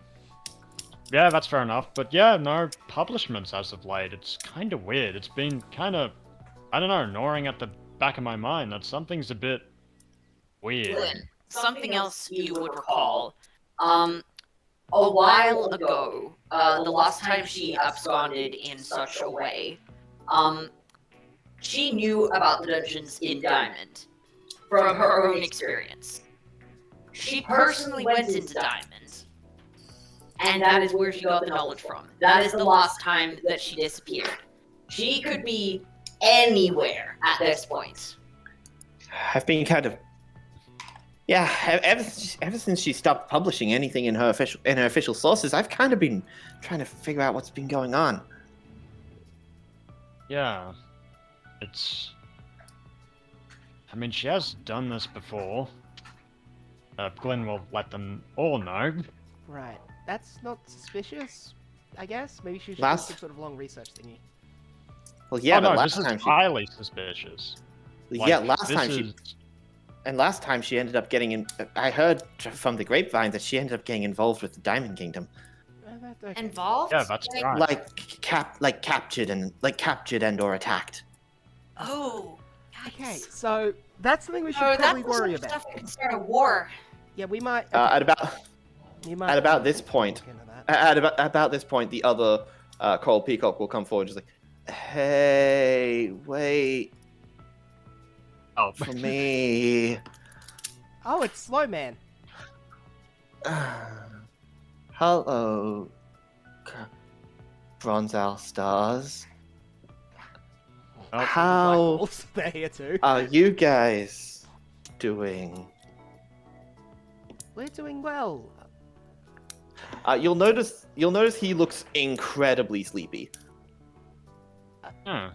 Yeah, that's fair enough. But yeah, no publishments as of late. It's kind of weird. It's been kind of, I don't know, gnawing at the back of my mind that something's a bit weird. Glyn, something else you would recall. A while ago, the last time she absconded in such a way, she knew about the dungeons in Diamond from her own experience. She personally went into Diamond, and that is where she got the knowledge from. That is the last time that she disappeared. She could be anywhere at this point. I've been kind of, ever since she stopped publishing anything in her official sources, I've kind of been trying to figure out what's been going on. Yeah. I mean, she has done this before. Glenn will let them all know. Right. That's not suspicious, I guess. Maybe she should do Last- some sort of long research thingy. Well, yeah, oh but no, last this is time she, highly suspicious. yeah, Like, last this time is... last time she ended up getting in. I heard from the grapevine that she ended up getting involved with the Diamond Kingdom, Okay. Involved? Yeah, that's Like, right. captured and or attacked. Oh. Okay, Yikes. so that's something we should Oh, probably that's the worry sort of about. stuff that can start a war. Yeah, we might. At you might about this point, look into that. at about this point, the other Coral Peacock will come forward, just like, "Hey, wait Oh, for me." Oh, it's Slow Man. Hello, Bronze Owl Stars. Oh, Black How Wolves, they're here too. are you guys doing? We're doing well. You'll notice he looks incredibly sleepy. hmm.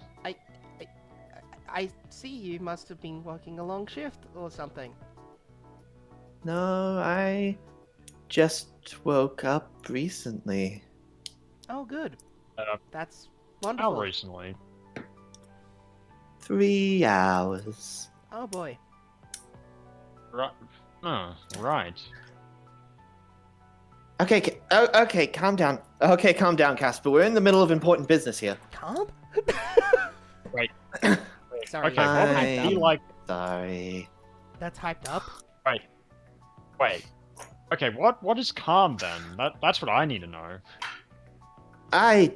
I see you must have been working a long shift or something. No, I just woke up recently. Oh, good. Uh, That's How wonderful. recently? 3 hours. Oh boy. Right. Oh, right. Okay, calm down. Okay, calm down, Casper. We're in the middle of important business here. Calm? Right. Sorry, Okay, what would I- it be like? Sorry. that's hyped up. Wait. Okay, what is calm then? That's what I need to know. I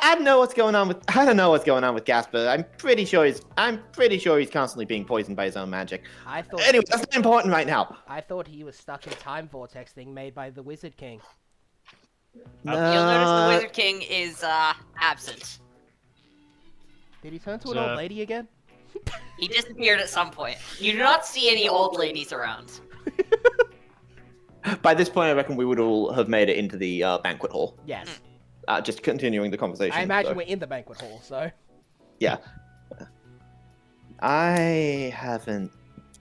don't know what's going on with Casper. I'm pretty sure he's constantly being poisoned by his own magic. I thought. Anyway, that's not important right now. I thought he was stuck in a time vortex thing made by the Wizard King. You'll notice the Wizard King is absent. Did he turn to an So- old lady again? He disappeared at some point. You do not see any old ladies around. By this point, I reckon we would all have made it into the banquet hall. Yes. Just continuing the conversation. I imagine so. we're in the banquet hall, so. Yeah. I haven't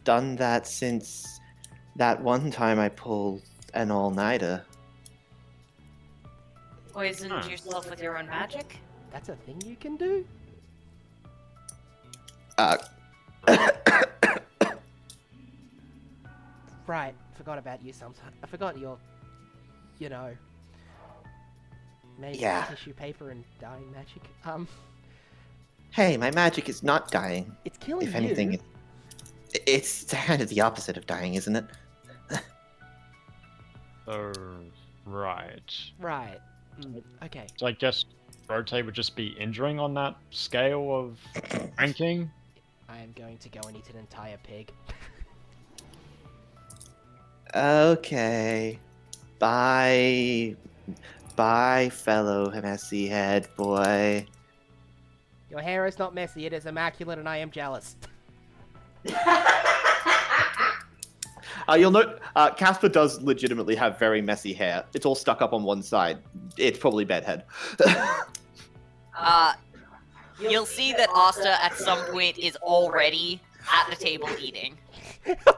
done that since that one time I pulled an all-nighter. Poisoned Huh. yourself with your own magic? That's a thing you can do? Right, forgot about you sometimes. I forgot your, made Yeah. tissue paper and dyeing magic. Hey, my magic is not dying. It's killing If anything, you. it's kind of the opposite of dying, isn't it? Oh, right. Right. Okay. So I guess Rotate would just be injuring on that scale of ranking. I am going to go and eat an entire pig. Okay. Bye, fellow messy head boy. Your hair is not messy, it is immaculate, and I am jealous. You'll note, Casper does legitimately have very messy hair. It's all stuck up on one side. It's probably bedhead. You'll see that Asta at some point is already at the table eating.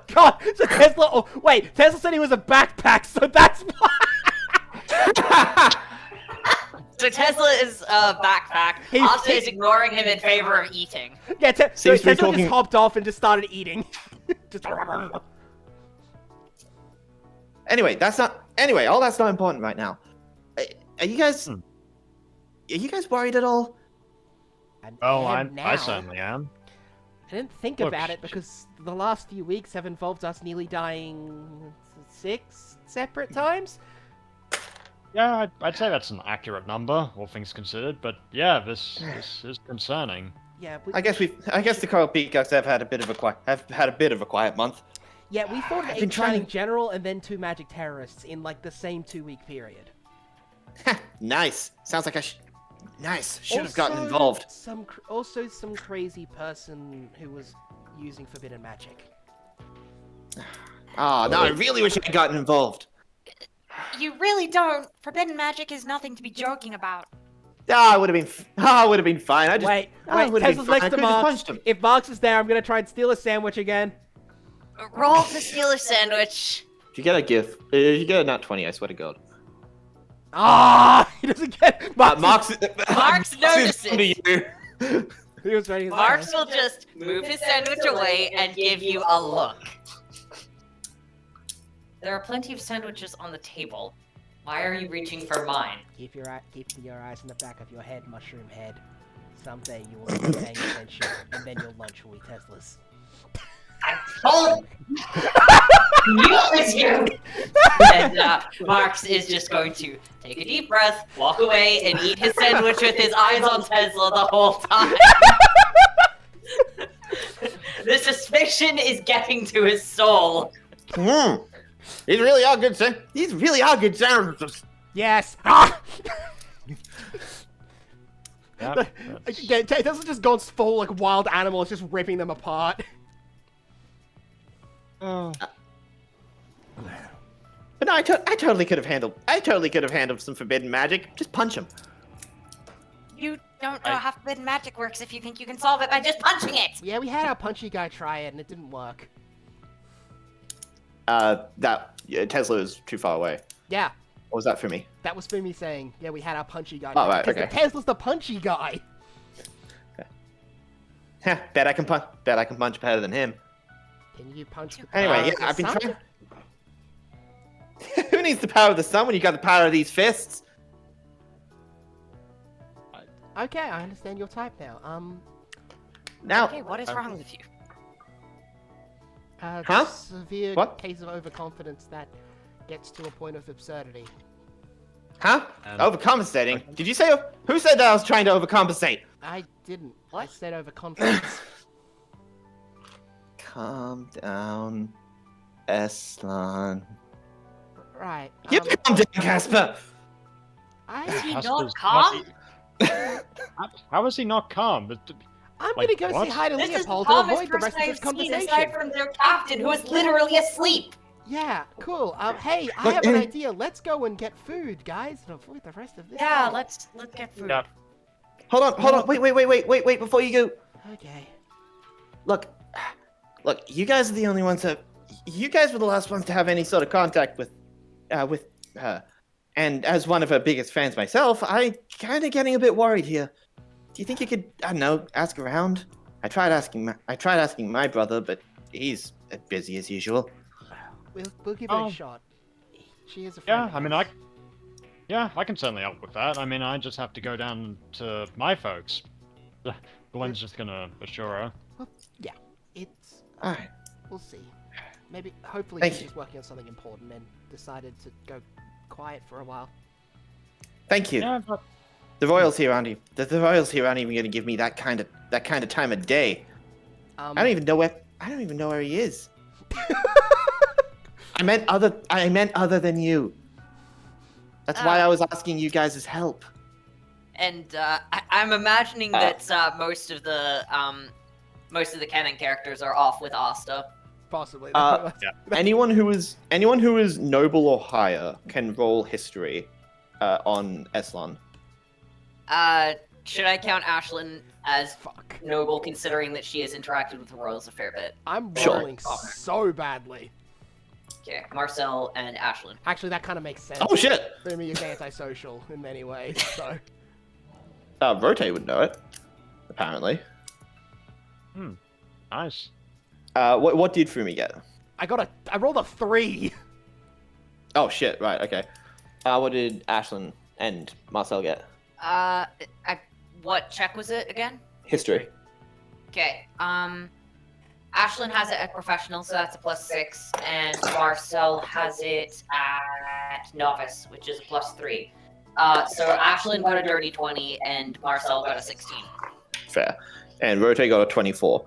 God, so Tesla. Oh, wait, Tesla said he was a backpack, so that's why. So Tesla is backpack. Asta is ignoring him in favor of eating. Yeah, so Seems to be Tesla talking- just hopped off and just started eating. Just. Anyway, all that's not important right now. Are you guys? Are you guys worried at all? Well, I I certainly am. I didn't think Look, about it because the last few weeks have involved us nearly dying 6 separate times. Yeah, I'd say that's an accurate number, all things considered. But yeah, this is concerning. Yeah, I guess the Coral Peacocks have had a bit of a quiet month. Yeah, we fought an I've been 8 trying shining to- general and then 2 magic terrorists in like the same 2-week period. Nice. Sounds like nice. Should have gotten involved. Also, some crazy person who was using forbidden magic. Oh, no, I really wish I had gotten involved. You really don't. Forbidden magic is nothing to be joking about. I would have been fine. I would've been Wait, fine. Tesla's I next to could've Marks. punched him. If Marks is there, I'm gonna try and steal a sandwich again. Roll to steal a sandwich. If you get a gift, if you get a nat 20, I swear to God. Ah! He doesn't get. Mark's Mark's notices. under you. He was ready. Marks will just move his sandwich away and give you a look. There are plenty of sandwiches on the table. Why are you reaching for mine? Keep your eyes in the back of your head, mushroom head. Someday you will be paying attention, and then your lunch will be Teslas. I told you it's you. And Marks is just going to take a deep breath, walk away, and eat his sandwich with his eyes on Tesla the whole time. The suspicion is getting to his soul. These really are good sandwiches. Yes. Ah! Yep, Yeah, Tesla's just gone full like wild animal. It's just ripping them apart. Oh. But no, I totally could have handled some forbidden magic. Just punch him. You don't know how forbidden magic works if you think you can solve it by just punching it. Yeah, we had our punchy guy try it, and it didn't work. Tesla is too far away. Yeah, What was that for me? that was for me saying, yeah, we had our punchy guy. Oh, right, because okay. Tesla's the punchy guy. Bet I can punch better than him. Can you punch the Anyway, power yeah, of the I've been sun? trying. Who needs the power of the sun when you got the power of these fists? Okay, I understand your type now. Now, Okay, what is wrong with you? Huh? Severe What? case of overconfidence that gets to a point of absurdity. huh? Overcompensating? Did you say? Who said that I was trying to overcompensate? I didn't. I What? said overconfidence. Calm down, Eslan. Right. You calm down, Casper. Is he I'm not calm? How is he not calm? gonna Like, go what? say hi to This is the Leopold to calmest avoid the person rest of I've this seen conversation. aside from their captain, who is literally asleep. Yeah, cool. Hey, I Look, have an idea. Let's go and get food, guys, and avoid the rest of this. Yeah, thing. let's get food. Yeah. Hold on. Wait, before you go. Okay. Look, you guys are the only ones that. You guys were the last ones to have any sort of contact with her. And as one of her biggest fans myself, I kind of getting a bit worried here. Do you think you could, I don't know, ask around? I tried asking my brother, but he's as busy as usual. We'll give it Oh. a shot. She is a friend. Yeah, I mean, I can certainly help with that. I mean, I just have to go down to my folks. Glenn's just gonna assure her. Well, yeah, it's. All right. We'll see. Maybe, hopefully, Thank she's you. just working on something important and decided to go quiet for a while. Thank you. Yeah, but The royals here aren't even. The royals here aren't even going to give me that kind of time of day. I don't even know where he is. I meant other than you. That's why I was asking you guys' help. And I'm imagining that most of the canon characters are off with Asta. Possibly. Yeah. Anyone who is noble or higher can roll history on Eslan. Should I count Ashlyn as Fuck. noble, considering that she has interacted with the royals a fair bit? I'm Sure. rolling so badly. Okay, Marcel and Ashlyn. Actually, that kind of makes sense. Oh shit! Fumi is antisocial in many ways, so. Rote would know it. Apparently. nice. What did Fumi get? I rolled a 3. Oh shit! Right. Okay. What did Ashlyn and Marcel get? What check was it again? History. Okay, Ashlyn has it at professional, so that's a +6, and Marcel has it at novice, which is a +3. So Ashlyn got a dirty 20, and Marcel got a 16. Fair. And Rote got a 24.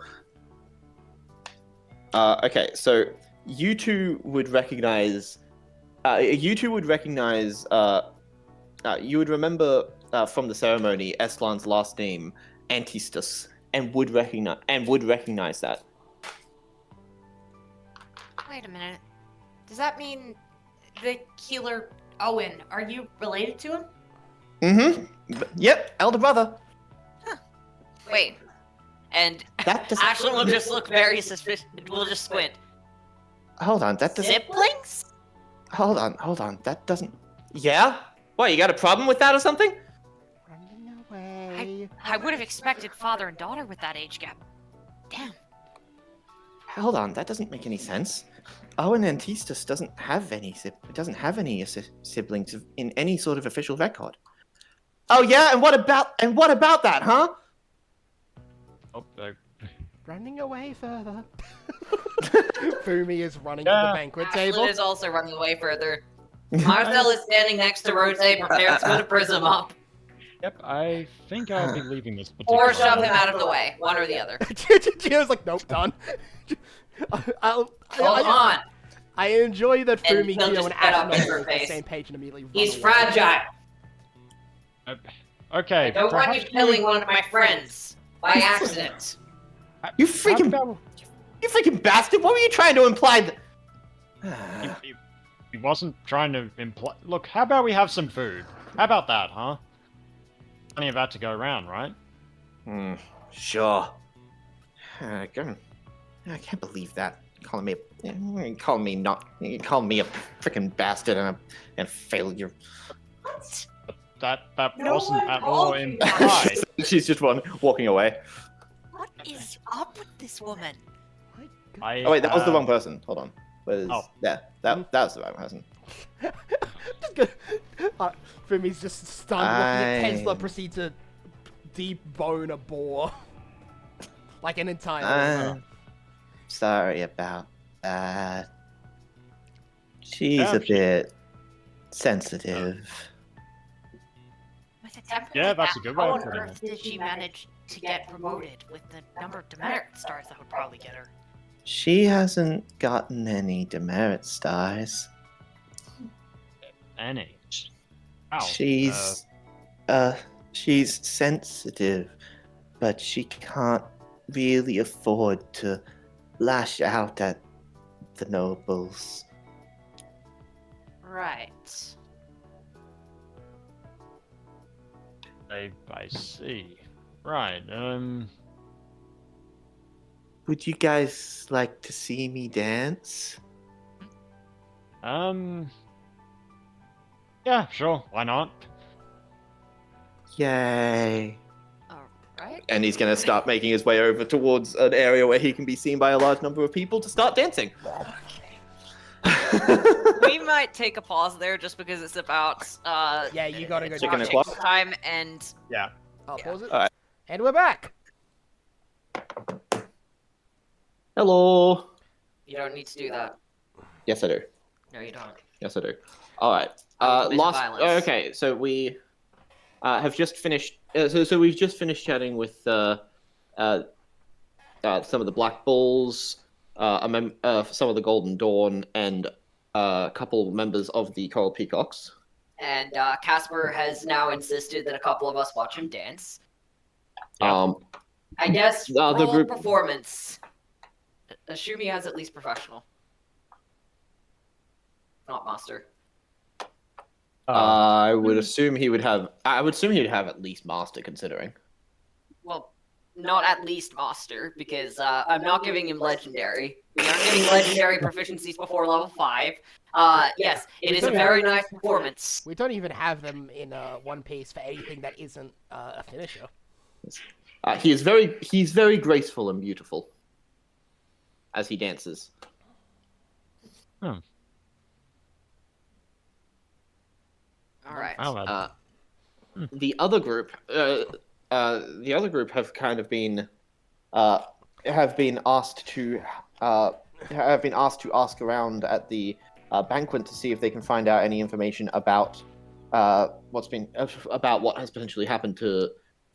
Okay, so you two would recognize. You would remember from the ceremony Eslan's last name, Antistus, and would recognize that. Wait a minute. Does that mean the healer Owen? Are you related to him? Mm-hmm. Yep, elder brother. Wait, and That just. Ashlyn will just look very suspicious. We'll just squint. Hold on, that doesn't... Siblings? Hold on, that doesn't... Yeah? What, you got a problem with that or something? Running away. I would have expected father and daughter with that age gap. Damn. Hold on, that doesn't make any sense. Owen Antistus doesn't have any siblings in any sort of official record. Oh yeah, and what about that, huh? Oh, Running away further. Fumi is running to Yeah. the banquet table. Ashlyn is also running away further. Marcel is standing next to Rote, prepared to put a prism up. yep, I think I'll be leaving this particular... Or shove him out of the way. One or the other. Gio's like, nope, done. Hold on. I enjoy that And Fumi, he'll Gio, just and get up Ashley in her are on the face. same page and immediately run He's away. fragile. Okay, I don't want you perhaps killing one of my friends by accident. You how freaking bastard! What were you trying to imply? He wasn't trying to imply... Look, how about we have some food? How about that, huh? Plenty of that to go around, right? Sure. I can't believe that. Calling me a freaking bastard and a failure. What? That No wasn't one at all told you implied. She's just walking away. What is up with this woman? I, Oh wait, that was the wrong person. Hold on. Oh. That was the right person. Fumi's just stunned looking at I- Tesla proceed to debone a boar. Like an entire I'm sorry about that. She's Yeah, a bit sensitive. With a temper Yeah, like that's that, a good way how of on putting earth did she manage to get promoted with the number of demerit stars that would probably get her? She hasn't gotten any demerit stars. Annie. Ow. She's sensitive, but she can't really afford to lash out at the nobles. Right. I see. Right, Would you guys like to see me dance? yeah, sure, why not? Yay. Alright. And he's going to start making his way over towards an area where he can be seen by a large number of people to start dancing. We might take a pause there just because it's about Yeah, you gotta go it's Chicken about o'clock? chicken time and Yeah. I'll Yeah. pause it. Alright. And we're back. Hello. you don't need to do that. Yes, I do. No, you don't. Yes, I do. All right. Bit of Last. violence. Okay, so we have just finished. So we've just finished chatting with some of the Black Bulls, some of the Golden Dawn, and a couple members of the Coral Peacocks. And Casper has now insisted that a couple of us watch him dance. Yeah. I guess The roll group- performance. Assume he has at least professional. Not master. I would assume he would have. I would assume he would have at least master, considering. Well, not at least master, because I'm not giving him legendary. We aren't giving legendary proficiencies before level 5. Yes, it is a very nice performance. We don't even have them in One Piece for anything that isn't a finisher. He's very graceful and beautiful as he dances. Alright. Wow, The other group, have kind of been, have been asked to ask around at the banquet to see if they can find out any information about what has potentially happened to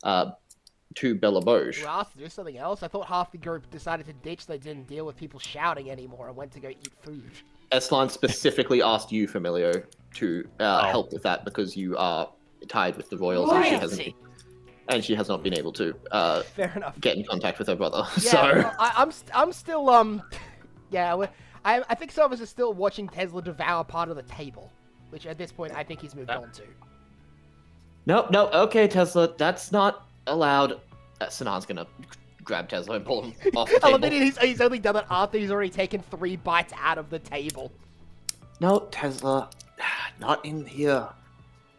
Bella Boge. We were asked to do something else. I thought half the group decided to ditch. They didn't deal with people shouting anymore and went to go eat food. Eslan specifically asked you, Familio, to help with that because you are tied with the royals, Royalty. and she has not been able to Fair enough. get in contact with her brother. Yeah, So I'm still yeah. I think some of us are still watching Tesla devour part of the table, which at this point I think he's moved on to. no, okay, Tesla, that's not allowed. Sanan's gonna grab Tesla and pull him off the I love table. that he's only done that after he's already taken 3 bites out of the table. No, Tesla, not in here.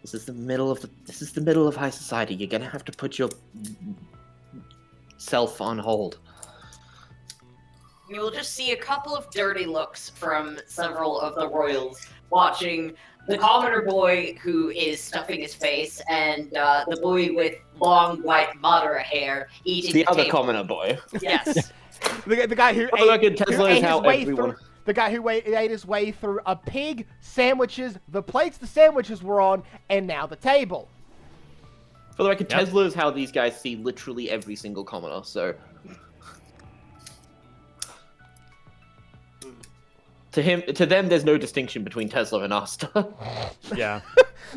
This is the middle of high society. You're gonna have to put your self on hold. You will just see a couple of dirty looks from several of the royals watching the commoner boy who is stuffing his face and the boy with long white Madara hair eating The other table. commoner boy. Yes. The guy who For the record, who Tesla is ate how his way everyone. through. The guy who ate his way through a pig, sandwiches, the plates the sandwiches were on, and now the table. For the record, Yep. Tesla is how these guys see literally every single commoner. So. To them, there's no distinction between Tesla and Asta. Yeah.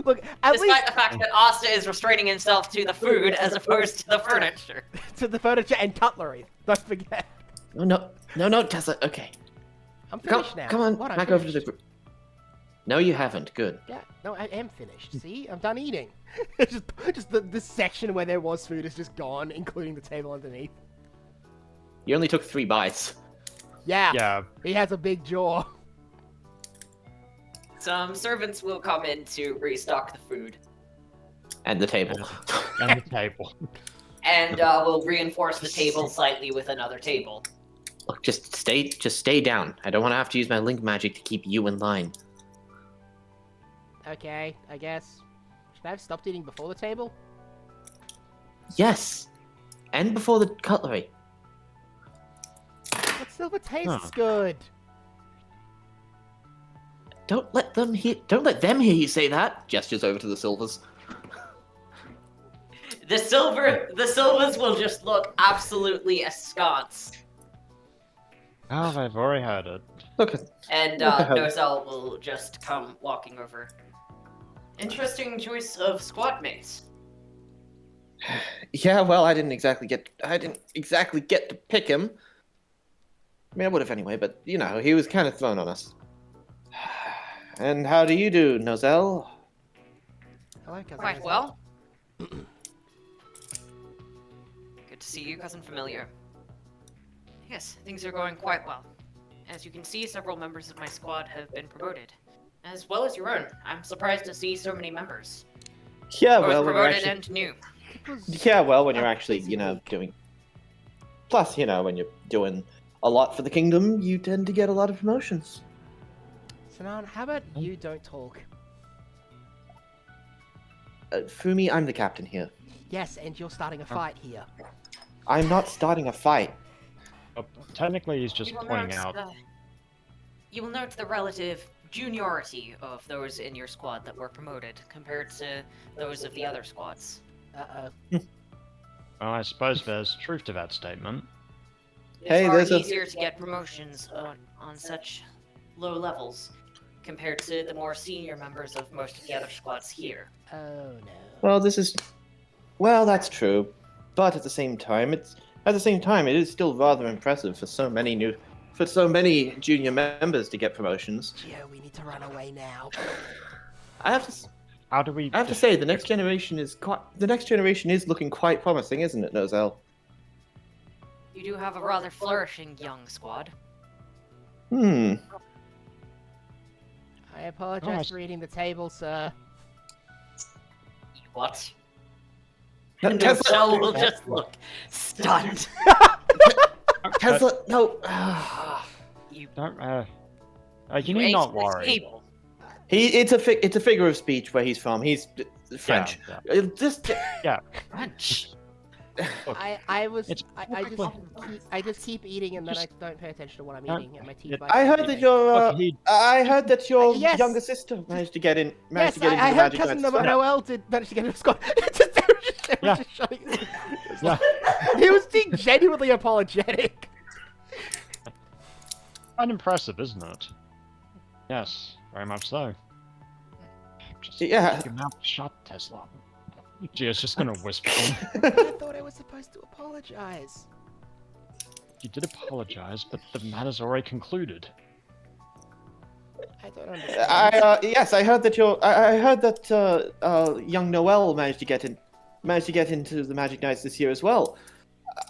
Look, at Despite least the fact that Asta is restraining himself to the food as opposed to the furniture. to the furniture and cutlery. Don't forget. No, Tesla. Okay, I'm come, finished now. come on, What, I'm back over to the finished? group. No, you haven't. Good. Yeah, no, I am finished. See, I'm done eating. just this section where there was food is just gone, including the table underneath. You only took 3 bites. Yeah, Yeah. he has a big jaw. Some servants will come in to restock the food. And the table. And the table. And we'll reinforce the table slightly with another table. Look, just stay down. I don't want to have to use my link magic to keep you in line. Okay, I guess. Should I have stopped eating before the table? Yes, and before the cutlery. But silver tastes Huh. good. Don't let them hear you say that. Gestures over to the silvers. The silvers will just look absolutely askance. Oh, I've already heard it. Look, And What the hell? Nozel will just come walking over. Interesting choice of squad mates. yeah. Well, I didn't exactly get to pick him. I mean, I would have anyway, but you know, he was kind of thrown on us. And how do you do, Nozel? Hello, cousin. Quite Isaac. well. Good to see you, cousin familiar. Yes, things are going quite well. As you can see, several members of my squad have been promoted, as well as your own. I'm surprised to see so many members. Yeah, Both well, when you're promoted actually, and new. It was yeah, well, when you're a actually, busy you know, week. doing. Plus, you know, when you're doing a lot for the kingdom, you tend to get a lot of promotions. Sinan, how about you don't talk? Fumi, I'm the captain here. Yes, and you're starting a fight here. I'm not starting a fight. Technically, he's just You will pointing note out. You will note the relative juniority of those in your squad that were promoted compared to those of the other squads. Uh-oh. Well, I suppose there's truth to that statement. It's Hey, far there's a- easier to get promotions on such low levels compared to the more senior members of most of the other squads here. Oh no. Well, that's true, but at the same time, it is still rather impressive for so many junior members to get promotions. Gio, we need to run away now. I have to How do we? say, the next generation is looking quite promising, isn't it, Nozel? You do have a rather flourishing young squad. Hmm. I apologize Nice. for eating the table, sir. What? No, And Tesla, Nozel will just look stunned. Tesla, no. You, Don't. You need ate not the worry. table. It's a figure of speech where he's from. He's French. Yeah, Just French. Look, I was it's I just keep eating and then I don't pay attention to what I'm No, eating and my teeth. it- bite I my heard teeth. that your I heard that your Yes. younger sister managed to get in. Yes, Managed to get into I the heard Magic cousin Knights. Noel did manage to get into the squad. They were Yeah. just shutting- Yeah. He was being genuinely apologetic. quite impressive, isn't it? Yes, very much so. Just Yeah. keep your mouth shut, Tesla. Gio's just gonna whisper. I thought I was supposed to apologize. You did apologize, but the matter's already concluded. I don't understand. Yes, I heard that I heard that young Noel managed to get into the Magic Knights this year as well.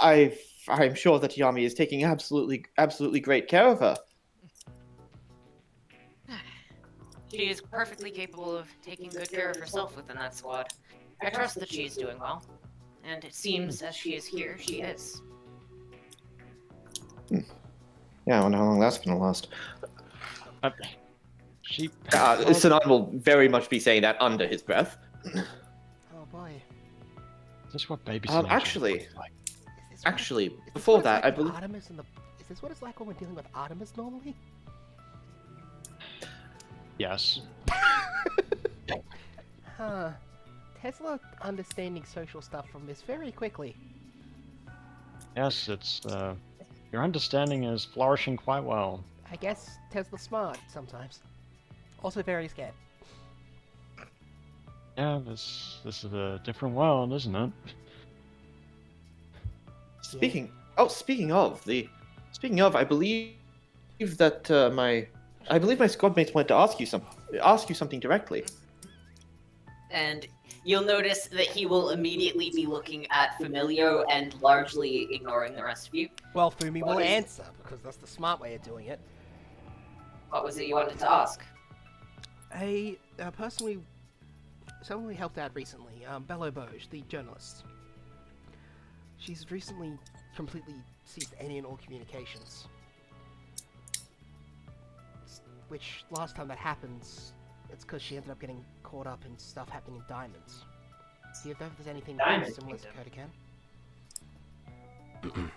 I I'm sure that Yami is taking absolutely great care of her. She is perfectly capable of taking good care of herself within that squad. I trust that she is doing well. And it seems as she is here, she is. Yeah, I wonder how long that's gonna last. She. Sinan will very much be saying that under his breath. Oh boy. Is this what babysitting Actually- looks like? Is this Actually, what it's before like that, I with believe. Artemis and the... Is this what it's like when we're dealing with Artemis normally? Yes. Huh. Tesla understanding social stuff from this very quickly. Yes, it's your understanding is flourishing quite well. I guess Tesla's smart sometimes. Also very scared. Yeah, this is a different world, isn't it? Speaking of, I believe that my squad mates wanted to ask you something directly. And you'll notice that he will immediately be looking at Familio and largely ignoring the rest of you. Well, Fumi will What is- answer, because that's the smart way of doing it. What was it you wanted to ask? A person someone we helped out recently, Bello Boge, the journalist. She's recently completely ceased any and all communications. Which, last time that happens, it's because she ended up getting caught up in stuff happening in Diamonds. Do you know if there's anything Diamond similar to Kingdom. Kodokan?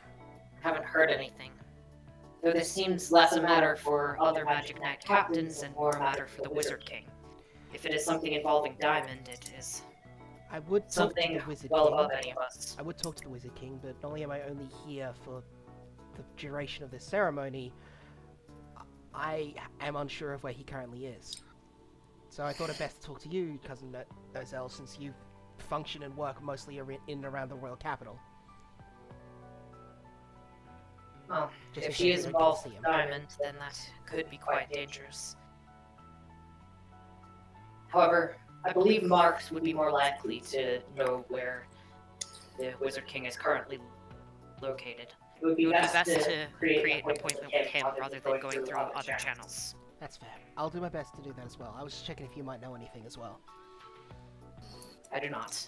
Haven't heard anything. Though this seems less a matter for other Magic Knight captains and more a matter for the Wizard King. If it is something involving Diamond, it is I would talk to something the Wizard well King. above any of us. I would talk to the Wizard King, but not only am I only here for the duration of this ceremony, I am unsure of where he currently is. So I thought it best to talk to you, Cousin Nozel, since you function and work mostly in and around the royal capital. Well, Just in if she case is we don't get to involved see with him. Diamond, then that could be quite dangerous. However, I believe Marks would be more likely to know where the Wizard King is currently located. It would be best to create an appointment with him rather than going through other channels. That's fair. I'll do my best to do that as well. I was just checking if you might know anything as well. I do not.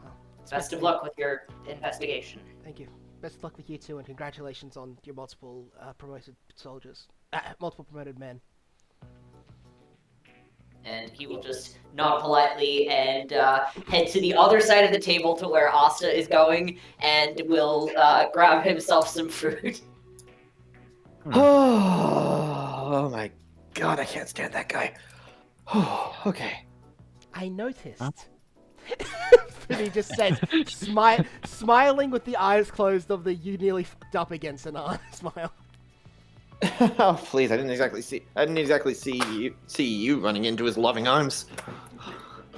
Well, it's Best good of to- luck with your investigation. Thank you. Best of luck with you too, and congratulations on your multiple promoted soldiers. Multiple promoted men. And he will just nod politely and head to the other side of the table to where Asta is going and will grab himself some food. Oh my god, I can't stand that guy. Okay. I noticed. Huh? He just said, smiling with the eyes closed of the "you nearly fucked up again" Sinan smile. Oh please, I didn't exactly see you running into his loving arms.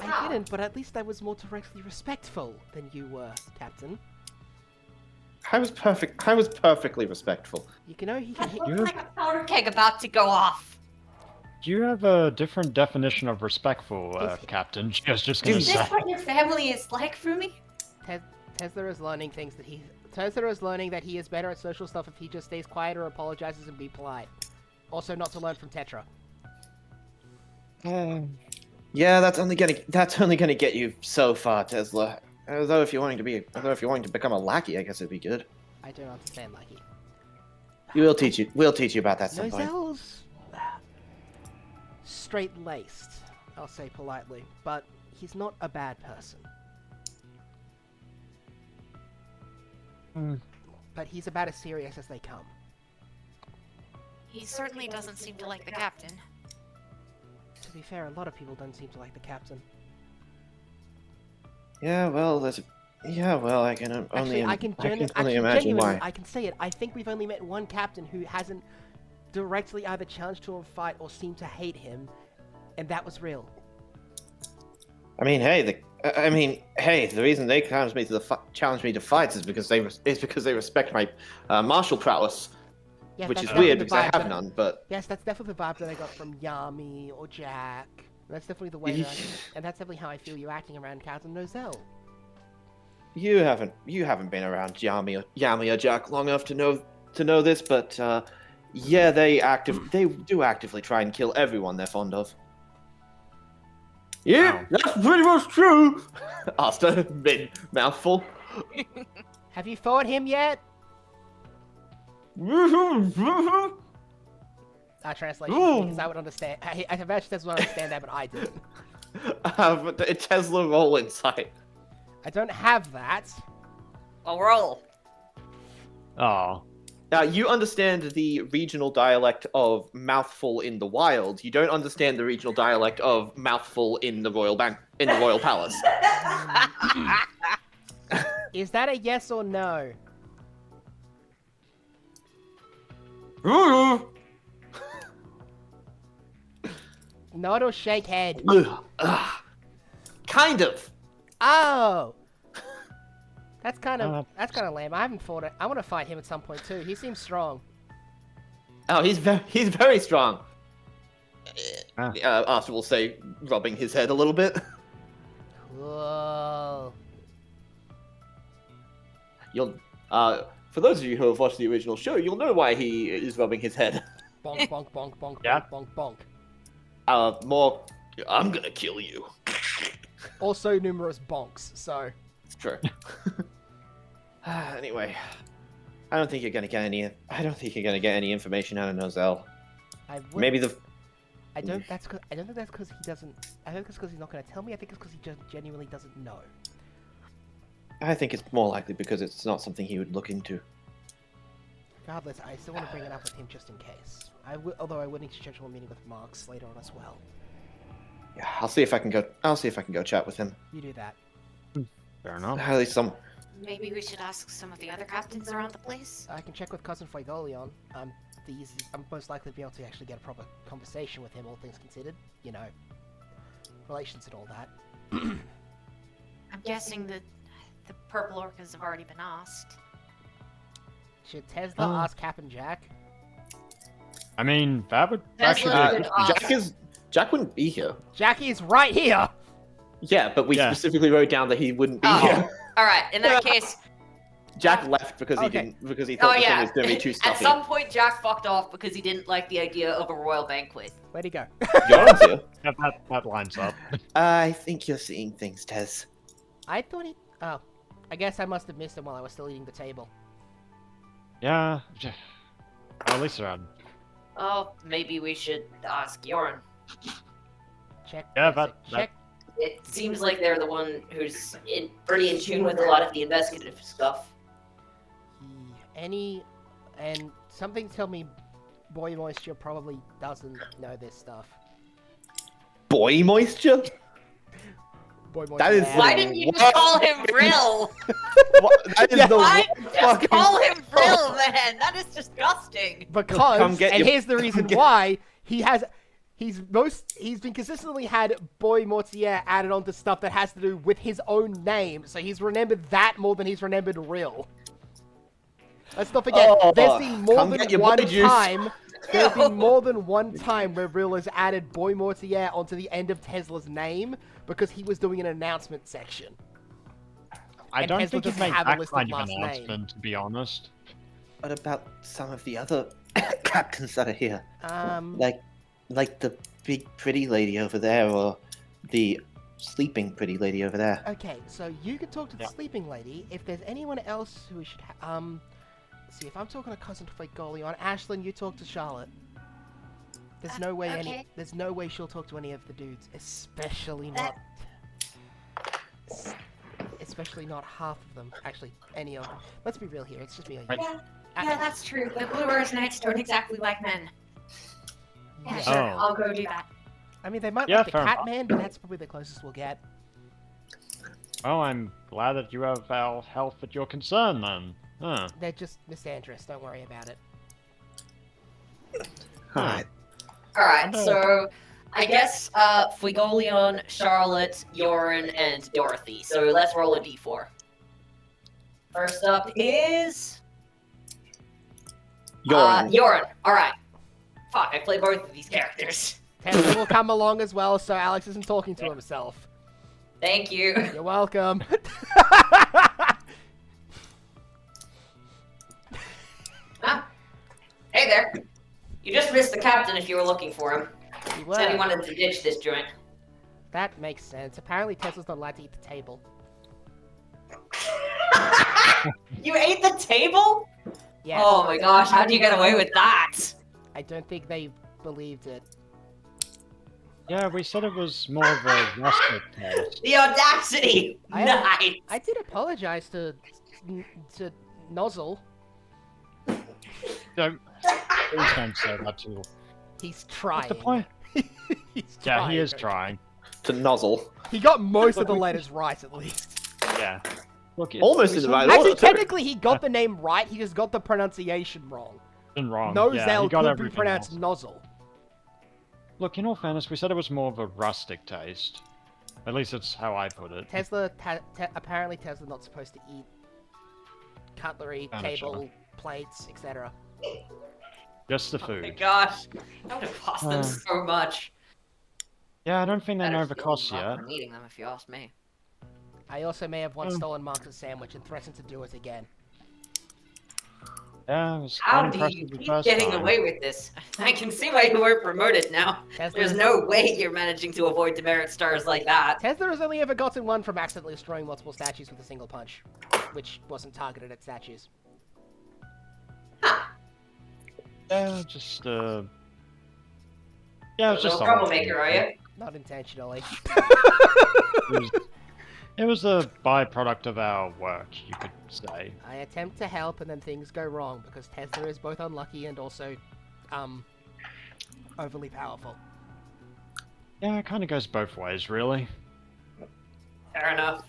I didn't, but at least I was more directly respectful than you were, Captain. I was perfectly respectful. You know he can hit. You're- Like a powder keg about to go off. You have a different definition of respectful, Yes. Captain. Just gonna Is say. this what your family is like, Fumi? Tesla is learning things that he. Tesla is learning that he is better at social stuff if he just stays quiet or apologizes and be polite. Also, not to learn from Tetra. Yeah, that's only gonna get you so far, Tesla. Although if you're wanting to become a lackey, I guess it'd be good. I don't understand, Lucky. We'll teach you about that some point. Nozel's straight-laced, I'll say politely, but he's not a bad person. Hmm. But he's about as serious as they come. He certainly doesn't seem to like the captain. To be fair, a lot of people don't seem to like the captain. Yeah, well, I can only I can only actually, imagine genuinely, why. I can say it. I think we've only met one captain who hasn't directly either challenged to a fight or seemed to hate him, and that was real. I mean, hey, the reason they challenged me to fights is because they respect my martial prowess, Yes, which that's is weird definitely the because I vibe have that- none. But Yes, that's definitely the vibe that I got from Yami or Jack. That's definitely the way that and that's definitely how I feel you acting around Captain Nozel. you haven't been around Yami or Jack long enough to know this, but yeah, they do actively try and kill everyone they're fond of. Yeah, Wow. that's pretty much true. Asta, mid mouthful. Have you fought him yet? Translation, because I would understand. I imagine Tesla would understand that, but I didn't. But the Tesla roll insight. I don't have that. I'll roll. Oh. Now, you understand the regional dialect of mouthful in the wild. You don't understand the regional dialect of mouthful in the royal palace. Is that a yes or no? Nod or shake head? Kind of. Oh! That's kind Uh, of lame. I haven't fought it. I want to fight him at some point too. He seems strong. Oh, he's very strong. Ah. Asta will say, rubbing his head a little bit. Cool. You'll for those of you who have watched the original show, you'll know why he is rubbing his head. Bonk, bonk, bonk, bonk, Yeah. bonk, bonk, bonk. More, I'm gonna kill you. Also numerous bonks, so... It's true. Anyway, I don't think you're gonna get any information out of Nozel. I would... Maybe the. I don't think that's because he doesn't... I think it's because he's not going to tell me. I think it's because he just genuinely doesn't know. I think it's more likely because it's not something he would look into. Regardless, I still want to bring it up with him just in case. Although I would need to schedule a meeting with Marks later on as well. Yeah, I'll see if I can go chat with him. You do that. Fair enough. At least some. Maybe we should ask some of the other captains around the place. I can check with Cousin Fuegolion. I'm most likely to be able to actually get a proper conversation with him, all things considered. You know, relations and all that. I'm guessing that the purple orcas have already been asked. Should Tesla ask Cap and Jack? I mean, that would Tesla actually... could Jack wouldn't be here. Jackie is right here! Yeah, but we Yeah. specifically wrote down that he wouldn't be Oh. here. Alright, in that case, Jack left because Okay. he oh thought the yeah, thing was gonna be too at stuffy. some point Jack fucked off because he didn't like the idea of a royal banquet. Where'd he go? Yoran's here. That lines up. I think you're seeing things, Tez. I thought he... Oh. I guess I must have missed him while I was still eating the table. Yeah. At least around. Oh, maybe we should ask Yoran. Check. Yeah, yes, that- check. It seems like they're the one who's pretty in tune with a lot of the investigative stuff. And something tell me Boy Moisture probably doesn't know this stuff. Boy moisture? Boy Moisture. That is yeah. Why didn't you just call him Brill? That is Yeah. the Why one just fucking- call him Brill, man? That is disgusting. Because, Come get and your- here's the reason get- why, he's been consistently had Boy Mortier added onto stuff that has to do with his own name, so he's remembered that more than he's remembered Rill. Let's not forget, Oh, there's been more come than get your one boy juice. time, there's been more than one time where Rill has added Boy Mortier onto the end of Tesla's name because he was doing an announcement section. I And don't Tesla think it doesn't makes have a that list of kind of last name. announcement, to be honest. What about some of the other captains that are here? Like the big pretty lady over there, or the sleeping pretty lady over there. Okay, so you could talk to the Yeah. sleeping lady. If there's anyone else who we should, let's see. If I'm talking to Cousin Fuegolion, Ashlyn, you talk to Charlotte. There's no way okay. There's no way she'll talk to any of the dudes, especially not. Especially not half of them. Actually, any of them. Let's be real here. It's just me and you. Right. Yeah, that's true. The Blue Earth Knights don't exactly like men. Yeah, sure. Oh. I'll go do that. I mean, they might Yeah, like the fair enough. Catman, but that's probably the closest we'll get. Well, I'm glad that you have our health at your concern, then. Huh. They're just misandrous. Don't worry about it. Alright. Alright, so I guess Fuegolion, Charlotte, Yoran, and Dorothy. So let's roll a d4. First up is Yoran. Yoran. Alright. Fuck, I play both of these characters. Tesla will come along as well, so Alex isn't talking to himself. Thank you. You're welcome. dismissed the captain if you were looking for him. You were. Said he wanted to ditch this joint. That makes sense. Apparently, Tesla's not allowed to eat the table. You ate the table? Yes. Oh my gosh, how'd you get away with that? I don't think they believed it. Yeah, we said it was more of a rustic taste. The audacity! Nice! I did apologize to Nozzle. Don't, please don't say that to. He's trying. What's the point? He's Yeah, trying. he is trying. To nozzle. He got most of the letters right, at least. Yeah. Look, Almost we in the said right it order. Actually, technically, he got the name right. He just got the pronunciation wrong. wasn't wrong. Nozel yeah, he got could be everything pronounced else. nozzle. Look, in all fairness, we said it was more of a rustic taste. At least that's how I put it. Apparently Tesla's not supposed to eat cutlery, Furniture. table, plates, etc. Just the Oh my food. gosh. That would have cost them so much. Yeah, I don't think they know Better the steal cost them yet. up from eating them, if you ask me. I also may have once stolen Marcus' sandwich and threatened to do it again. Yeah, it was How quite do impressive you the keep first getting time. away with this? I can see why you weren't promoted now. There's no way you're managing to avoid demerit stars like that. Tesla has only ever gotten one from accidentally destroying multiple statues with a single punch, which wasn't targeted at statues. Yeah, just yeah, it was No just a troublemaker, are you? Not intentionally. It was a byproduct of our work, you could say. I attempt to help and then things go wrong because Tesla is both unlucky and also, overly powerful. Yeah, it kind of goes both ways, really. Fair enough.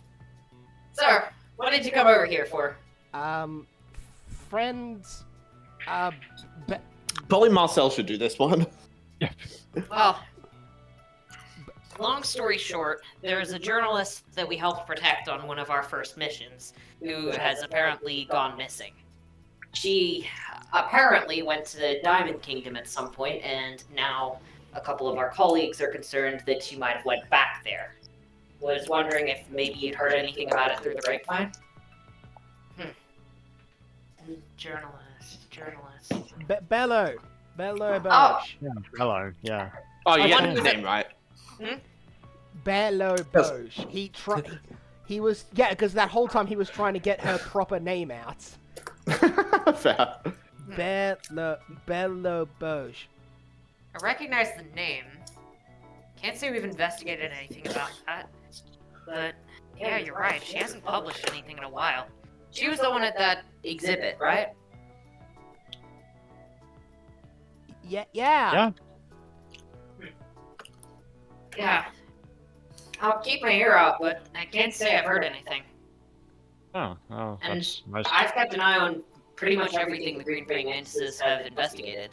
Sir, what did you come over here for? Friends, Probably Marcel should do this one. Well, long story short, there's a journalist that we helped protect on one of our first missions who has apparently gone missing. She apparently went to the Diamond Kingdom at some point, and now a couple of our colleagues are concerned that she might have went back there. Was wondering if maybe you'd heard anything about it through the grapevine? Journalist. Bello Bosch. Yeah, hello, yeah. Oh, you I get wonder his if name it- right. Bello Bosch. He tried. He was because that whole time he was trying to get her proper name out. Fair. Bello Bosch. I recognize the name. Can't say we've investigated anything about that. But yeah, you're right. She hasn't published anything in a while. She was the one at that Exhibit, right? Yeah. Yeah. Yeah. I'll keep my ear out, but I can't say I've heard anything. Oh, And that's most... I've kept an eye on pretty much everything the Green Praying Mantises have investigated.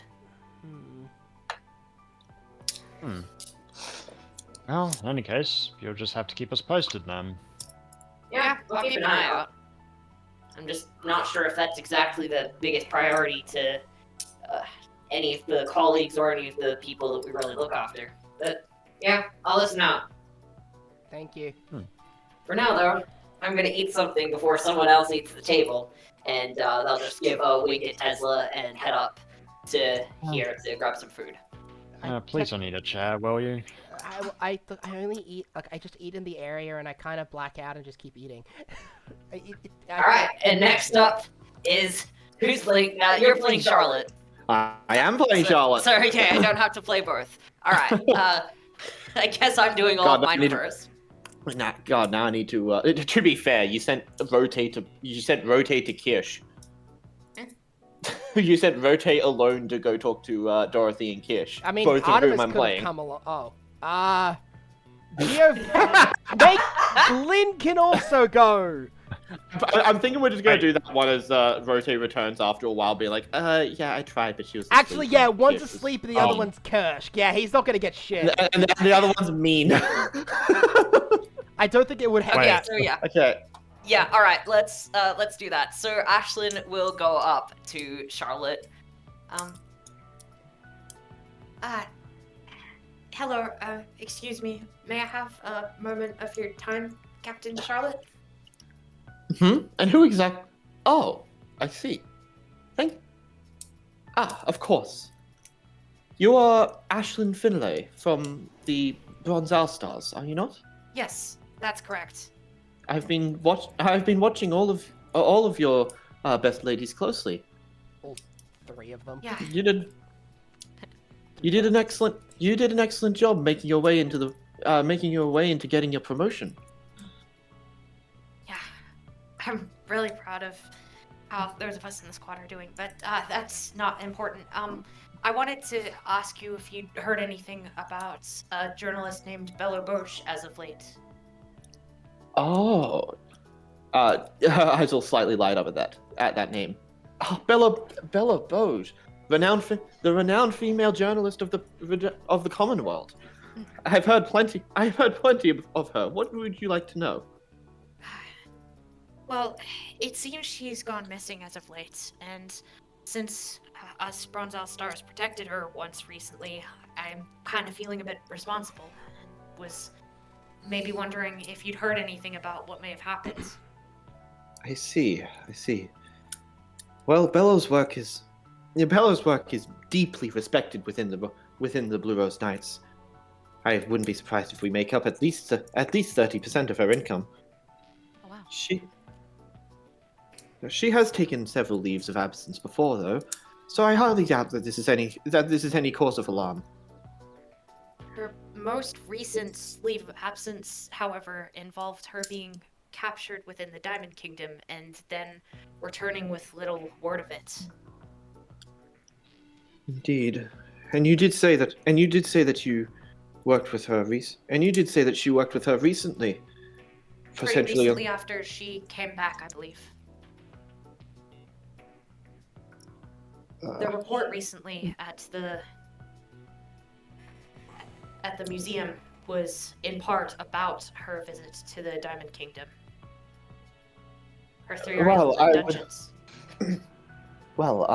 Well, in any case, you'll just have to keep us posted then. Yeah, I'll keep an eye out. I'm just not sure if that's exactly the biggest priority to any of the colleagues or any of the people that we really look after. But yeah, I'll listen out. Thank you. For now, though, I'm gonna eat something before someone else eats the table, and they'll just give a wink at Tesla and head up to here to grab some food. Please don't eat a chair, will you? I only eat I just eat in the area and I kind of black out and just keep eating. All right, and next up is who's playing? You're playing Charlotte. I am playing Charlotte. Sorry, okay, I don't have to play both. All right, I guess I'm doing all of God, I mine need- first. God, now I need to. To be fair, you sent rotate to Kirsch. You sent rotate alone to go talk to Dorothy and Kirsch. I mean, both of Artemis whom I'm could playing. come along. Oh, Lynn can also go. I'm thinking we're just gonna do that one as rotate returns after a while. Be like, yeah, I tried, but she was. Actually, asleep. yeah, one's Kirsch was- asleep and the other one's Kirsch. Yeah, he's not gonna get shit. And the other one's mean. I don't think it would. Okay, Yeah, so yeah. Okay. Yeah, all right. Let's do that. So Ashlyn will go up to Charlotte. Hello, excuse me. May I have a moment of your time, Captain Charlotte? And who exactly? Oh, I see. Of course. You are Ashlyn Finlay from the Bronze Stars, are you not? Yes, that's correct. I've been watching all of your best ladies closely. All 3 of them. Yeah. You did an excellent job making your way into getting your promotion. Yeah. I'm really proud of how those of us in the squad are doing, but that's not important. I wanted to ask you if you'd heard anything about a journalist named Bello Bosch as of late. Oh, eyes will slightly light up at that name. Oh, Bella Boge, the renowned female journalist of the Commonwealth. I've heard plenty of her. What would you like to know? Well, it seems she's gone missing as of late, and since us Bronze Stars protected her once recently, I'm kind of feeling a bit responsible, and was maybe wondering if you'd heard anything about what may have happened. I see. Well, Bello's work is deeply respected within the Blue Rose Knights. I wouldn't be surprised if we make up at least 30% of her income. Oh wow. She has taken several leaves of absence before, though, so I hardly doubt that this is any cause of alarm. Her most recent leave of absence, however, involved her being captured within the Diamond Kingdom and then returning with little word of it. Indeed, and you did say that you worked with her and you did say that she worked with her recently. Pretty recently after she came back, I believe. The report recently at the museum was in part about her visit to the Diamond Kingdom. Her 3 Well, dungeons. Well,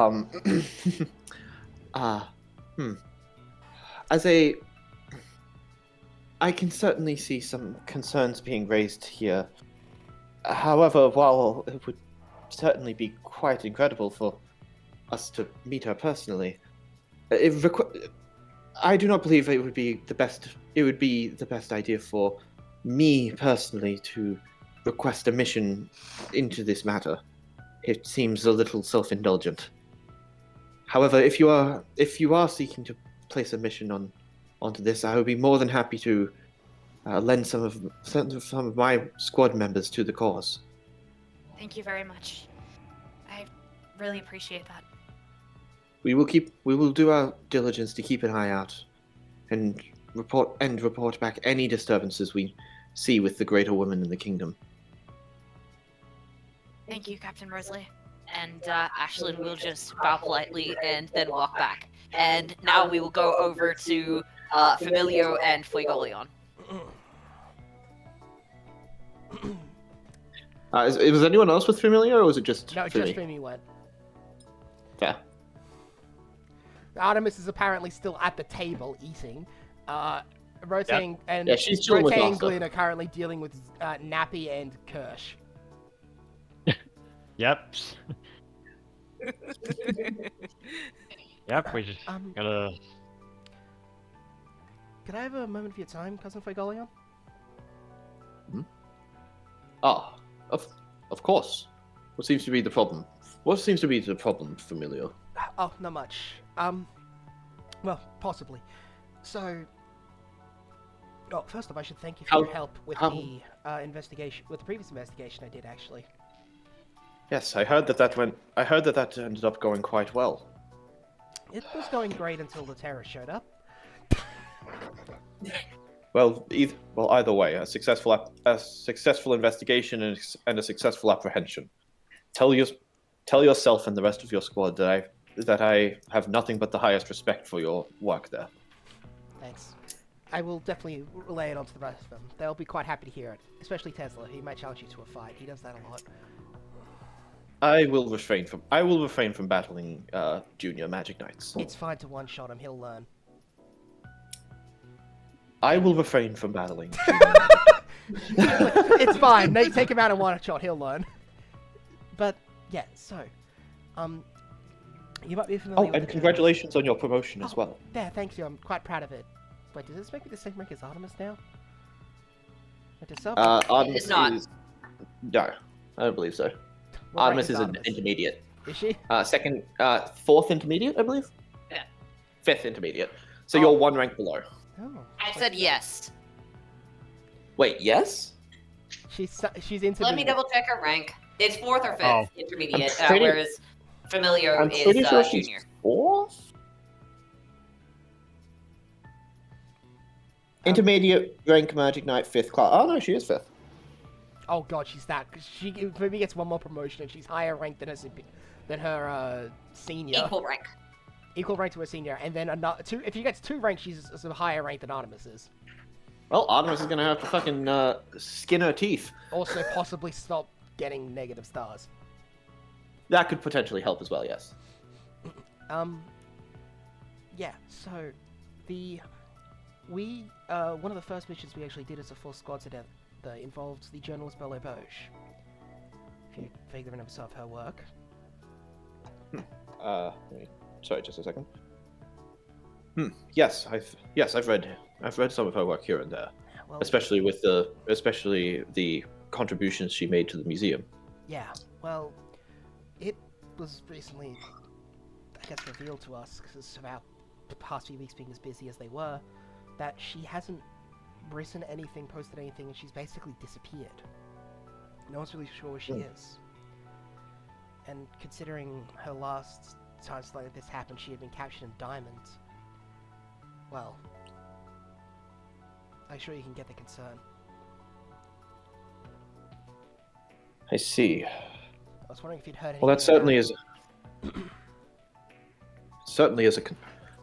I can certainly see some concerns being raised here. However, while it would certainly be quite incredible for us to meet her personally, I do not believe it would be the best. It would be the best idea for me personally to request a mission into this matter. It seems a little self-indulgent. However, if you are seeking to place a mission onto this, I would be more than happy to lend some of my squad members to the cause. Thank you very much. I really appreciate that. We will do our diligence to keep an eye out and report back any disturbances we see with the greater woman in the kingdom. Thank you, Captain Rosalie. And Ashlyn will just bow politely and then walk back. And now we will go over to Familio and Fuegoleon. Was anyone else with Familiar, or was it just No, Fumi? just Fumi went. Fair. Artemis is apparently still at the table eating. Rotating and Yeah, she's chilling with Rotating Arthur. Glyn are currently dealing with Nappy and Kirsch. Yep. Yep, we just gotta... Could I have a moment of your time, Cousin Fuegoleon? Ah, of course. What seems to be the problem? What seems to be the problem, Familiar? Oh, not much. Well, possibly. So, first off, I should thank you for your help with the investigation, with the previous investigation I did, actually. Yes, I heard that ended up going quite well. It was going great until the terrorists showed up. Well, either way, a successful investigation and a successful apprehension. Tell yourself and the rest of your squad that I have nothing but the highest respect for your work there. Thanks. I will definitely relay it on to the rest of them. They'll be quite happy to hear it, especially Tesla. He might challenge you to a fight. He does that a lot. I will refrain from battling junior Magic Knights. It's fine to one-shot him. He'll learn. I will refrain from battling. It's fine. Take him out in one shot. He'll learn. But yeah, so, You might be familiar Oh, with and the congratulations on your promotion as Oh. well. Yeah, thank you. I'm quite proud of it. Wait, does this make me the same rank as Artemis now? Wait, does sub- Artemis It's not. is... No, I don't believe so. what rank Artemis is an Artemis? intermediate. Is she? Fourth intermediate, I believe? Yeah. Fifth intermediate. So Oh. you're one rank below. Oh. I said yes. Wait, yes? She's intermediate. Let me double check her rank. It's fourth or fifth Oh. intermediate, I'm pretty- whereas Familio I'm is pretty sure she's junior. fourth? Intermediate rank Magic Knight, fifth class. Oh no, she is fifth. Oh god, she's that. Cause she maybe gets one more promotion and she's higher ranked than her senior. Equal rank. Rank to her senior, and then another two. If she gets 2 ranks, she's a higher rank than Artemis is. Well, Artemis is gonna have to fucking skin her teeth. Also, possibly stop getting negative stars. That could potentially help as well, yes. Yeah. So, one of the first missions we actually did as a full squad together involved the journalist Belle Boche. If you vaguely remember some of her work. Sorry, just a second. Yes, I've read some of her work here and there, Well, especially the contributions she made to the museum. yeah. Well, it was recently, I guess, revealed to us because of the past few weeks being as busy as they were, that she hasn't written anything, posted anything, and she's basically disappeared. No one's really sure where she is. And considering her last time something like this happened, she had been captured in Diamond. Well, I'm sure you can get the concern. I see. I was wondering if you'd heard anything. Well, that certainly is.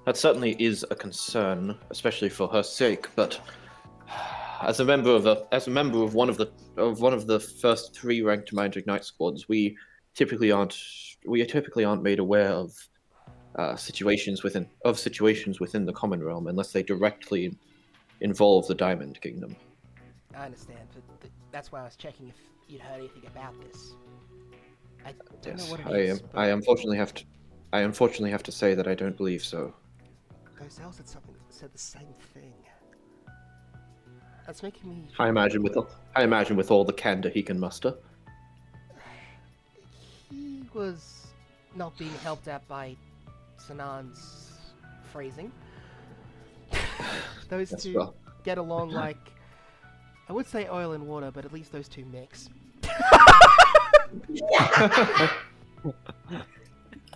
That certainly is a concern, especially for her sake. But as a member of one of the first 3 ranked Magic Knight squads, we typically aren't made aware of situations within the Common Realm unless they directly involve the Diamond Kingdom. I understand, but that's why I was checking if you'd heard anything about this. I don't know Yes, what it is. but I unfortunately have to say that I don't believe so. Gozelle said something that said the same thing. That's making me. I imagine with all the candor he can muster. He was not being helped out by Sanan's phrasing. Those Yes, two well. get along like, I would say oil and water, but at least those two mix.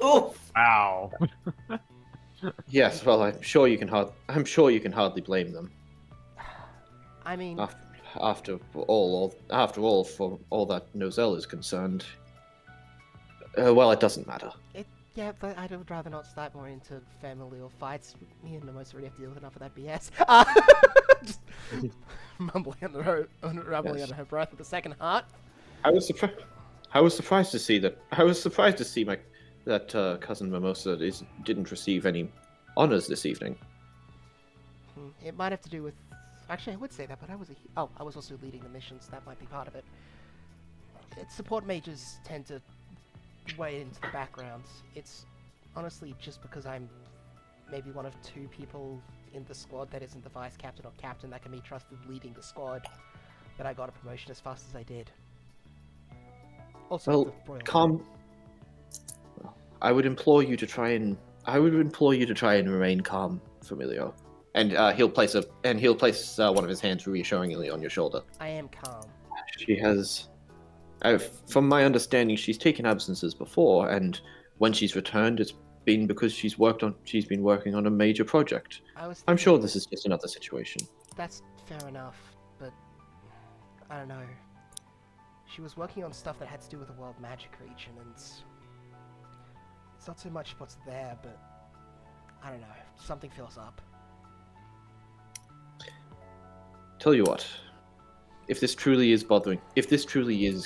Oof. Wow. Yes, well, I'm sure you can hardly blame them. I mean, After all, for all that Nozell is concerned. Well, it doesn't matter. yeah, but I would rather not start more into familial fights. Me and Nomos already have to deal with enough of that BS. Just mumbling under her breath with a second heart. I was surprised to see that. That cousin Mimosa didn't receive any honors this evening. It might have to do with. Actually, I would say that, but I was also leading the missions. That might be part of it. Support mages tend to way into the background. It's honestly just because I'm maybe one of 2 people in the squad that isn't the vice captain or captain that can be trusted leading the squad that I got a promotion as fast as I did. Also, Well, the royal. calm. I would implore you to try and remain calm, Familio. And he'll place one of his hands reassuringly on your shoulder. I am calm. She has, from my understanding, she's taken absences before, and when she's returned, it's been because she's been working on a major project. I'm sure this is just another situation. That's fair enough, but I don't know. She was working on stuff that had to do with the World Magic region, and it's not so much what's there, but I don't know. Something feels up. Tell you what, if this truly is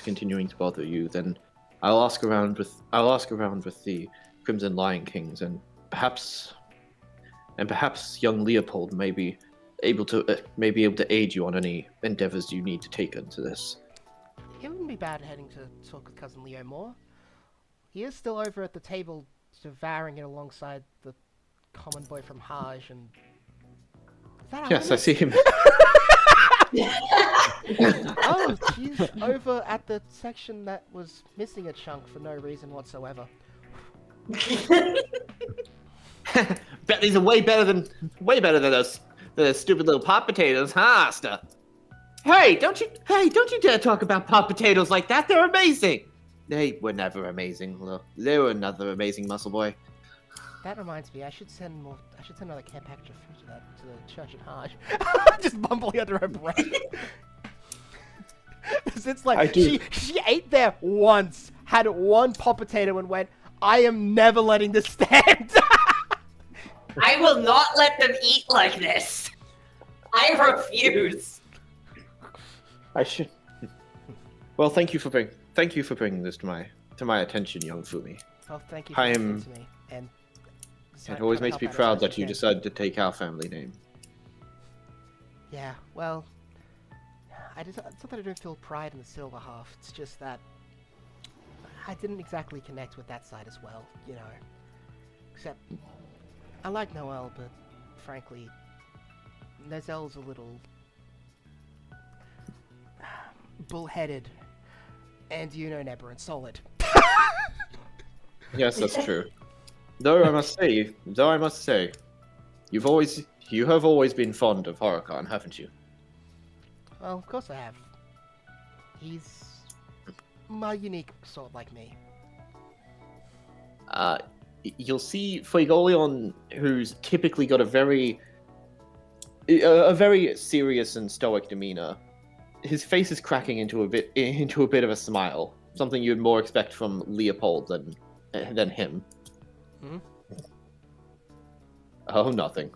continuing to bother you, then I'll ask around with the Crimson Lion Kings, and perhaps young Leopold may be able to aid you on any endeavors you need to take into this. It wouldn't be bad heading to talk with Cousin Leo more. He is still over at the table devouring it alongside the common boy from Hajj and... Is that Yes, I see him. Oh, he's over at the section that was missing a chunk for no reason whatsoever. Bet these are way better than those stupid little pot potatoes, huh, Asta? Hey, don't you dare talk about pot potatoes like that. They're amazing. They were never amazing. They were another amazing muscle boy. That reminds me, I should send another care package of food to the church at Hajj. Just mumbling under her breath. It's like she ate there once, had one pot potato, and went, "I am never letting this stand." I will not let them eat like this. I refuse. I should. Well, thank you for bringing this to my attention, young Fumi. Well, thank you for listening to me. And it always makes me proud that you decided to take our family name. Yeah, well, it's not that I don't feel pride in the silver half. It's just that I didn't exactly connect with that side as well, you know. Except, I like Noelle, but frankly, Nozelle's a little bullheaded, and you know Neber and solid. Yes, that's true. Though I must say, you have always been fond of Horicon, haven't you? Well, of course I have. He's my unique sort like me. You'll see Fuegoleon, who's typically got a very serious and stoic demeanor. His face is cracking into a bit of a smile, something you'd more expect from Leopold than him. Hmm? Oh, nothing.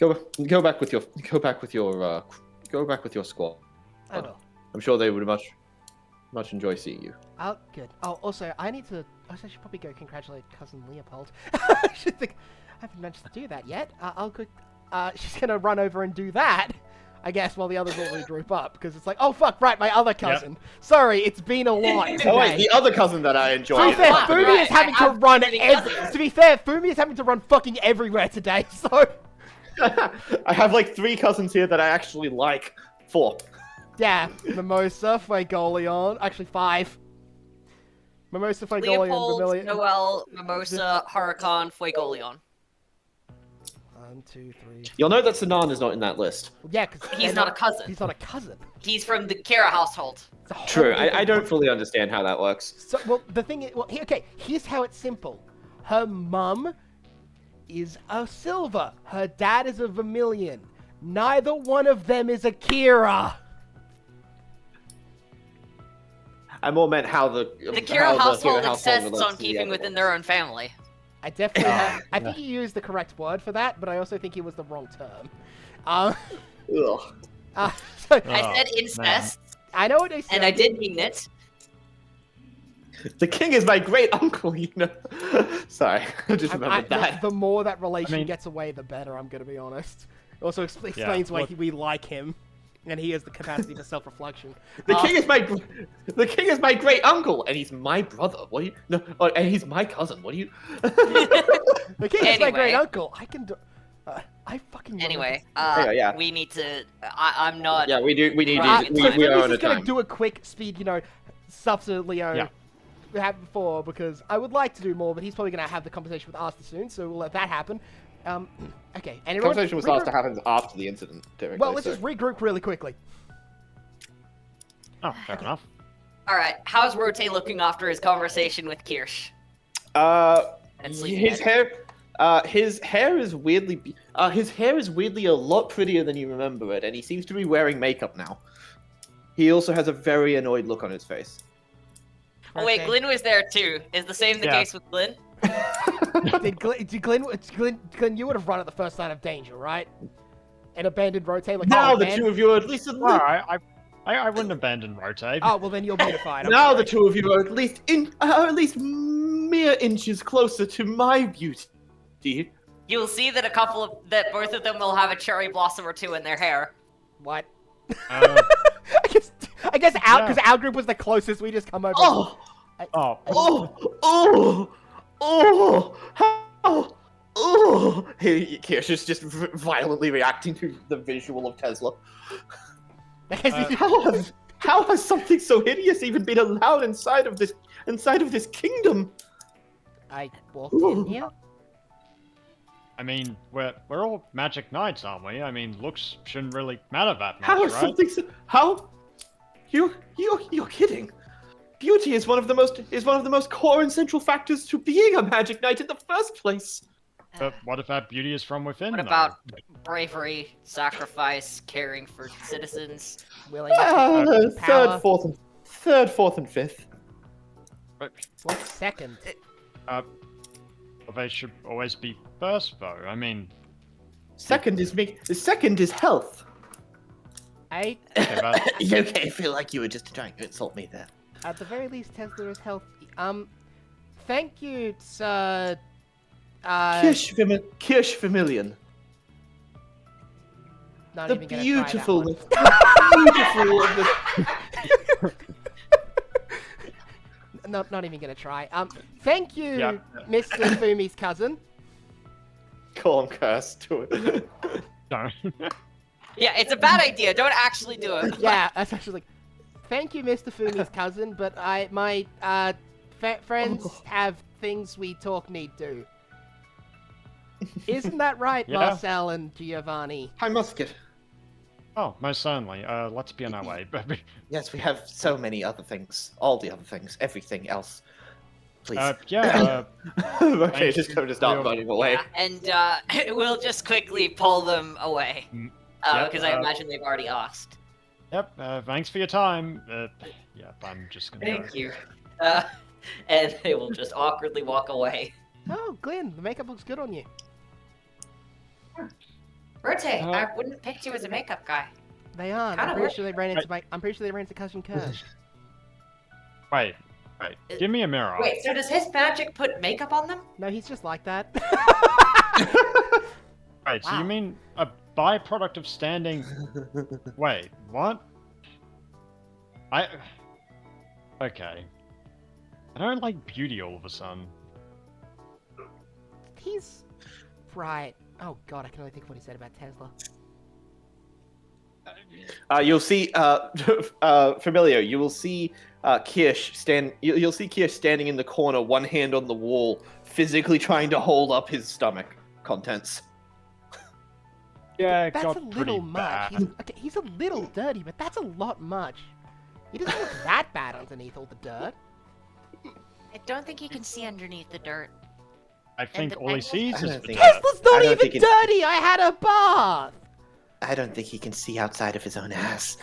Go back with your squad. I will. I'm sure they would much enjoy seeing you. Oh, good. Oh, also, I should probably go congratulate cousin Leopold. I haven't managed to do that yet. I'll go. She's gonna run over and do that, I guess, while the others all regroup up, because it's like, oh fuck, right, my other cousin. Yep. Sorry, it's been a lot today. Oh wait, the other cousin that I enjoy. To be fair, Fumi is having to run To be fair, Fumi is having to run fucking everywhere today, so... I have like 3 cousins here that I actually like. 4. Yeah, Mimosa, Fuegoleon, actually 5. Mimosa, Fuegoleon, Leopold, Vermilion. Noelle, Mimosa, Horicon, Fuegoleon. 1, 2, 3. You'll know that Sinan is not in that list. Well, yeah, because He's not a cousin. He's not a cousin. He's from the Kira household. True, I don't fully understand how that works. So, well, the thing is, here's how it's simple. Her mum is a silver. Her dad is a vermilion. Neither one of them is a Kira. I more meant how the Kira household insists on keeping within their own family. I definitely have. I think he used the correct word for that, but I also think he was the wrong term. Ugh. So, I said incest. Man. I know what I said. And I did mean it. The king is my great uncle, you know. Sorry, I just remembered that. The more that relation gets away, the better, I'm going to be honest. It also explains why we like him. And he has the capacity for self-reflection. The king is my great uncle, and he's my brother. What do you? No, and he's my cousin. What do you? The king is my great uncle. I can do. I fucking. Anyway, yeah. We need to. I'm not. Yeah, we do. We need. So we are on a just gonna time. do a quick speed, stuff to Leo. We had before because I would like to do more, but he's probably gonna have the conversation with Asta soon, so we'll let that happen. Okay. And conversation with Asta happens after the incident, typically. Well, let's just regroup really quickly. Oh, fair enough. All right. How's Rote looking after his conversation with Kirsch? His hair is weirdly a lot prettier than you remember it, and he seems to be wearing makeup now. He also has a very annoyed look on his face. Oh wait, Glyn was there too. Is the same the case with Glyn? Glyn, you would have run at the first sign of danger, right? And abandoned Rote like now the two of you are at least. I wouldn't abandon Rote. Oh well, then you'll be fine. Now the two of you are at least mere inches closer to my beauty. You'll see that both of them will have a cherry blossom or 2 in their hair. What? I guess because our group was the closest. We just come over. Oh, Oh, How? Oh! Kirsch is just violently reacting to the visual of Tesla. How has something so hideous even been allowed inside of this kingdom? I walked in here. I mean, we're all magic knights, aren't we? I mean, looks shouldn't really matter that much, How is right? something so? How? You're kidding. Beauty is one of the most core and central factors to being a magic knight in the first place. But what if that beauty is from within? What though? about bravery, sacrifice, caring for citizens? Willingness, Third, power. fourth, and fifth. What's second? Well, they should always be first, though. I mean, Second is me. The second is health. I, okay, but Okay, I feel like you were just trying to insult me there. at the very least, Tesla is healthy. Thank you, sir. Kirsch Vermilion. Not The even gonna beautiful, try the not even gonna try. Thank you, Yeah. Mr. Fumi's cousin. call him curse to it. no. Yeah, it's a bad idea. Don't actually do it. Yeah, that's actually like, thank you, Mr. Fumi's cousin, but my friends have things we talk need do. Isn't that right, Yeah. Marcel and Giovanni? Hi, Musket. Oh, most certainly. Let's be on our way. Yes, we have so many other things. All the other things. Everything else. Please. Yeah. Okay, thank just you going to start for- running away. Yeah, and we'll just quickly pull them away. Yep, Because I imagine they've already asked. Yep. Thanks for your time. Yep. I'm just gonna. Thank go. you. And they will just awkwardly walk away. Oh, Glenn, the makeup looks good on you. Rote, Uh, I wouldn't have picked you as a makeup guy. They aren't. Kinda I'm pretty weird. sure they ran into I'm pretty sure they ran into Cousin Kirsch. Wait. Give me a mirror. Wait, so does his magic put makeup on them? No, he's just like that. Wait. So Wow. you mean a byproduct of standing? Wait. What? Okay. I don't like beauty all of a sudden. He's right. Oh god, I can only think of what he said about Tesla. You'll see, Familiar, you will see Kirsch you'll see Kirsch standing in the corner, one hand on the wall, physically trying to hold up his stomach contents. Yeah, it That's got a little pretty much. bad. He's a little dirty, but that's a lot much. He doesn't look that bad underneath all the dirt. I don't think you can see underneath the dirt. I think the all he angles? sees I is don't the think- dirt. Tesla's not I don't even think it- dirty! I had a bath! I don't think he can see outside of his own ass.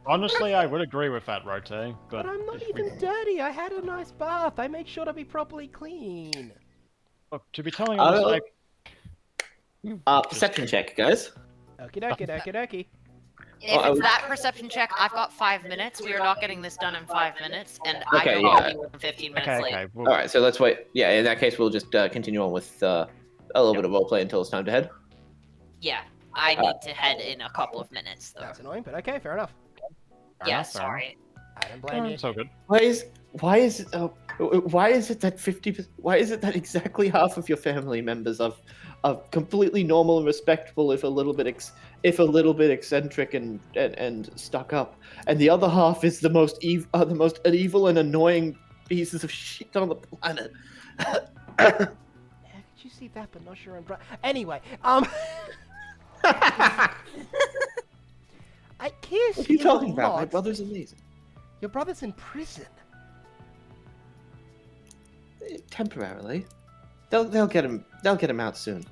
Honestly, I would agree with that, Rote. But I'm not if we- even dirty. I had a nice bath. I made sure to be properly clean. Look, to be telling all this, Perception check, guys. Okie dokie, okie dokie. If I it's would- that perception check, I've got 5 minutes. We are not getting this done in 5 minutes, and Okay, I don't yeah. want to be more than 15 minutes Okay, late. okay. Well, All right, so let's wait. Yeah, in that case, we'll just continue on with a little bit of roleplay until it's time to head. Yeah, I need to head in a couple of minutes, though. That's annoying, but okay, fair enough. fair Yeah, enough, fair enough. sorry. I don't blame you. It's all good. Why is it that 50%? Why is it that exactly half of your family members are completely normal and respectable, if a little bit eccentric and stuck up, and the other half is the most evil and annoying pieces of shit on the planet? How could you see that but not your own brother? Anyway, I kiss What are you is a talking about? My lot. brother's amazing. Your brother's in prison. Temporarily, they'll get him. They'll get him out soon.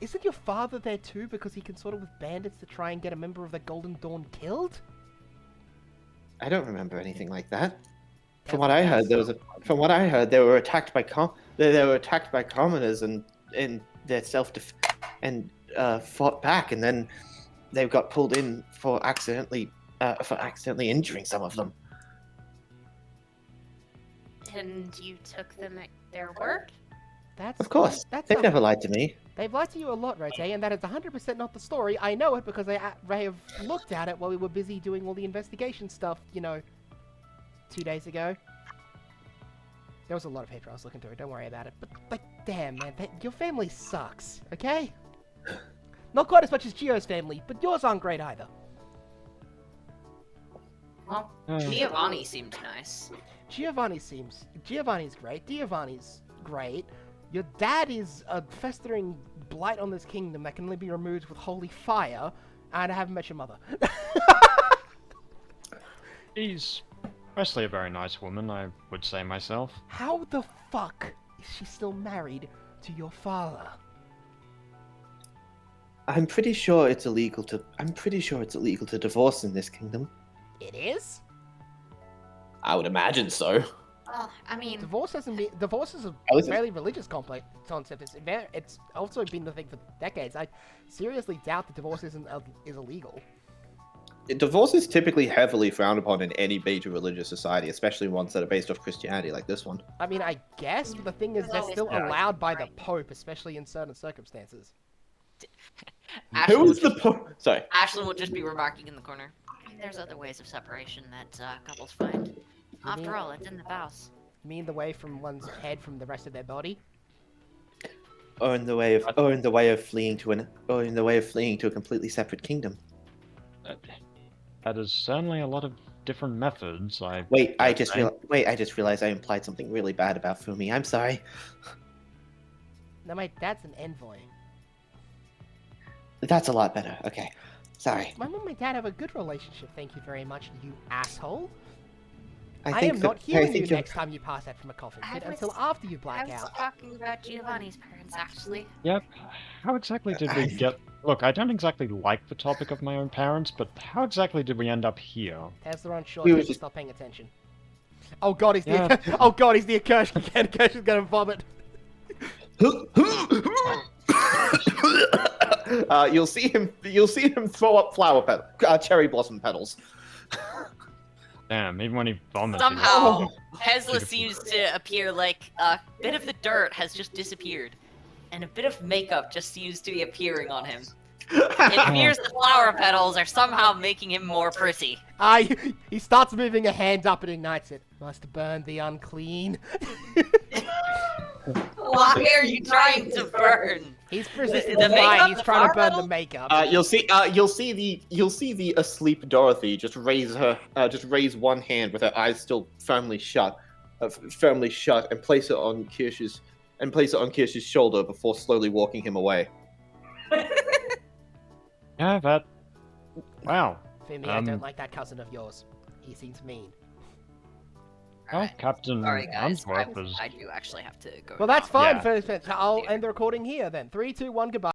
Isn't your father there too because he consorted with bandits to try and get a member of the Golden Dawn killed? I don't remember anything like that. From what I heard, they were attacked by commoners and their and fought back, and then they got pulled in for accidentally injuring some of them. And you took them at their word? That's Of course, That's they've a- never lied to me. They've lied to you a lot, Rote, and that is 100% not the story. I know it because they have looked at it while we were busy doing all the investigation stuff, 2 days ago. There was a lot of paper I was looking through. Don't worry about it. But like, damn, man, your family sucks. Okay? Not quite as much as Gio's family, but yours aren't great either. Well, Uh, Giovanni seemed nice. Giovanni's great. Giovanni's great. Your dad is a festering blight on this kingdom that can only be removed with holy fire, and I haven't met your mother. She's mostly a very nice woman, I would say myself. How the fuck is she still married to your father? I'm pretty sure it's illegal to divorce in this kingdom. It is? I would imagine so. well, I mean, Divorce is a How is it? fairly religious concept. It's also been the thing for decades. I seriously doubt that divorce is illegal. Divorce is typically heavily frowned upon in any major religious society, especially ones that are based off Christianity, like this one. I mean, I guess, but the thing is, It's they're always still been allowed by the right. Pope, especially in certain circumstances. Ashlyn Who is will the Sorry. Ashlyn will just be remarking in the corner. I mean, there's other ways of separation that couples find. mean- After all, it's in the vows. You mean the way from one's head from the rest of their body? Or in the way of fleeing to a completely separate kingdom. That is certainly a lot of different methods. Wait, I dare just say. realized I implied something really bad about Fumi. I'm sorry. No, my dad's an envoy. That's a lot better. Okay. Sorry. My mom and my dad have a good relationship, thank you very much, you asshole. I think am that- not hearing you you're- next time you pass that from a coffin I pit was- until after you I black was out. talking about Giovanni's parents, actually. Yep. How exactly did we get... Look, I don't exactly like the topic of my own parents, but how exactly did we end up here? Has their own short We were take, just- stop paying attention. Oh god, he's the Yeah. oh god, he's the accursed again. Accursed is gonna vomit. You'll see him throw up cherry blossom petals. Damn, even when he vomits... Somehow, Hesla seems to appear like a bit of the dirt has just disappeared, and a bit of makeup just seems to be appearing on him. It appears the flower petals are somehow making him more pretty. He starts moving a hand up and ignites it. Must burn the unclean. Why are you trying to burn? He's resisting The the fire. makeup, He's the trying to flower burn the petals? makeup. You'll see the asleep Dorothy just raise one hand with her eyes still firmly shut, and place it on Kirsch's shoulder before slowly walking him away. Yeah, that... Wow. For me, I don't like that cousin of yours. He seems mean. Well, Alright. Captain Sorry guys, Unsworth is... I do actually have to go. Well, that's now. fine. Yeah. I'll end the recording here then. 3, 2, 1, goodbye.